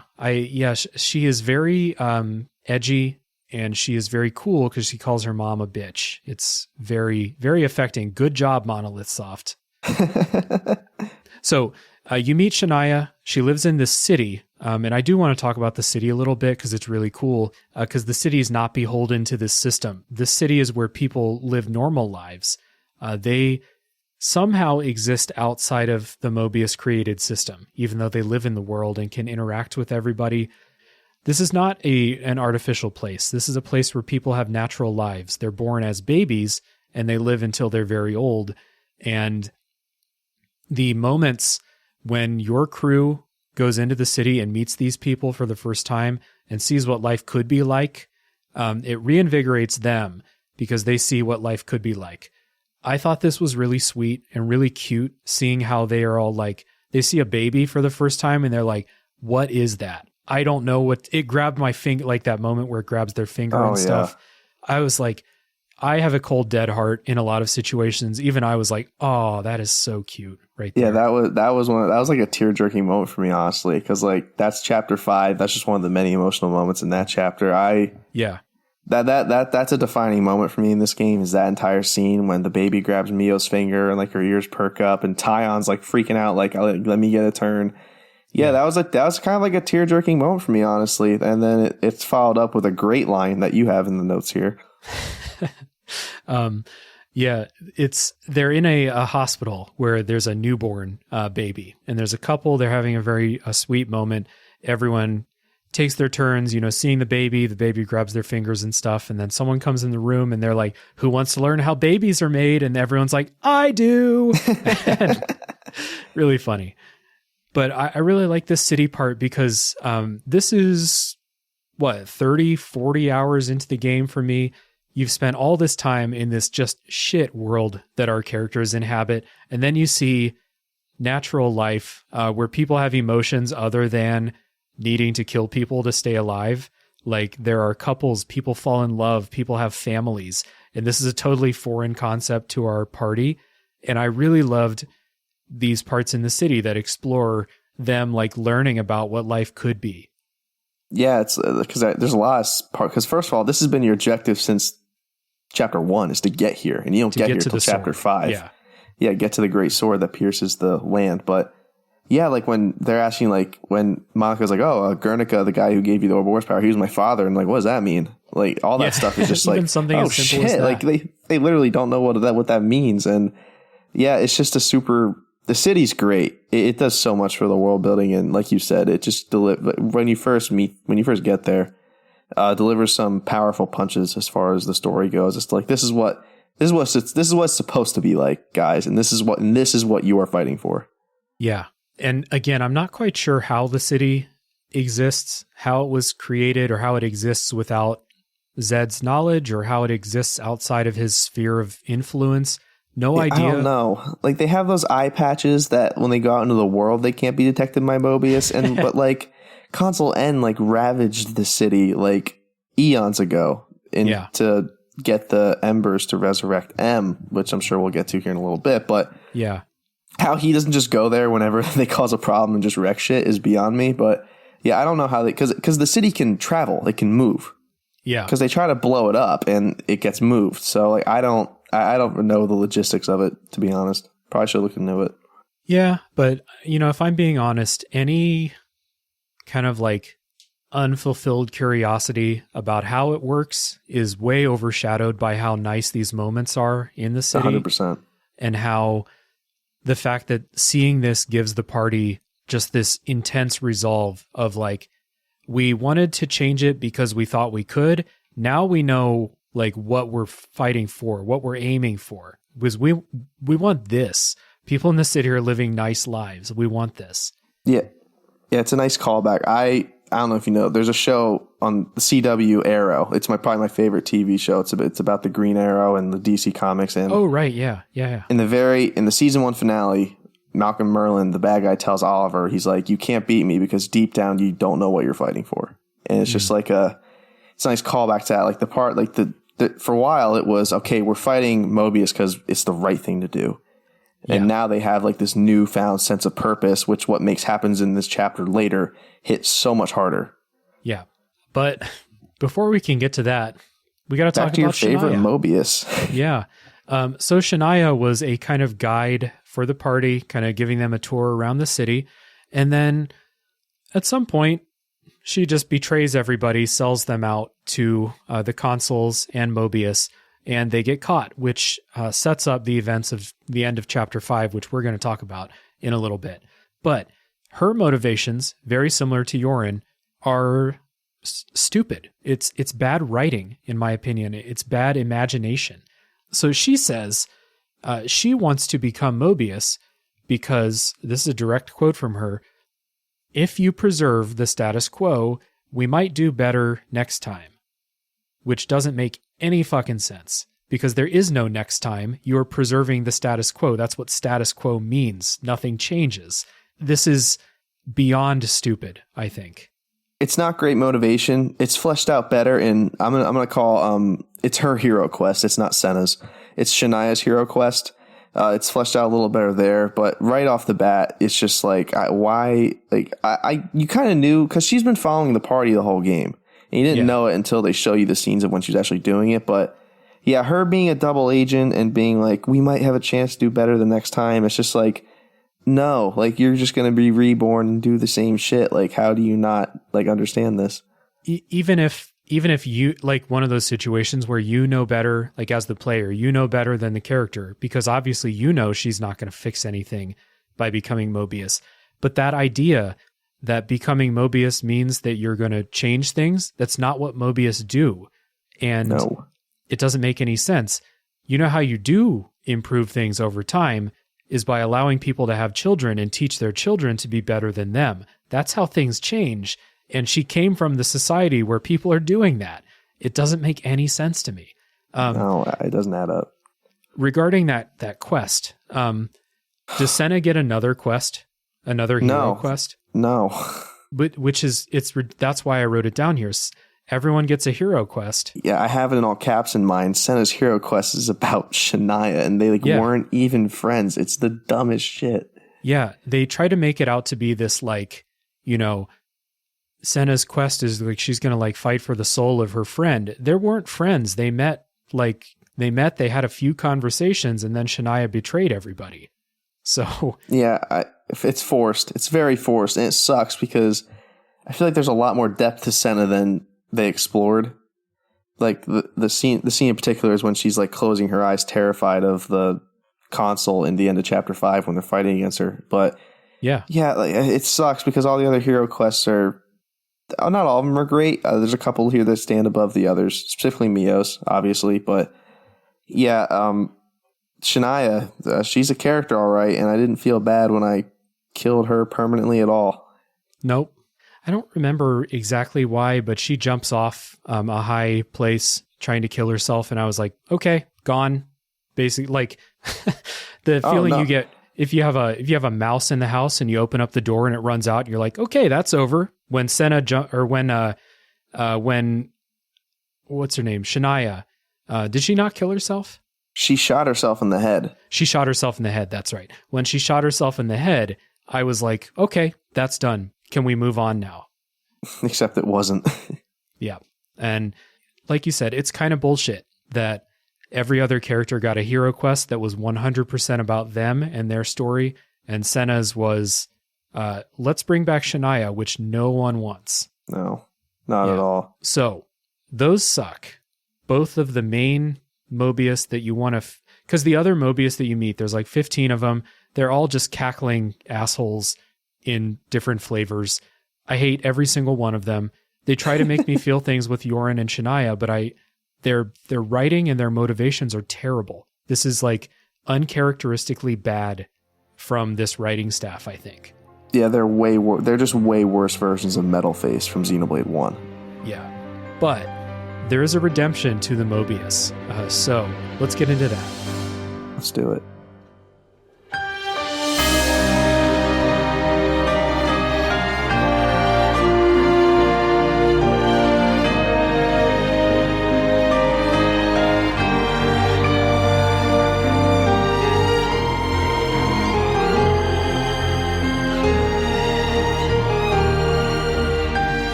She is very edgy, and she is very cool because she calls her mom a bitch. It's very, very affecting. Good job, Monolith Soft. So you meet Shania. She lives in this city. And I do want to talk about the city a little bit because it's really cool, because the city is not beholden to this system. This city is where people live normal lives. They somehow exist outside of the Mobius created system, even though they live in the world and can interact with everybody. This is not an artificial place. This is a place where people have natural lives. They're born as babies and they live until they're very old. And the moments when your crew goes into the city and meets these people for the first time and sees what life could be like, it reinvigorates them because they see what life could be like. I thought this was really sweet and really cute, seeing how they are all like, they see a baby for the first time and they're like, what is that? I don't know what it grabbed my finger, like that moment where it grabs their finger and stuff. I was like, I have a cold, dead heart in a lot of situations. Even I was like, oh, that is so cute right there. Yeah, that was like a tear jerking moment for me, honestly, because like that's chapter 5. That's just one of the many emotional moments in that chapter. That's a defining moment for me in this game, is that entire scene when the baby grabs Mio's finger and like her ears perk up and Tion's like freaking out, like, let me get a turn. Yeah, that was kind of like a tear jerking moment for me, honestly. And then it's followed up with a great line that you have in the notes here. They're in a hospital where there's a newborn baby, and there's a couple. They're having a sweet moment. Everyone takes their turns, seeing the baby grabs their fingers and stuff. And then someone comes in the room and they're like, who wants to learn how babies are made? And everyone's like, I do. Really funny. But I really like this city part because this is 30, 40 hours into the game for me. You've spent all this time in this just shit world that our characters inhabit. And then you see natural life where people have emotions other than needing to kill people to stay alive. Like there are couples, people fall in love, people have families. And this is a totally foreign concept to our party. And I really loved these parts in the city that explore them like learning about what life could be. Yeah, it's because there's a lot of part. Because first of all, this has been your objective since chapter 1 is to get here, and you don't get here until chapter 5. Yeah, get to the great sword that pierces the land. But yeah, like when they're asking, like when Monica's like, "Oh, Guernica, the guy who gave you the Ouroboros power, he was my father," and like, what does that mean? Like all that stuff is just like something oh as simple shit, as that. like they literally don't know what that means. And yeah, it's just the city's great. It does so much for the world building, and like you said, it just when you first get there, delivers some powerful punches as far as the story goes. It's like this is what it's supposed to be like, guys, and this is what you are fighting for. Yeah, and again, I'm not quite sure how the city exists, how it was created, or how it exists without Zed's knowledge, or how it exists outside of his sphere of influence. No idea. I don't know. Like they have those eye patches that when they go out into the world, they can't be detected by Mobius. And but like Console N like ravaged the city like eons ago to get the embers to resurrect M, which I'm sure we'll get to here in a little bit. But yeah, how he doesn't just go there whenever they cause a problem and just wreck shit is beyond me. But yeah, I don't know how because the city can travel, they can move. Yeah, because they try to blow it up and it gets moved. So like I don't know the logistics of it, to be honest. Probably should look into it. Yeah, but if I'm being honest, any kind of like unfulfilled curiosity about how it works is way overshadowed by how nice these moments are in the city. 100%. And how the fact that seeing this gives the party just this intense resolve of like, we wanted to change it because we thought we could. Now we know like what we're fighting for, what we're aiming for, because we want this. People in the city are living nice lives. We want this. Yeah. Yeah, it's a nice callback. I don't know if you know, there's a show on the CW Arrow. It's probably my favorite TV show. It's about the Green Arrow and the DC Comics. And oh, right. Yeah. In the season 1 finale, Malcolm Merlin, the bad guy, tells Oliver, he's like, you can't beat me because deep down you don't know what you're fighting for. And it's just like it's a nice callback to that. Like the part, like for a while it was, okay, we're fighting Mobius because it's the right thing to do. And now they have like this newfound sense of purpose, which what happens in this chapter later hits so much harder. Yeah. But before we can get to that, we got to talk about your favorite Mobius. Yeah. So Shania was a kind of guide for the party, kind of giving them a tour around the city. And then at some point, she just betrays everybody, sells them out to the consuls and Mobius, and they get caught, which sets up the events of the end of chapter 5, which we're going to talk about in a little bit. But her motivations, very similar to Yorin, are stupid. It's bad writing, in my opinion. It's bad imagination. So she says she wants to become Mobius because, this is a direct quote from her, if you preserve the status quo, we might do better next time. Which doesn't make any fucking sense, because there is no next time. You're preserving the status quo. That's what status quo means. Nothing changes. This is beyond stupid, I think. It's not great motivation. It's fleshed out better in, I'm gonna call, it's her hero quest. It's not Senna's. It's Shania's hero quest. It's fleshed out a little better there, but right off the bat, it's just like, you kind of knew, because she's been following the party the whole game. And you didn't know it until they show you the scenes of when she's actually doing it. But yeah, her being a double agent and being like, we might have a chance to do better the next time. It's just like, no, like you're just going to be reborn and do the same shit. Like, how do you not like understand this? Even if you, like, one of those situations where you know better, like as the player, you know better than the character, because obviously you know she's not going to fix anything by becoming Mobius. But that idea that becoming Mobius means that you're going to change things, that's not what Mobius do. And it doesn't make any sense. You know how you do improve things over time is by allowing people to have children and teach their children to be better than them. That's how things change. And she came from the society where people are doing that. It doesn't make any sense to me. No, it doesn't add up. Regarding that quest, does Senna get another quest? Another hero quest? No. But that's why I wrote it down here. Everyone gets a hero quest. Yeah, I have it in all caps in mind. Senna's hero quest is about Shania, and they weren't even friends. It's the dumbest shit. Yeah, they try to make it out to be this, like, you know, Senna's quest is like she's going to like fight for the soul of her friend. They weren't friends. They met, they had a few conversations, and then Shania betrayed everybody. So yeah, it's forced. It's very forced, and it sucks because I feel like there's a lot more depth to Senna than they explored. Like the scene in particular is when she's like closing her eyes, terrified of the consul in the end of chapter 5 when they're fighting against her. But yeah, like, it sucks because all the other hero quests are, not all of them are great. There's a couple here that stand above the others, specifically Mios, obviously. But yeah, Shania, she's a character, all right, and I didn't feel bad when I killed her permanently at all. Nope. I don't remember exactly why, but she jumps off a high place trying to kill herself, and I was like, okay, gone. Basically, like the feeling you get if you have a mouse in the house and you open up the door and it runs out, and you're like, okay, that's over. When Senna when what's her name, Shania, did she not kill herself? She shot herself in the head. She shot herself in the head. That's right. When she shot herself in the head, I was like, okay, that's done. Can we move on now? Except it wasn't. Yeah. And like you said, it's kind of bullshit that every other character got a hero quest that was 100% about them and their story. And Senna's was, let's bring back Shania, which no one wants. No, not at all. So those suck. Both of the main Mobius that you want to, because the other Mobius that you meet, there's like 15 of them. They're all just cackling assholes in different flavors. I hate every single one of them. They try to make me feel things with Yorin and Shania, but their writing and their motivations are terrible. This is like uncharacteristically bad from this writing staff, I think. Yeah, they're just way worse versions of Metal Face from Xenoblade 1. Yeah. But there is a redemption to the Mobius. So let's get into that. Let's do it.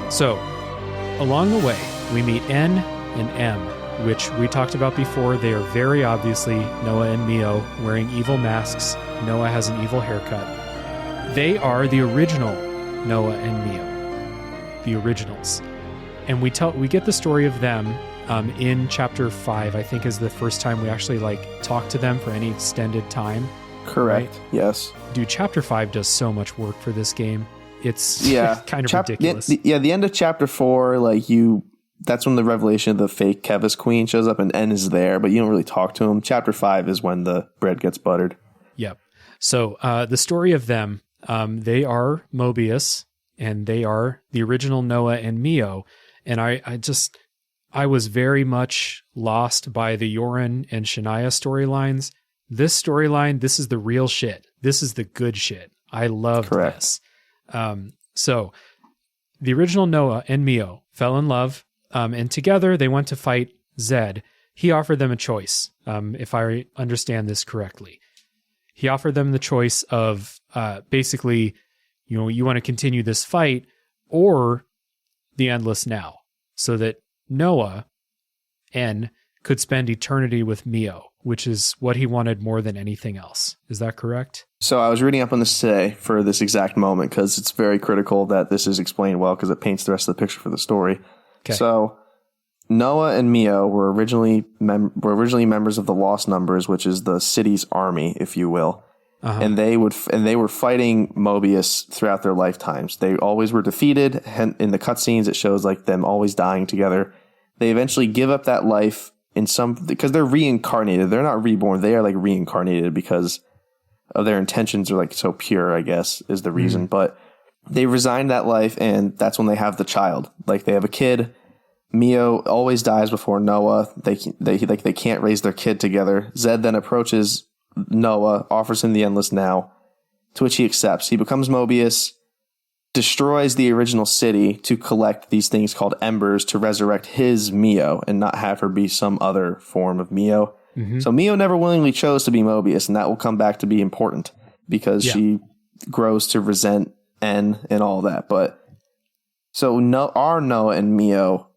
So, along the way, we meet N and M, which we talked about before. They are very obviously Noah and Mio wearing evil masks. Noah has an evil haircut. They are the original Noah and Mio, the originals. And we get the story of them in chapter 5, I think is the first time we actually talk to them for any extended time. Correct. Right? Yes. Dude, chapter 5 does so much work for this game. It's kind of ridiculous. The end of chapter 4, that's when the revelation of the fake Kevis Queen shows up, and N is there, but you don't really talk to him. Chapter 5 is when the bread gets buttered. Yep. So the story of them, they are Mobius, and they are the original Noah and Mio, and I was very much lost by the Yorin and Shania storylines. This storyline, this is the real shit. This is the good shit. I love this. So the original Noah and Mio fell in love, and together they went to fight Zed. He offered them a choice, if I understand this correctly. He offered them the choice of basically, you want to continue this fight or the endless now, so that Noah, N, could spend eternity with Mio, which is what he wanted more than anything else. Is that correct? So I was reading up on this today for this exact moment because it's very critical that this is explained well because it paints the rest of the picture for the story. Okay. So Noah and Mio were originally members of the Lost Numbers, which is the city's army, if you will. Uh-huh. And they were fighting Mobius throughout their lifetimes. They always were defeated. In the cutscenes, it shows them always dying together. They eventually give up that life because they're reincarnated. They're not reborn. They are reincarnated because of their intentions are so pure, I guess, is the reason. Mm. But they resign that life, and that's when they have the child. They have a kid. Mio always dies before Noah. They can't raise their kid together. Zed then approaches Noah, offers him the Endless Now, to which he accepts. He becomes Mobius, destroys the original city to collect these things called embers to resurrect his Mio and not have her be some other form of Mio. Mm-hmm. So Mio never willingly chose to be Mobius, and that will come back to be important because she grows to resent N and all that. But so our Noah and Mio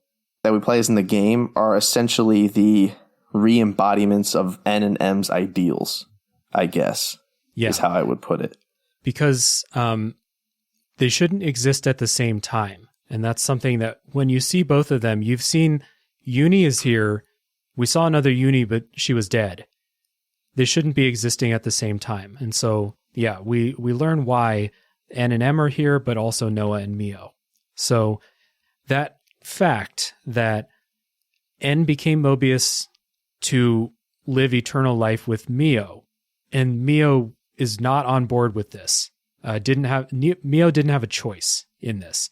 that we play as in the game are essentially the re-embodiments of N and M's ideals, I guess, is how I would put it. Because they shouldn't exist at the same time. And that's something that when you see both of them, you've seen Uni is here. We saw another Uni, but she was dead. They shouldn't be existing at the same time. And so, we learn why N and M are here, but also Noah and Mio. So that fact that N became Mobius to live eternal life with Mio, and Mio is not on board with this. Mio didn't have a choice in this,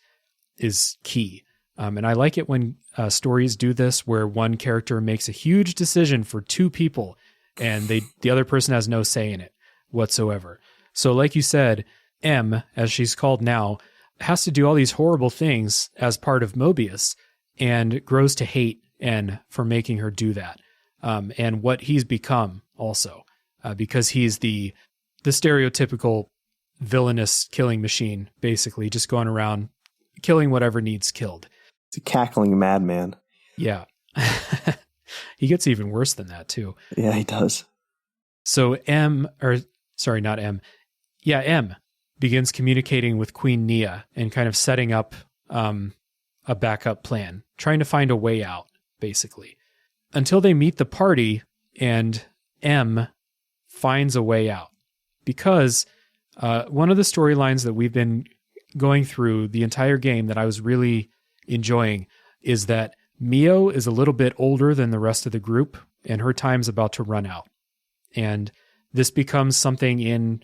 is key. And I like it when stories do this, where one character makes a huge decision for two people, and the other person has no say in it whatsoever. So like you said, M, as she's called now, has to do all these horrible things as part of Mobius, and grows to hate N for making her do that. And what he's become also, because he's the stereotypical villainous killing machine, basically just going around killing whatever needs killed. It's a cackling madman. Yeah. He gets even worse than that too. Yeah, he does. So M begins communicating with Queen Nia and kind of setting up a backup plan, trying to find a way out, basically, until they meet the party and M finds a way out. Because one of the storylines that we've been going through the entire game that I was really enjoying is that Mio is a little bit older than the rest of the group, and her time's about to run out. And this becomes something in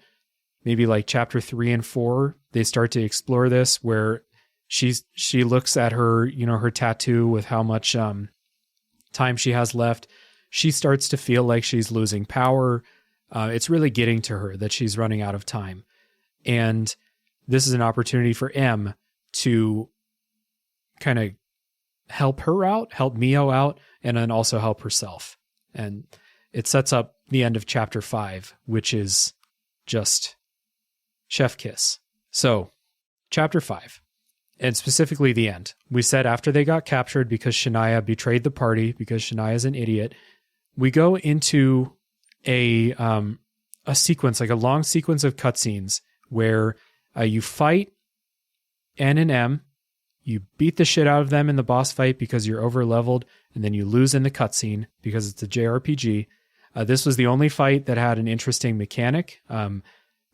maybe like chapter 3 and 4. They start to explore this, where she looks at her, her tattoo with how much time she has left. She starts to feel like she's losing power. It's really getting to her that she's running out of time. And this is an opportunity for M to kind of help her out, help Mio out, and then also help herself. And it sets up the end of chapter 5, which is just chef kiss. So, chapter 5, and specifically the end. We said after they got captured because Shania betrayed the party, because Shania's an idiot, we go into a sequence, like a long sequence of cutscenes where you fight N and M, you beat the shit out of them in the boss fight because you're over leveled, and then you lose in the cutscene because it's a JRPG. This was the only fight that had an interesting mechanic.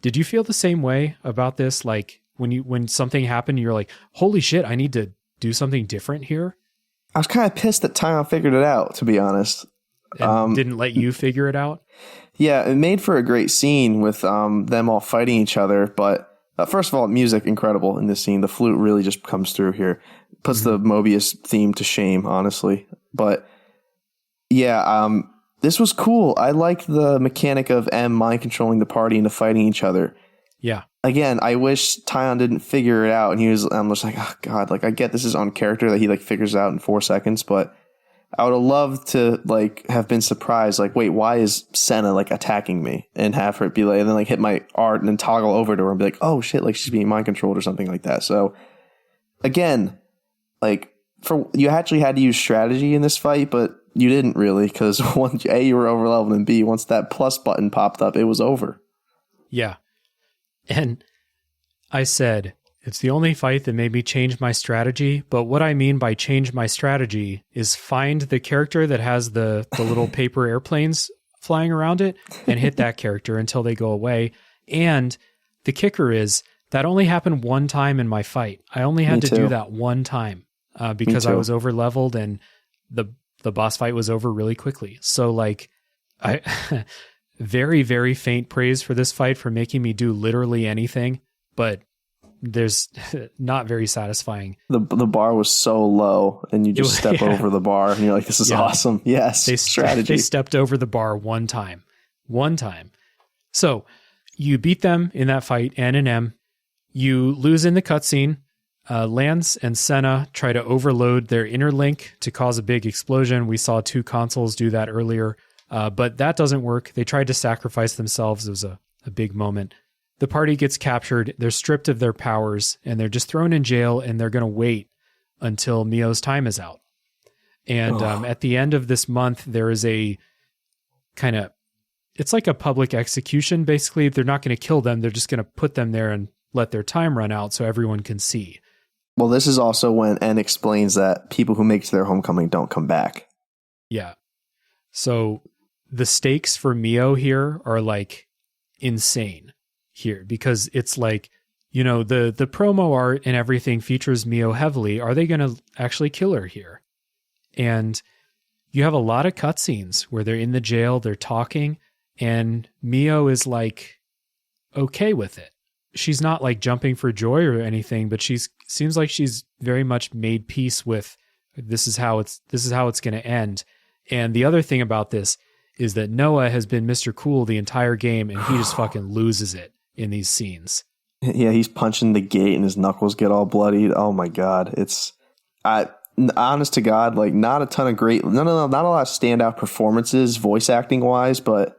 Did you feel the same way about this? Like when something happened, you're like, holy shit, I need to do something different here? I was kind of pissed that Taiwan figured it out, to be honest. And didn't let you figure it out? Yeah, it made for a great scene with them all fighting each other. But first of all, music, incredible in this scene. The flute really just comes through here. Puts the Mobius theme to shame, honestly. But yeah, this was cool. I liked the mechanic of M mind controlling the party into fighting each other. Yeah. Again, I wish Taiwan didn't figure it out. And I'm just like, oh God, like I get this is on character that he like figures it out in 4 seconds, but I would have loved to like have been surprised, like, wait, why is Senna like attacking me? And have her be like, and then like hit my art and then toggle over to her and be like, oh shit, like she's being mind controlled or something like that. So again, like you actually had to use strategy in this fight, but you didn't really, because once A, you were over leveled, and B, once that plus button popped up, it was over. Yeah. And I said, it's the only fight that made me change my strategy. But what I mean by change my strategy is find the character that has the little paper airplanes flying around it and hit that character until they go away. And the kicker is that only happened one time in my fight. I only had to do that one time because I was over leveled and the boss fight was over really quickly. So like I very, very faint praise for this fight for making me do literally anything, but there's not very satisfying. The bar was so low and you just step over the bar and you're like, this is awesome. Yes. Strategy. They stepped over the bar one time. So you beat them in that fight, N and M. You lose in the cutscene. Lance and Senna try to overload their interlink to cause a big explosion. We saw 2 consoles do that earlier, but that doesn't work. They tried to sacrifice themselves. It was a big moment. The party gets captured. They're stripped of their powers, and they're just thrown in jail, and they're going to wait until Mio's time is out. And at the end of this month, there is a kind of, it's like a public execution, basically. They're not going to kill them. They're just going to put them there and let their time run out so everyone can see. Well, this is also when N explains that people who make it to their homecoming don't come back. Yeah. So the stakes for Mio here are like insane here, because it's like, the promo art and everything features Mio heavily. Are they going to actually kill her here? And you have a lot of cutscenes where they're in the jail, they're talking, and Mio is like okay with it. She's not like jumping for joy or anything, but seems like she's very much made peace with this is how it's going to end. And the other thing about this is that Noah has been Mr. Cool the entire game, and he just fucking loses it in these scenes. Yeah, he's punching the gate and his knuckles get all bloodied. Oh my God. It's honest to God, like not a lot of standout performances voice acting wise, but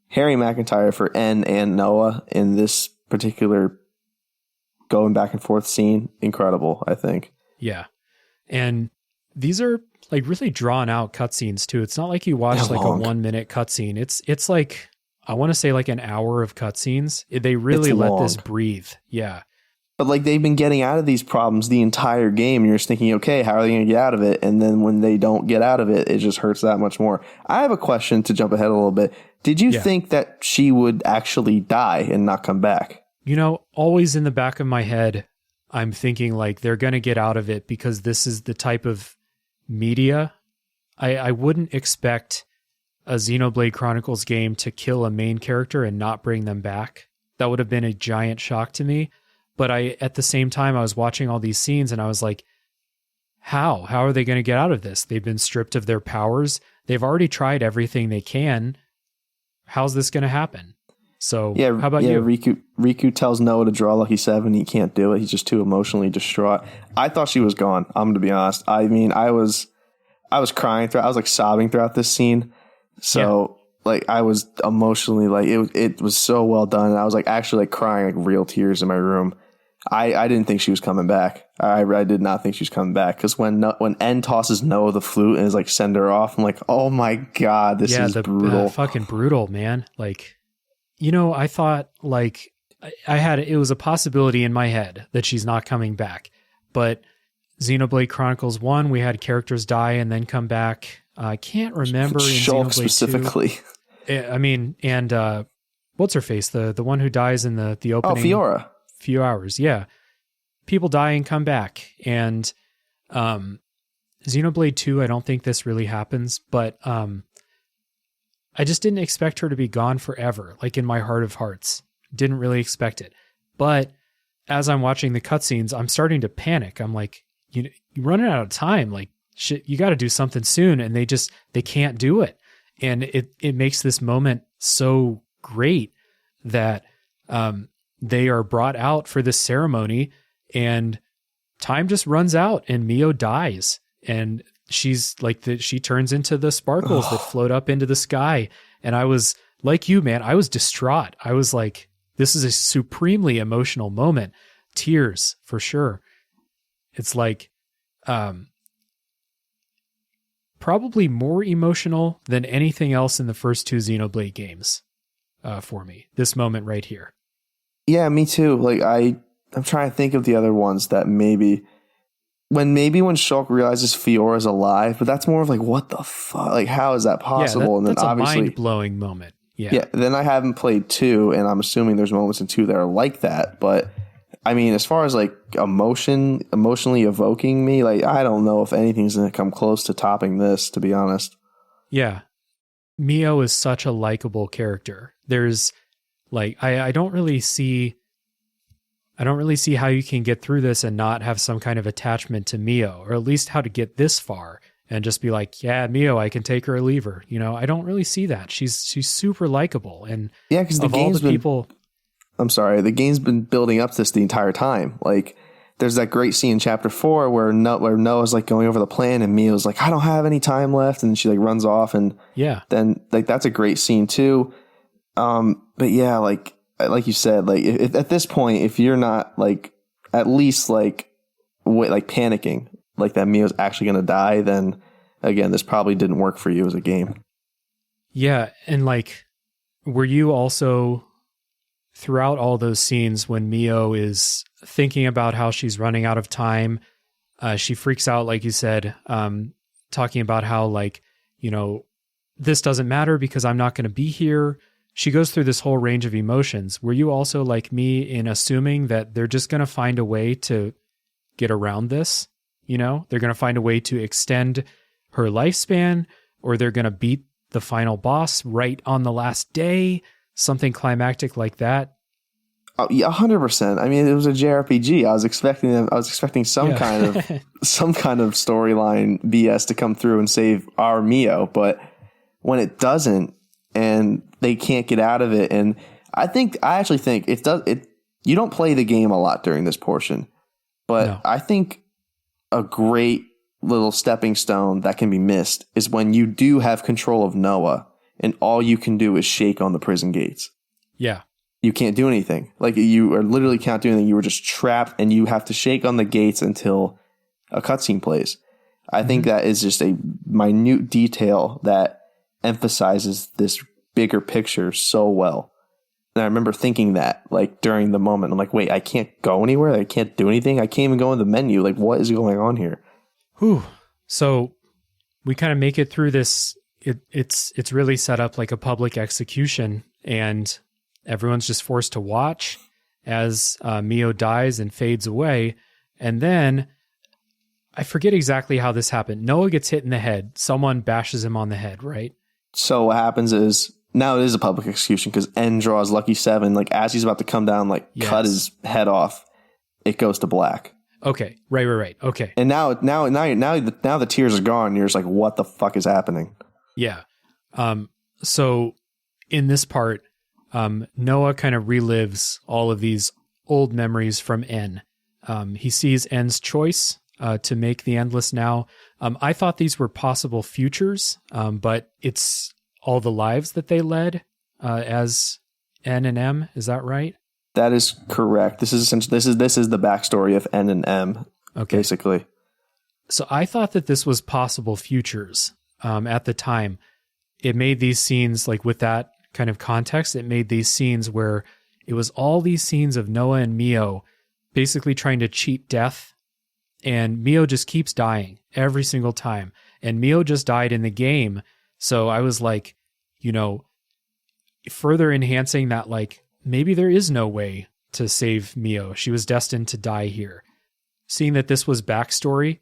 Harry McIntyre for N and Noah in this particular going back and forth scene, incredible, I think. Yeah. And these are like really drawn out cutscenes too. It's not like you watch like a 1 minute cutscene. It's like, I want to say like an hour of cutscenes. They really let this breathe. Yeah. But like they've been getting out of these problems the entire game. You're just thinking, okay, how are they going to get out of it? And then when they don't get out of it, it just hurts that much more. I have a question to jump ahead a little bit. Did you think that she would actually die and not come back? Always in the back of my head, I'm thinking like they're going to get out of it because this is the type of media. I wouldn't expect a Xenoblade Chronicles game to kill a main character and not bring them back. That would have been a giant shock to me. But at the same time, I was watching all these scenes and I was like, how are they going to get out of this? They've been stripped of their powers. They've already tried everything they can. How's this going to happen? So yeah, how about you? Riku tells Noah to draw Lucky 7. He can't do it. He's just too emotionally distraught. I thought she was gone. I'm going to be honest. I mean, I was crying throughout. I was like sobbing throughout this scene. So like I was emotionally like it was so well done. And I was like actually like crying like real tears in my room. I didn't think she was coming back. I did not think she was coming back because when N tosses Noah the flute and is like send her off, I'm like, oh my god, this is brutal. Fucking brutal, man. Like, you know, I thought like it was a possibility in my head that she's not coming back, but Xenoblade Chronicles 1, we had characters die and then come back. I can't remember in Shulk Xenoblade specifically. 2. I mean, and what's her face? The one who dies in the opening. Oh, Fiora. Few hours, yeah. People die and come back. And Xenoblade 2, I don't think this really happens, but I just didn't expect her to be gone forever, like in my heart of hearts. Didn't really expect it. But as I'm watching the cutscenes, I'm starting to panic. I'm like, you're running out of time. Like, shit, you got to do something soon. And they can't do it. And it makes this moment so great that they are brought out for this ceremony and time just runs out and Mio dies. And she's like, she turns into the sparkles that float up into the sky. And I was like you, man, I was distraught. I was like, this is a supremely emotional moment. Tears for sure. It's like, probably more emotional than anything else in the first two Xenoblade games for me. This moment right here. Yeah, me too. Like I'm trying to think of the other ones that maybe when Shulk realizes Fiora's alive, but that's more of like, what the fuck? Like, how is that possible? And that's obviously a mind-blowing moment. Yeah. Then I haven't played 2, and I'm assuming there's moments in 2 that are like that. But I mean, as far as like emotionally evoking me, like I don't know if anything's going to come close to topping this, to be honest. Yeah. Mio is such a likable character. There's like, I don't really see how you can get through this and not have some kind of attachment to Mio, or at least how to get this far and just be like, yeah, Mio, I can take her or leave her. You know, I don't really see that. She's super likable. And yeah, because the game's been building up this the entire time. Like, there's that great scene in chapter 4 where Noah's like going over the plan and Mio's like, I don't have any time left, and she like runs off, and then like that's a great scene too. But yeah, like you said, like if at this point, if you're not like at least like panicking like that Mio's actually going to die, then again, this probably didn't work for you as a game. Yeah. And like, were you also throughout all those scenes when Mio is thinking about how she's running out of time, she freaks out, like you said, talking about how like, you know, this doesn't matter because I'm not going to be here. She goes through this whole range of emotions. Were you also like me in assuming that they're just going to find a way to get around this? You know, they're going to find a way to extend her lifespan, or they're going to beat the final boss right on the last day, something climactic like that? Oh, yeah, 100%. I mean, it was a JRPG. I was expecting some kind of storyline BS to come through and save our Mio, but when it doesn't, and they can't get out of it, and I actually think it does. You don't play the game a lot during this portion, but no. I think a great little stepping stone that can be missed is when you do have control of Noah, and all you can do is shake on the prison gates. Yeah. You can't do anything. Like, you are literally can't do anything. You were just trapped, and you have to shake on the gates until a cutscene plays. I think that is just a minute detail that emphasizes this bigger picture so well. And I remember thinking that, like, during the moment, I'm like, wait, I can't go anywhere? I can't do anything? I can't even go in the menu. Like, what is going on here? Whew. So we kind of make it through this. It's really set up like a public execution, and everyone's just forced to watch as Mio dies and fades away. And then I forget exactly how this happened. Noah gets hit in the head. Someone bashes him on the head, right? So what happens is, now it is a public execution because N draws Lucky 7. Like, as he's about to come down, like, cut his head off, it goes to black. Okay. Right. Okay. And now the tears are gone. You're just like, what the fuck is happening? Yeah. So in this part, Noah kind of relives all of these old memories from N. He sees N's choice to make the Endless Now. I thought these were possible futures, but it's all the lives that they led as N and M. Is that right? That is correct. This is the backstory of N and M, basically. So I thought that this was possible futures at the time. It made these scenes, like with that kind of context, it made these scenes where it was all these scenes of Noah and Mio basically trying to cheat death. And Mio just keeps dying every single time. And Mio just died in the game. So I was like, further enhancing that, like, maybe there is no way to save Mio. She was destined to die here. Seeing that this was backstory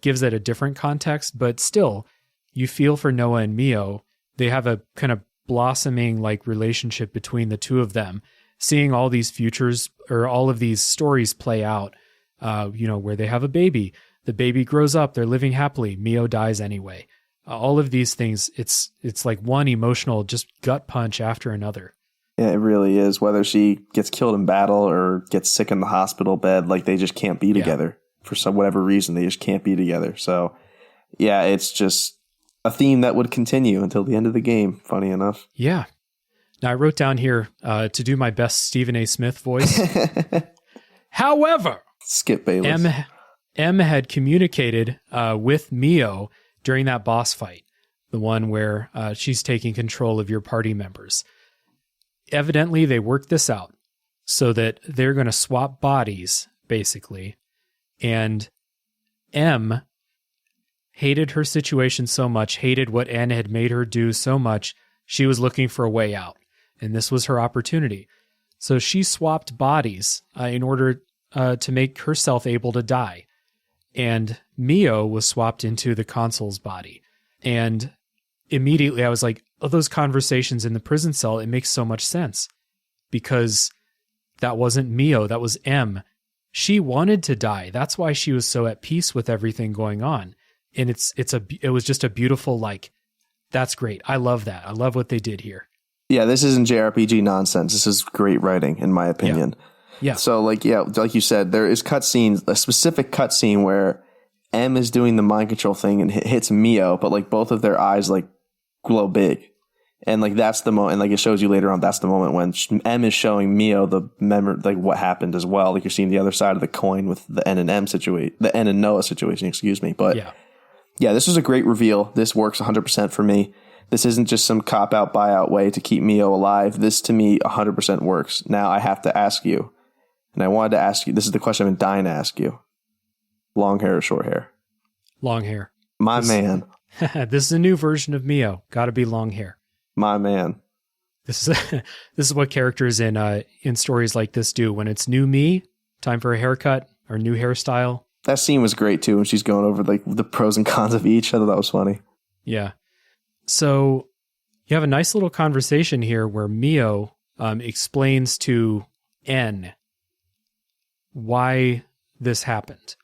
gives it a different context, but still, you feel for Noah and Mio. They have a kind of blossoming, like, relationship between the two of them. Seeing all these futures or all of these stories play out, where they have a baby. The baby grows up, they're living happily. Mio dies anyway. All of these things, it's like one emotional just gut punch after another. Yeah, it really is. Whether she gets killed in battle or gets sick in the hospital bed, like, they just can't be together for whatever reason. They just can't be together. So, yeah, it's just a theme that would continue until the end of the game, funny enough. Yeah. Now, I wrote down here to do my best Stephen A. Smith voice. However, Skip Bayless. M had communicated with Mio during that boss fight, the one where she's taking control of your party members. Evidently, they worked this out so that they're going to swap bodies, basically. And M hated her situation so much, hated what N had made her do so much, she was looking for a way out. And this was her opportunity. So she swapped bodies in order to make herself able to die. And Mio was swapped into the console's body. And immediately I was like, oh, those conversations in the prison cell, it makes so much sense. Because that wasn't Mio, that was M. She wanted to die. That's why she was so at peace with everything going on. And it was just a beautiful, like, that's great. I love that. I love what they did here. Yeah, this isn't JRPG nonsense. This is great writing, in my opinion. Yeah. So, like you said, there is cutscenes, a specific cutscene where M is doing the mind control thing and hits Mio, but, like, both of their eyes, like, glow big. And, like, that's the moment, and, like, it shows you later on, that's the moment when M is showing Mio the memory, like, what happened as well. Like, you're seeing the other side of the coin with the N and M situation, the N and Noah situation, excuse me. But yeah, this was a great reveal. This works 100% for me. This isn't just some cop-out, buyout way to keep Mio alive. This, to me, 100% works. Now, I have to ask you, and I wanted to ask you, this is the question I've been dying to ask you. Long hair or short hair? Long hair. Man. This is a new version of Mio. Got to be long hair. My man. This is what characters in stories like this do. When it's new me, time for a haircut or new hairstyle. That scene was great too when she's going over, like, the pros and cons of each. I thought that was funny. Yeah. So you have a nice little conversation here where Mio explains to N why this happened.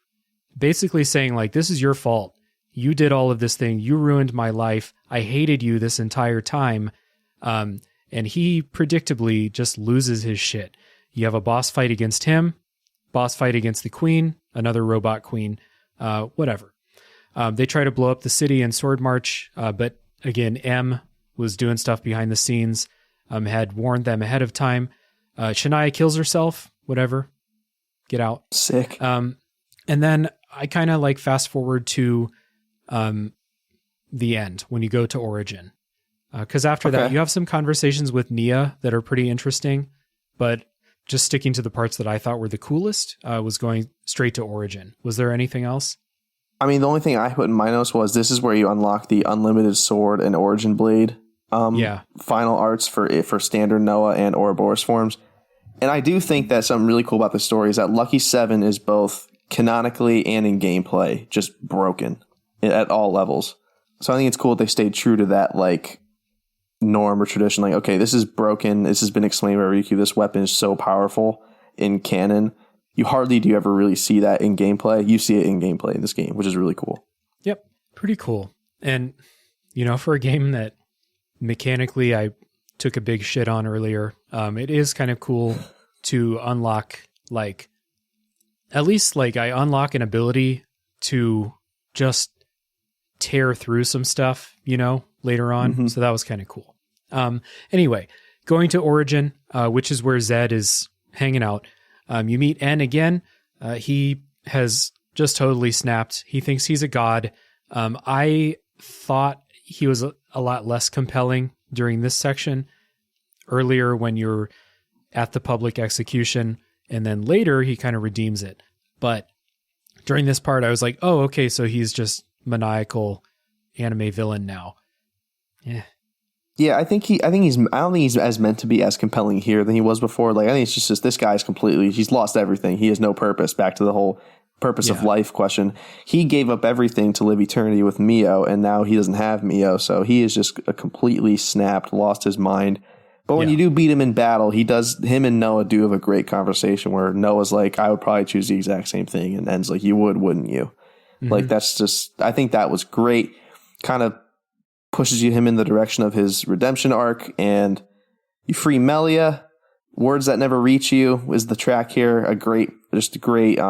Basically saying, like, this is your fault. You did all of this thing. You ruined my life. I hated you this entire time. And he predictably just loses his shit. You have a boss fight against him, boss fight against the queen, another robot queen, whatever. They try to blow up the city in Sword March, but again, M was doing stuff behind the scenes, had warned them ahead of time. Shania kills herself, whatever. Get out. Sick. And then I kind of, like, fast forward to the end when you go to Origin. Because after that, you have some conversations with Nia that are pretty interesting, but just sticking to the parts that I thought were the coolest was going straight to Origin. Was there anything else? I mean, the only thing I put in my notes was this is where you unlock the Unlimited Sword and Origin Blade final arts for standard Noah and Ouroboros forms. And I do think that something really cool about the story is that Lucky 7 is both canonically and in gameplay, just broken at all levels. So I think it's cool that they stayed true to that like norm or tradition. Like, okay, this is broken. This has been explained by Riku. This weapon is so powerful in canon. You hardly do ever really see that in gameplay. You see it in gameplay in this game, which is really cool. Yep, pretty cool. And, for a game that mechanically I took a big shit on earlier, it is kind of cool to unlock, like, at least, like, I unlock an ability to just tear through some stuff, later on. Mm-hmm. So that was kind of cool. Anyway, going to Origin, which is where Zed is hanging out. You meet N again. He has just totally snapped. He thinks he's a god. I thought he was a lot less compelling during this section. Earlier when you're at the public execution, and then later he kind of redeems it. But during this part, I was like, oh, okay, so he's just maniacal anime villain now. Yeah. Yeah, I don't think he's as meant to be as compelling here than he was before. Like, I think it's just this guy's he's lost everything. He has no purpose. Back to the whole purpose of life question. He gave up everything to live eternity with Mio, and now he doesn't have Mio. So he is just a completely snapped, lost his mind. But when you do beat him in battle, him and Noah do have a great conversation where Noah's like, I would probably choose the exact same thing. And En's like, you would, wouldn't you? Mm-hmm. Like, I think that was great. Kind of pushes him in the direction of his redemption arc, and you free Melia. Words That Never Reach You is the track here. Just a great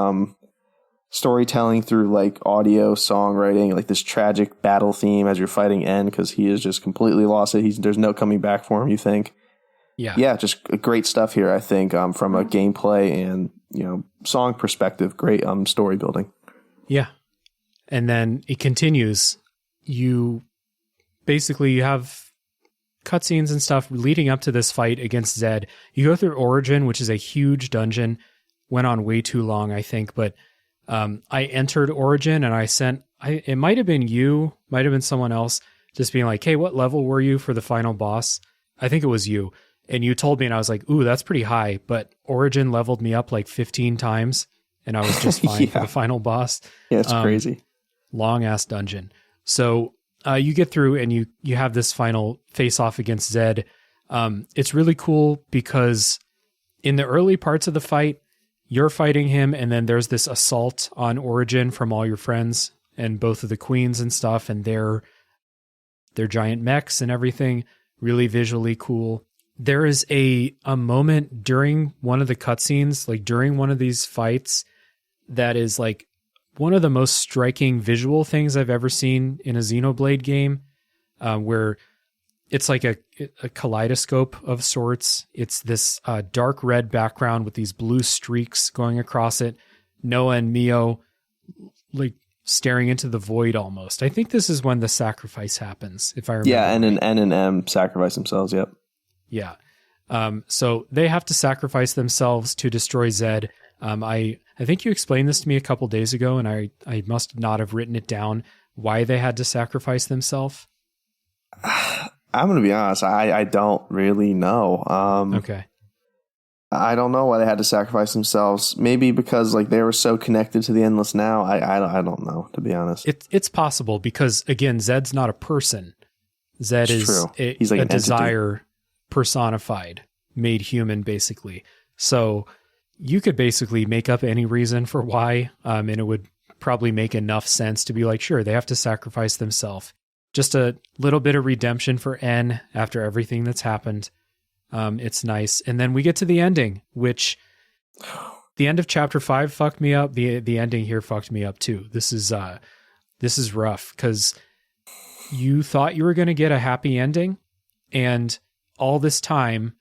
storytelling through like audio songwriting, like this tragic battle theme as you're fighting N, because he is just completely lost it. There's no coming back for him, you think. Yeah, just great stuff here, I think, from a gameplay and song perspective. Great story building. Yeah. And then it continues. You have cutscenes and stuff leading up to this fight against Zed. You go through Origin, which is a huge dungeon. Went on way too long, I think, but I entered Origin and it might have been you, might have been someone else, just being like, hey, what level were you for the final boss? I think it was you. And you told me, and I was like, ooh, that's pretty high. But Origin leveled me up like 15 times, and I was just fine for the final boss. Yeah, it's crazy. Long ass dungeon. So you get through, and you have this final face off against Zed. It's really cool because in the early parts of the fight, you're fighting him, and then there's this assault on Origin from all your friends and both of the queens and stuff, and their giant mechs and everything. Really visually cool. There is a moment during one of the cutscenes, like during one of these fights, that is like one of the most striking visual things I've ever seen in a Xenoblade game, where it's like a kaleidoscope of sorts. It's this dark red background with these blue streaks going across it. Noah and Mio like staring into the void almost. I think this is when the sacrifice happens, if I remember. Yeah, and an N and M sacrifice themselves, yep. Yeah. So they have to sacrifice themselves to destroy Zed. I think you explained this to me a couple days ago, and I must not have written it down, why they had to sacrifice themselves. I'm going to be honest. I don't really know. Okay. I don't know why they had to sacrifice themselves. Maybe because like they were so connected to the Endless Now. I don't know, to be honest. It's possible because, again, Zed's not a person. Zed is He's like a desire personified, made human, basically. So you could basically make up any reason for why, and it would probably make enough sense to be like, sure, they have to sacrifice themselves. Just a little bit of redemption for N after everything that's happened. It's nice. And then we get to the ending, which the end of chapter 5 fucked me up. The ending here fucked me up too. This is rough because you thought you were going to get a happy ending, and all this time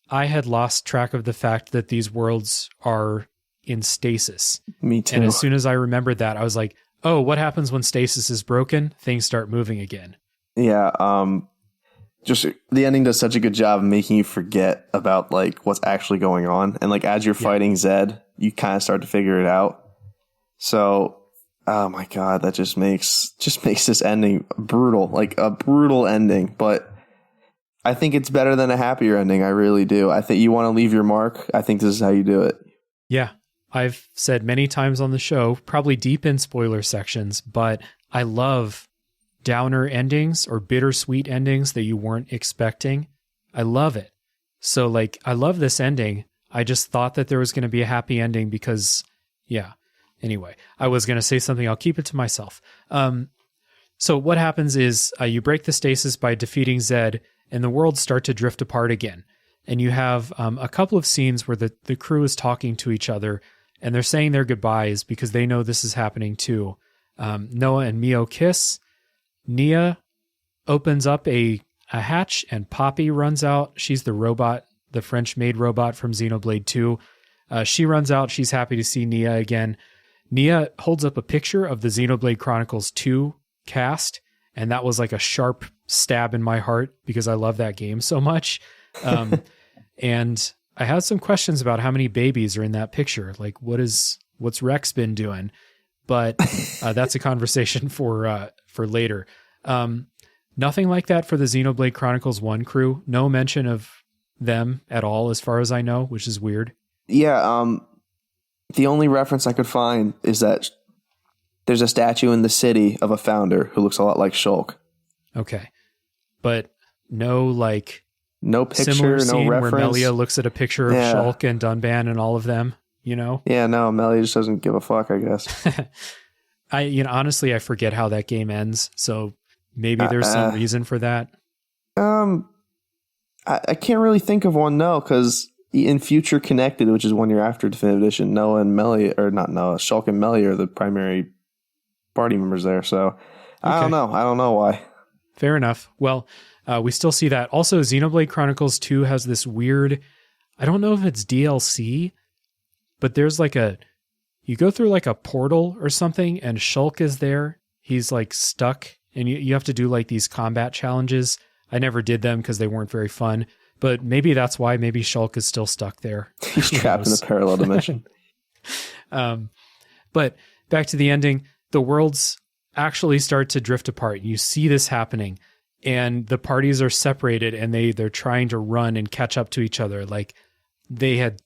I had lost track of the fact that these worlds are in stasis. Me too. And as soon as I remembered that, I was like, oh, what happens when stasis is broken? Things start moving again. Yeah. Just the ending does such a good job of making you forget about like what's actually going on. And like, as you're fighting Zed, you kind of start to figure it out. So, oh my God, that just makes this ending brutal, like a brutal ending. But I think it's better than a happier ending. I really do. I think you want to leave your mark. I think this is how you do it. Yeah. I've said many times on the show, probably deep in spoiler sections, but I love downer endings or bittersweet endings that you weren't expecting. I love it. So like, I love this ending. I just thought that there was going to be a happy ending because, yeah. Anyway, I was going to say something. I'll keep it to myself. So what happens is you break the stasis by defeating Zed, and the worlds start to drift apart again. And you have a couple of scenes where the crew is talking to each other, and they're saying their goodbyes because they know this is happening too. Noah and Mio kiss. Nia opens up a hatch, and Poppy runs out. She's the robot, the French-made robot from Xenoblade 2. She runs out. She's happy to see Nia again. Nia holds up a picture of the Xenoblade Chronicles 2 cast, and that was like a sharp stab in my heart because I love that game so much. And I had some questions about how many babies are in that picture. Like, what's Rex been doing? But that's a conversation for later. Nothing like that for the Xenoblade Chronicles 1 crew. No mention of them at all, as far as I know, which is weird. Yeah, the only reference I could find is that there's a statue in the city of a founder who looks a lot like Shulk. Okay. But no picture, similar no scene reference. where Melia looks at a picture of Shulk and Dunban and all of them, you know? Yeah, no, Melia just doesn't give a fuck, I guess. Honestly, I forget how that game ends, so maybe there's some reason for that. I can't really think of one, no, because in Future Connected, which is 1 year after Definitive Edition, Noah and Melia, or not Noah, Shulk and Melia are the primary party members there, so okay. I don't know why. Fair enough. Well, we still see that. Also, Xenoblade Chronicles 2 has this weird, I don't know if it's DLC, but there's you go through like a portal or something, and Shulk is there. He's like stuck, and you have to do like these combat challenges. I never did them because they weren't very fun, but maybe that's why. Maybe Shulk is still stuck there. He's trapped in a parallel dimension. But back to the ending, the worlds actually start to drift apart. You see this happening, and the parties are separated, and they're trying to run and catch up to each other. Like they had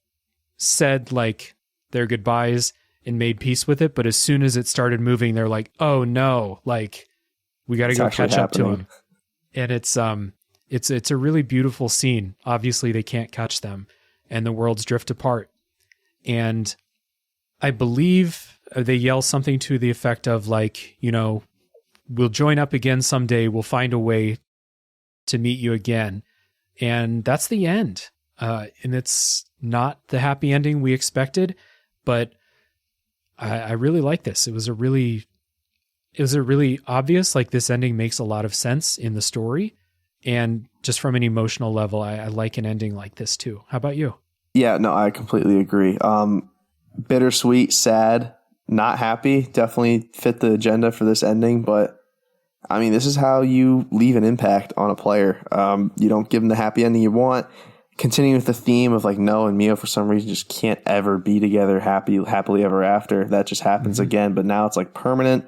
said like their goodbyes and made peace with it, but as soon as it started moving, they're like, oh no, like we got to go catch up to him. And it's a really beautiful scene. Obviously they can't catch them, and the worlds drift apart. And I believe they yell something to the effect of like, you know, we'll join up again someday. We'll find a way to meet you again. And that's the end. And it's not the happy ending we expected, but I really like this. It was a really obvious, like this ending makes a lot of sense in the story. And just from an emotional level, I like an ending like this too. How about you? Yeah, no, I completely agree. Bittersweet, sad, not happy, definitely fit the agenda for this ending. But I mean, this is how you leave an impact on a player. You don't give them the happy ending you want. Continuing with the theme of like Noah and Mio for some reason just can't ever be together happily ever after. That just happens again, but now it's like permanent.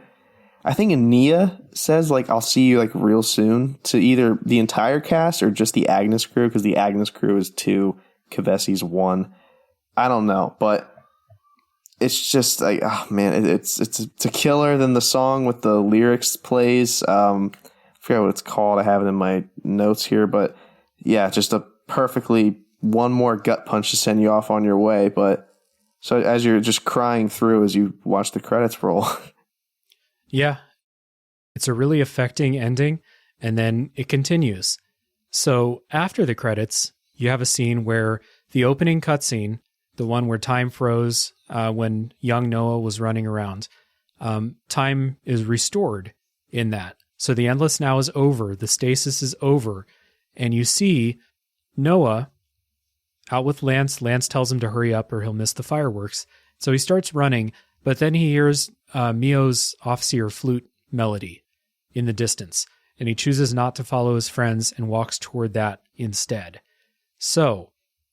I think Nia says like, I'll see you like real soon to either the entire cast or just the Agnes crew, because the Agnes crew is 2, Kavesi's 1. I don't know, but it's just like, oh man, it's a killer. Then the song with the lyrics plays. I forget what it's called. I have it in my notes here, but yeah, just a perfectly one more gut punch to send you off on your way. But so as you're just crying through as you watch the credits roll. Yeah, it's a really affecting ending, and then it continues. So after the credits, you have a scene where the opening cutscene, the one where time froze when young Noah was running around, time is restored in that. So the Endless Now is over, the stasis is over, and you see Noah out with Lance. Lance tells him to hurry up or he'll miss the fireworks. So he starts running, but then he hears Mio's Offseer flute melody in the distance, and he chooses not to follow his friends and walks toward that instead. So,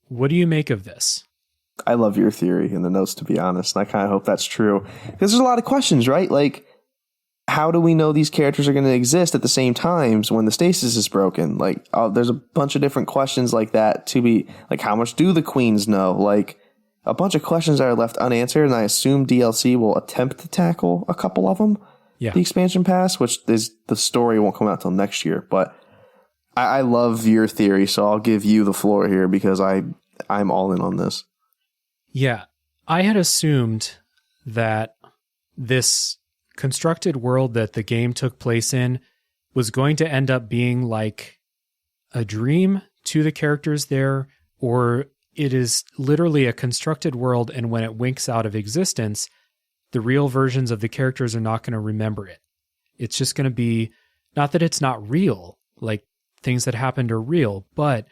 what do you make of this? I love your theory in the notes, to be honest, and I kind of hope that's true. Because there's a lot of questions, right? Like, how do we know these characters are going to exist at the same times when the stasis is broken? Like, there's a bunch of different questions like that to be, like, how much do the queens know? Like, a bunch of questions that are left unanswered, and I assume DLC will attempt to tackle a couple of them. Yeah. The expansion pass, which is the story won't come out till next year. But I love your theory, so I'll give you the floor here because I'm all in on this. Yeah. I had assumed that this constructed world that the game took place in was going to end up being like a dream to the characters there, or it is literally a constructed world, and when it winks out of existence, the real versions of the characters are not going to remember it. It's just going to be, not that it's not real, like things that happened are real, but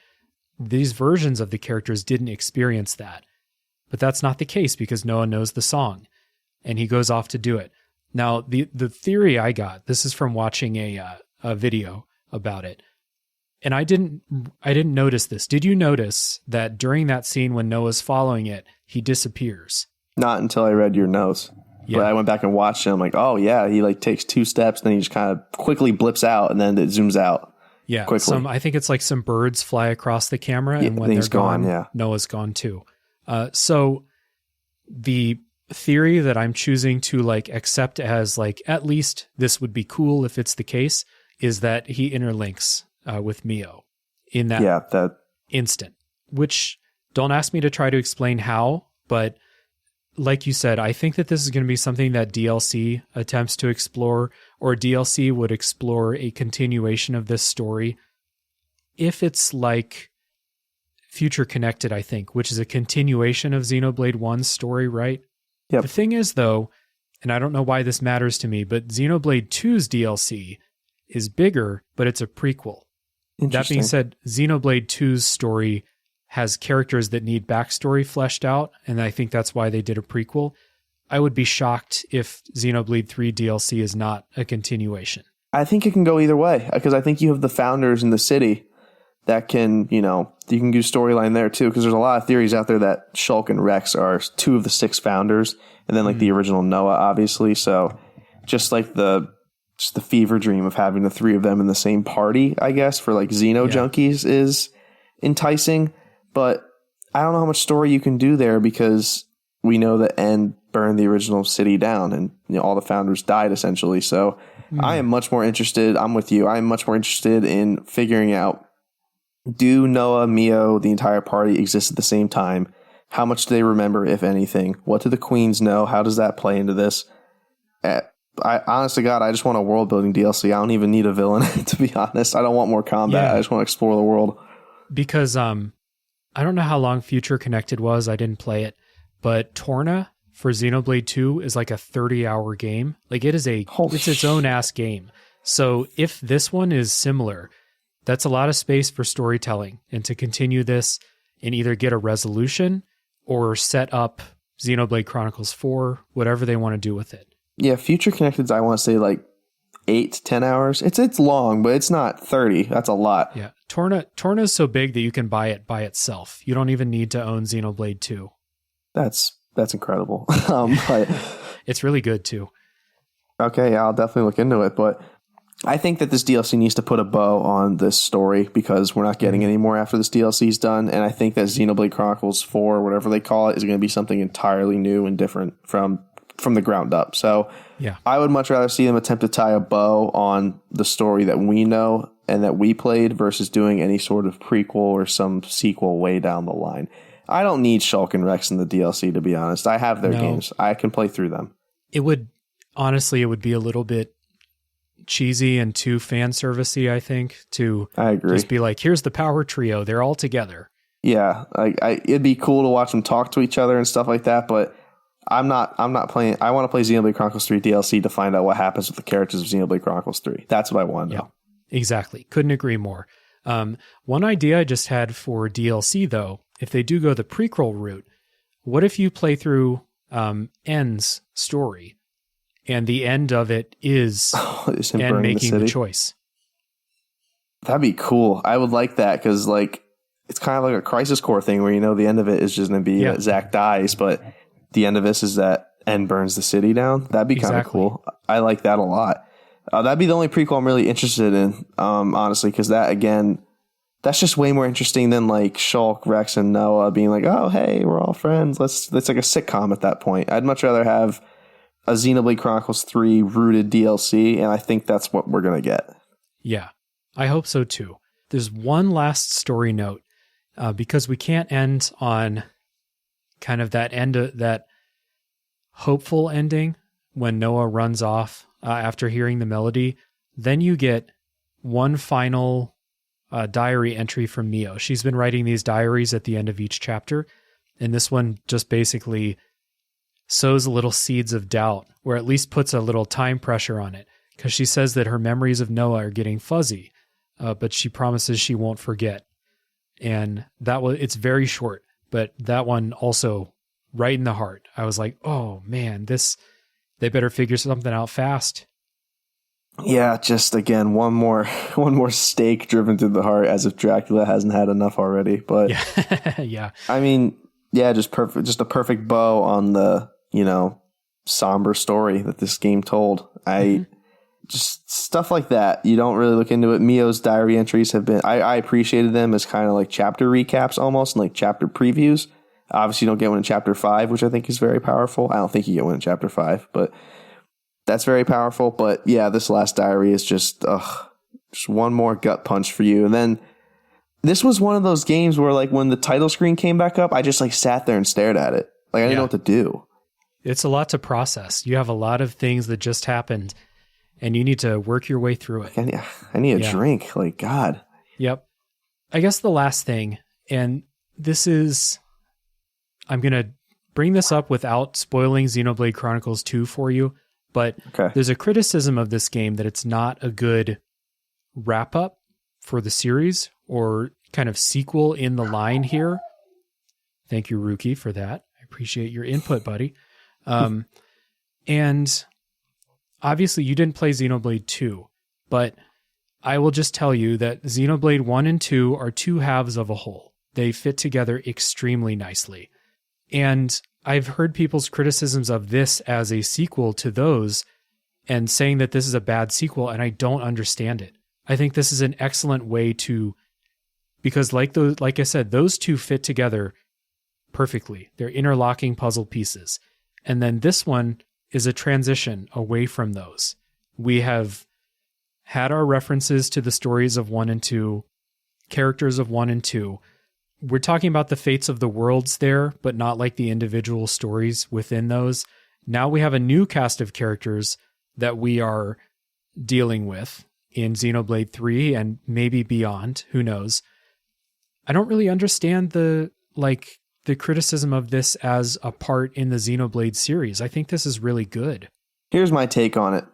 these versions of the characters didn't experience that. But that's not the case because Noah knows the song and he goes off to do it. Now, the theory I got, this is from watching a video about it, and I didn't notice this. Did you notice that during that scene when Noah's following it, he disappears? Not until I read your notes. Yeah. But I went back and watched it. I'm like, oh yeah, he like takes 2 steps, then he just kind of quickly blips out, and then it zooms out. Yeah, quickly. I think it's like some birds fly across the camera, and when they're gone, Noah's gone too. So the theory that I'm choosing to like accept as like, at least this would be cool if it's the case, is that he interlinks with Mio in that instant, which don't ask me to try to explain how, but like you said, I think that this is going to be something that DLC attempts to explore, or DLC would explore a continuation of this story. If it's like Future Connected, I think, which is a continuation of Xenoblade 1's story, right? Yep. The thing is, though, and I don't know why this matters to me, but Xenoblade 2's DLC is bigger, but it's a prequel. That being said, Xenoblade 2's story has characters that need backstory fleshed out, and I think that's why they did a prequel. I would be shocked if Xenoblade 3 DLC is not a continuation. I think it can go either way, because I think you have the founders in the city that can, you can do storyline there too, because there's a lot of theories out there that Shulk and Rex are 2 of the 6 founders, and then like the original Noah, obviously. So just like the fever dream of having the 3 of them in the same party, I guess, for like Xeno junkies is enticing. But I don't know how much story you can do there, because we know that N burned the original city down, and all the founders died essentially. So I am much more interested. I'm with you. I am much more interested in figuring out, do Noah, Mio, the entire party exist at the same time? How much do they remember, if anything? What do the queens know? How does that play into this? Honest to God, I just want a world building DLC. I don't even need a villain, to be honest. I don't want more combat. I just want to explore the world. Because I don't know how long Future Connected was. I didn't play it. But Torna for Xenoblade 2 is like a 30-hour game. Like it's its own ass game. So if this one is similar, that's a lot of space for storytelling and to continue this and either get a resolution or set up Xenoblade Chronicles 4, whatever they want to do with it. Yeah, Future Connected's, I want to say like 8 to 10 hours. It's long, but it's not 30. That's a lot. Yeah. Torna is so big that you can buy it by itself. You don't even need to own Xenoblade 2. That's incredible. But it's really good too. Okay, yeah, I'll definitely look into it. But I think that this DLC needs to put a bow on this story, because we're not getting any more after this DLC is done. And I think that Xenoblade Chronicles 4, whatever they call it, is going to be something entirely new and different from the ground up. So yeah, I would much rather see them attempt to tie a bow on the story that we know and that we played versus doing any sort of prequel or some sequel way down the line. I don't need Shulk and Rex in the DLC, to be honest. I have their games. I can play through them. It would be a little bit cheesy and too fan servicey, I think, to I agree. Just be like, here's the power trio. They're all together. Yeah. It'd be cool to watch them talk to each other and stuff like that, but I'm not playing. I want to play Xenoblade Chronicles 3 DLC to find out what happens with the characters of Xenoblade Chronicles 3. That's what I want to know. Exactly. Couldn't agree more. One idea I just had for DLC, though, if they do go the prequel route, what if you play through N's story and the end of it is N making the choice? That'd be cool. I would like that, because like it's kind of like a Crisis Core thing where the end of it is just going to be that Zack dies, but the end of this is that N burns the city down. That'd be kind of cool. I like that a lot. That'd be the only prequel I'm really interested in, honestly, because that, again, that's just way more interesting than like Shulk, Rex, and Noah being like, oh, hey, we're all friends. It's like a sitcom at that point. I'd much rather have a Xenoblade Chronicles 3 rooted DLC, and I think that's what we're going to get. Yeah, I hope so too. There's one last story note, because we can't end on kind of that hopeful ending when Noah runs off after hearing the melody. Then you get one final diary entry from Mio. She's been writing these diaries at the end of each chapter, and this one just basically sows a little seeds of doubt, or at least puts a little time pressure on it, because she says that her memories of Noah are getting fuzzy, but she promises she won't forget. And it's very short, but that one also right in the heart. I was like, oh man, they better figure something out fast. Yeah, just again, one more stake driven through the heart, as if Dracula hasn't had enough already. But yeah. I mean, yeah, just a perfect bow on the, somber story that this game told. Just stuff like that. You don't really look into it. Mio's diary entries have been, I appreciated them as kind of like chapter recaps almost, and like chapter previews. Obviously, you don't get one in chapter 5, which I think is very powerful. I don't think you get one in chapter 5, but that's very powerful. But yeah, this last diary is just one more gut punch for you. And then this was one of those games where, like, when the title screen came back up, I just like sat there and stared at it. Like I didn't know what to do. It's a lot to process. You have a lot of things that just happened, and you need to work your way through it. I need a drink. Like, God. Yep. I guess the last thing, and this is, I'm going to bring this up without spoiling Xenoblade Chronicles 2 for you, but There's a criticism of this game that it's not a good wrap up for the series, or kind of sequel in the line here. Thank you, Rookie, for that. I appreciate your input, buddy. And obviously you didn't play Xenoblade 2, but I will just tell you that Xenoblade 1 and 2 are two halves of a whole. They fit together extremely nicely. And I've heard people's criticisms of this as a sequel to those and saying that this is a bad sequel, and I don't understand it. I think this is an excellent way to, because like I said, those two fit together perfectly. They're interlocking puzzle pieces. And then this one is a transition away from those. We have had our references to the stories of 1 and 2, characters of 1 and 2. We're talking about the fates of the worlds there, but not like the individual stories within those. Now we have a new cast of characters that we are dealing with in Xenoblade 3 and maybe beyond. Who knows? I don't really understand the criticism of this as a part in the Xenoblade series. I think this is really good. Here's my take on it.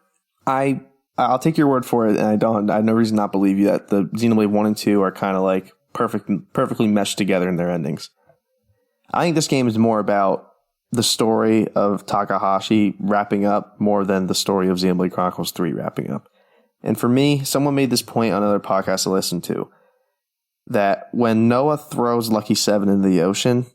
I'll take your word for it, and I have no reason not believe you that the Xenoblade 1 and 2 are kind of like perfectly meshed together in their endings. I think this game is more about the story of Takahashi wrapping up more than the story of Xenoblade Chronicles 3 wrapping up. And for me, someone made this point on another podcast I listened to, that when Noah throws Lucky 7 into the ocean,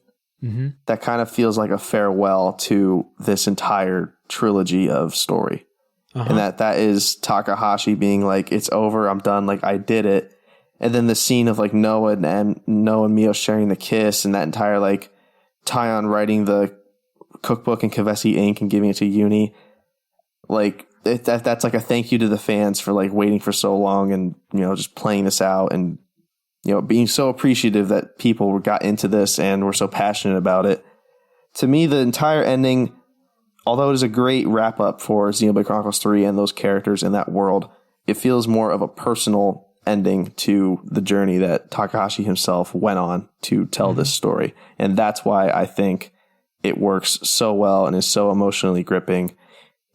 that kind of feels like a farewell to this entire trilogy of story. And that is Takahashi being like, it's over, I'm done, like I did it. And then the scene of like Noah and Mio sharing the kiss, and that entire like Taion writing the cookbook in Kavesi ink and giving it to Uni. Like that's like a thank you to the fans for like waiting for so long and, just playing this out and, being so appreciative that people got into this and were so passionate about it. To me, the entire ending, although it is a great wrap up for Xenoblade Chronicles 3 and those characters in that world, it feels more of a personal ending to the journey that Takahashi himself went on to tell this story. And that's why I think it works so well and is so emotionally gripping,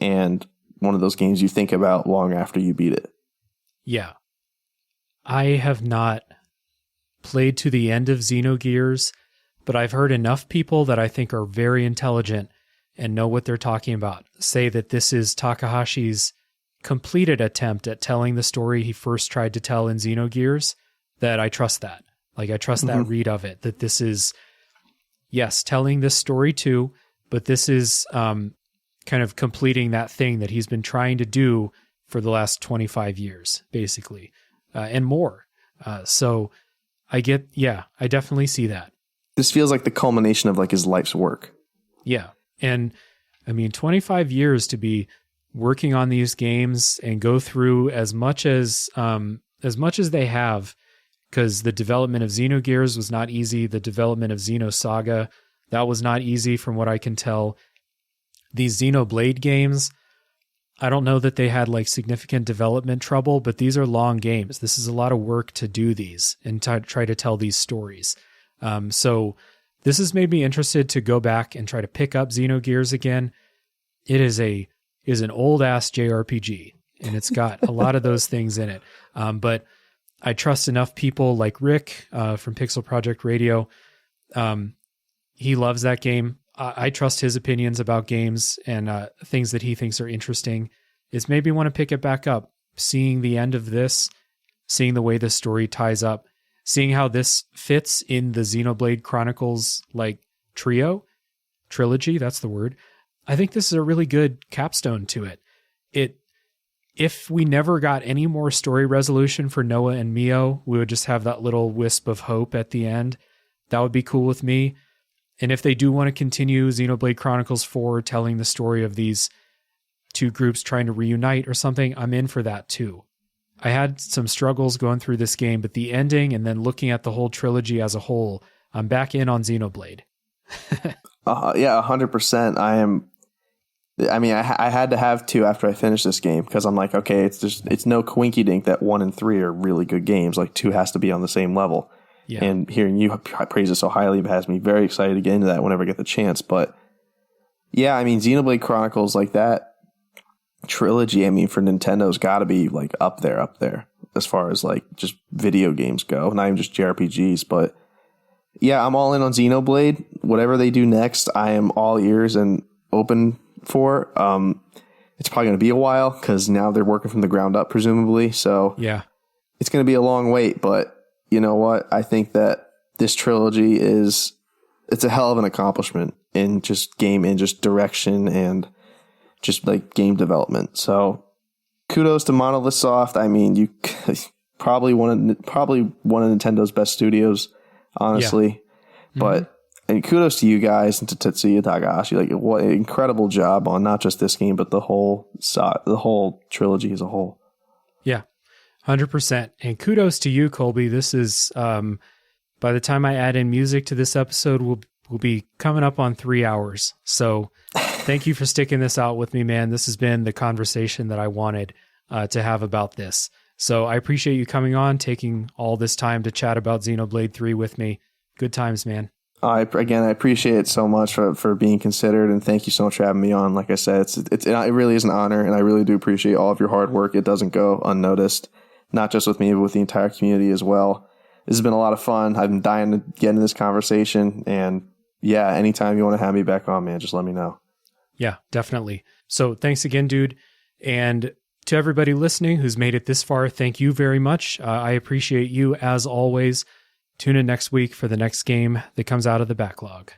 and one of those games you think about long after you beat it. Yeah. I have not played to the end of Xenogears, but I've heard enough people that I think are very intelligent and know what they're talking about say that this is Takahashi's completed attempt at telling the story he first tried to tell in Xenogears, that I trust that. Like, I trust that read of it, that this is, yes, telling this story too, but this is kind of completing that thing that he's been trying to do for the last 25 years, basically, and more. So I definitely see that. This feels like the culmination of like his life's work. Yeah. And I mean, 25 years to be working on these games and go through as much as they have, because the development of Xenogears was not easy. The development of Xenosaga, that was not easy from what I can tell. These Xenoblade games, I don't know that they had like significant development trouble, but these are long games. This is a lot of work to do these and try to tell these stories. So this has made me interested to go back and try to pick up Xenogears again. It is an old ass JRPG, and it's got a lot of those things in it. But I trust enough people like Rick from Pixel Project Radio. He loves that game. I trust his opinions about games and things that he thinks are interesting. It's made me want to pick it back up. Seeing the end of this, seeing the way the story ties up, seeing how this fits in the Xenoblade Chronicles like trilogy, that's the word. I think this is a really good capstone to it. If we never got any more story resolution for Noah and Mio, we would just have that little wisp of hope at the end. That would be cool with me. And if they do want to continue Xenoblade Chronicles 4 telling the story of these two groups trying to reunite or something, I'm in for that too. I had some struggles going through this game, but the ending and then looking at the whole trilogy as a whole, I'm back in on Xenoblade. Yeah, 100%. I had to have 2 after I finished this game because I'm like, okay, it's no coinky dink that 1 and 3 are really good games. Like 2 has to be on the same level. Yeah. And hearing you praise it so highly has me very excited to get into that whenever I get the chance. But yeah, I mean, Xenoblade Chronicles, like that trilogy, I mean, for Nintendo's got to be like up there as far as like just video games go, not even just JRPGs. But yeah, I'm all in on Xenoblade. Whatever they do next, I am all ears and open for. It's probably going to be a while because now they're working from the ground up, presumably. So yeah, it's going to be a long wait. But you know what? I think that this trilogy it's a hell of an accomplishment in just game and just direction and just like game development. So kudos to Monolith Soft. I mean, you probably one of Nintendo's best studios, honestly. Yeah. But and kudos to you guys and to Tetsuya Takahashi. Like, what an incredible job on not just this game, but the whole trilogy as a whole. Yeah, 100%. And kudos to you, Kolby. This is by the time I add in music to this episode, we'll be coming up on 3 hours. So thank you for sticking this out with me, man. This has been the conversation that I wanted to have about this. So I appreciate you coming on, taking all this time to chat about Xenoblade 3 with me. Good times, man. I appreciate it so much for being considered, and thank you so much for having me on. Like I said, it really is an honor, and I really do appreciate all of your hard work. It doesn't go unnoticed, not just with me, but with the entire community as well. This has been a lot of fun. I've been dying to get into this conversation, and yeah, anytime you want to have me back on, man, just let me know. Yeah, definitely. So thanks again, dude. And to everybody listening who's made it this far, thank you very much. I appreciate you as always. Tune in next week for the next game that comes out of the backlog.